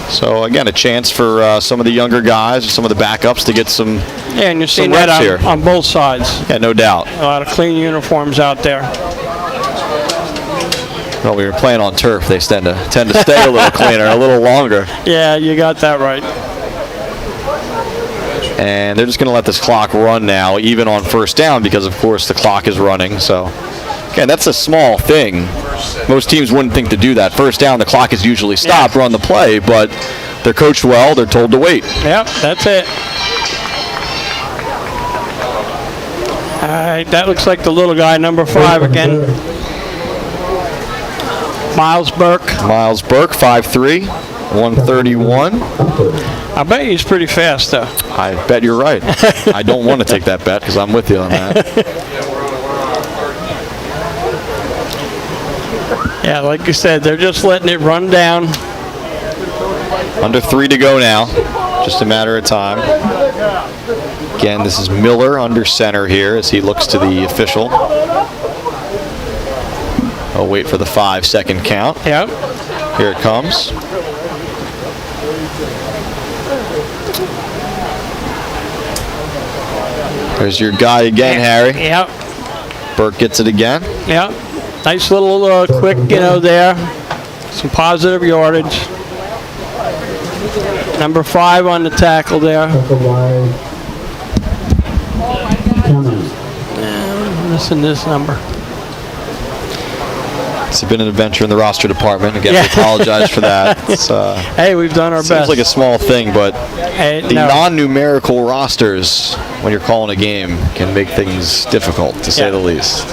So, again, a chance for some of the younger guys, or some of the backups to get some Yeah, and you're seeing that on both sides. Yeah, no doubt. A lot of clean uniforms out there. Well, we were playing on turf. They tend to stay a little cleaner, a little longer. Yeah, you got that right. And they're just going to let this clock run now, even on first down, because, of course, the clock is running. So, again, that's a small thing. Most teams wouldn't think to do that. First down, the clock is usually stopped, run the play, but they're coached well. They're told to wait. Yep, that's it. All right, that looks like the little guy, number 5 again. Miles Burke. Miles Burke, 5'3", 131. I bet he's pretty fast, though. I bet you're right. I don't want to take that bet because I'm with you on that. Yeah, like you said, they're just letting it run down. Under 3 to go now. Just a matter of time. Again, this is Miller under center here as he looks to the official. I'll wait for the 5-second count. Yep. Here it comes. There's your guy again, Harry. Yep. Burke gets it again. Yep. Nice little quick, there. Some positive yardage. Number 5 on the tackle there. Missing this number. It's been an adventure in the roster department. Again, we apologize for that. It's, hey, we've done our best. Seems like a small thing, but the no. non-numerical rosters, when you're calling a game, can make things difficult, to say the least.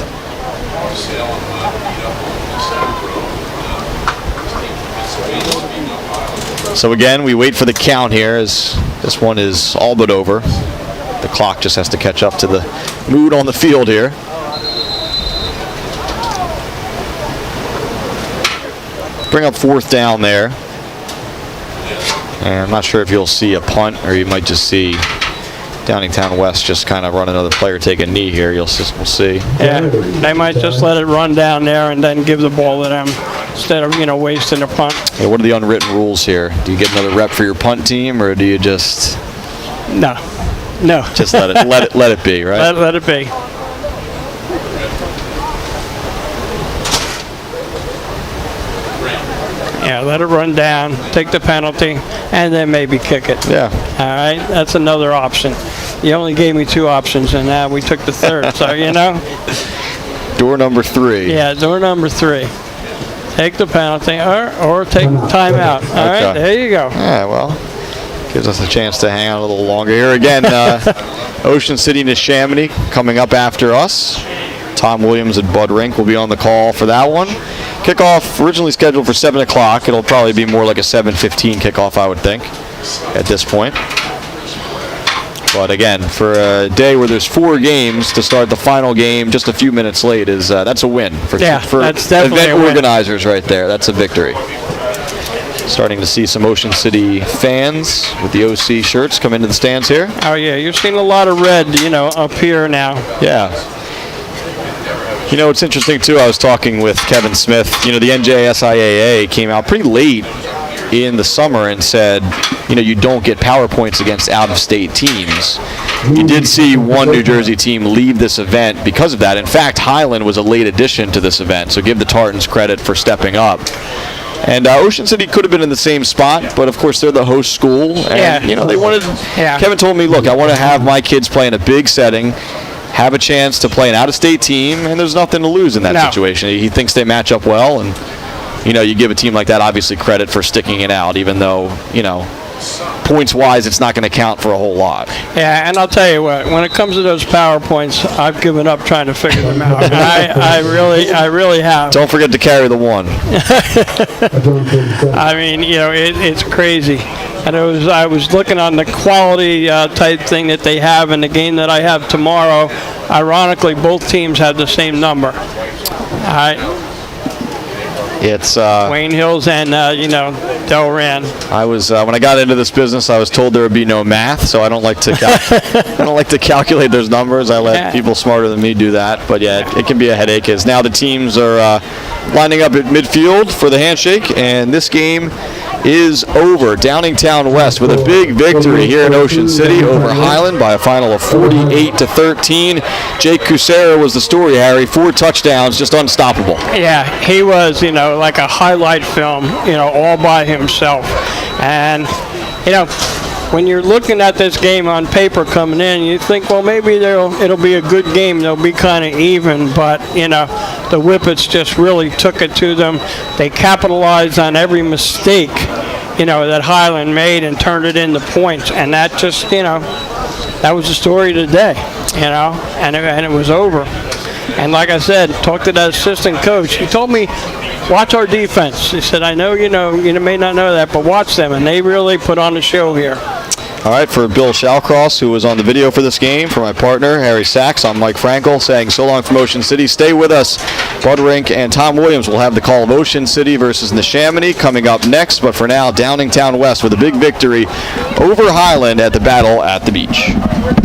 So again, we wait for the count here as this one is all but over. The clock just has to catch up to the mood on the field here. Bring up 4th down there. And I'm not sure if you'll see a punt or you might just see Downingtown West just kind of run another player take a knee here. We'll see. Yeah, they might just let it run down there and then give the ball to them instead of, wasting a punt. Yeah, what are the unwritten rules here? Do you get another rep for your punt team or do you just... No. Just let it be, right? Let it be. Yeah, let it run down, take the penalty, and then maybe kick it. Yeah. All right, that's another option. You only gave me 2 options, and now we took the 3rd. So, Door number 3. Yeah, door number 3. Take the penalty or take timeout. All right, there you go. Yeah, well, gives us a chance to hang out a little longer. Here again, Ocean City Neshaminy coming up after us. Tom Williams and Bud Rink will be on the call for that one. Kickoff originally scheduled for 7 o'clock. It'll probably be more like a 7:15 kickoff, I would think, at this point. But again, for a day where there's 4 games to start the final game just a few minutes late, that's a win for that's definitely event a win. organizers right there. That's a victory. Starting to see some Ocean City fans with the OC shirts come into the stands here. Oh, yeah, you're seeing a lot of red, up here now. Yeah. It's interesting, too. I was talking with Kevin Smith. The NJSIAA came out pretty late in the summer and said, you don't get power points against out-of-state teams. You did see one New Jersey team leave this event because of that. In fact, Highland was a late addition to this event, so give the Tartans credit for stepping up. And Ocean City could have been in the same spot, but of course they're the host school. And, they wanted... Yeah. Kevin told me, look, I want to have my kids play in a big setting, have a chance to play an out-of-state team, and there's nothing to lose in that situation. He thinks they match up well, and, you give a team like that obviously credit for sticking it out, even though, points-wise it's not going to count for a whole lot. Yeah, and I'll tell you what, when it comes to those PowerPoints, I've given up trying to figure them out. I really have. Don't forget to carry the 1. I mean, it's crazy. And I was looking on the quality type thing that they have in the game that I have tomorrow. Ironically, both teams had the same number. All right. It's Wayne Hills and Delran. I was when I got into this business, I was told there would be no math, so I don't like to I don't like to calculate those numbers. I let people smarter than me do that. But yeah, it can be a headache. As now the teams are lining up at midfield for the handshake, and this game is over. Downingtown West with a big victory here in Ocean City over Highland by a final of 48-13. Jake Cusera was the story, Harry. 4 touchdowns, just unstoppable. Yeah, he was, like a highlight film, all by himself. And, when you're looking at this game on paper coming in, you think, well, maybe it'll be a good game. They'll be kind of even, but, the Whippets just really took it to them. They capitalized on every mistake, that Highland made and turned it into points. And that just, that was the story of the day, and it was over. And like I said, talked to that assistant coach. He told me, watch our defense. He said, I know, you may not know that, but watch them. And they really put on a show here. All right, for Bill Shalcross, who was on the video for this game, for my partner, Harry Sachs, I'm Mike Frankel, saying so long from Ocean City. Stay with us Bud Rink and Tom Williams will have the call of Ocean City versus Neshaminy coming up next. But for now, Downingtown West with a big victory over Highland at the Battle at the Beach.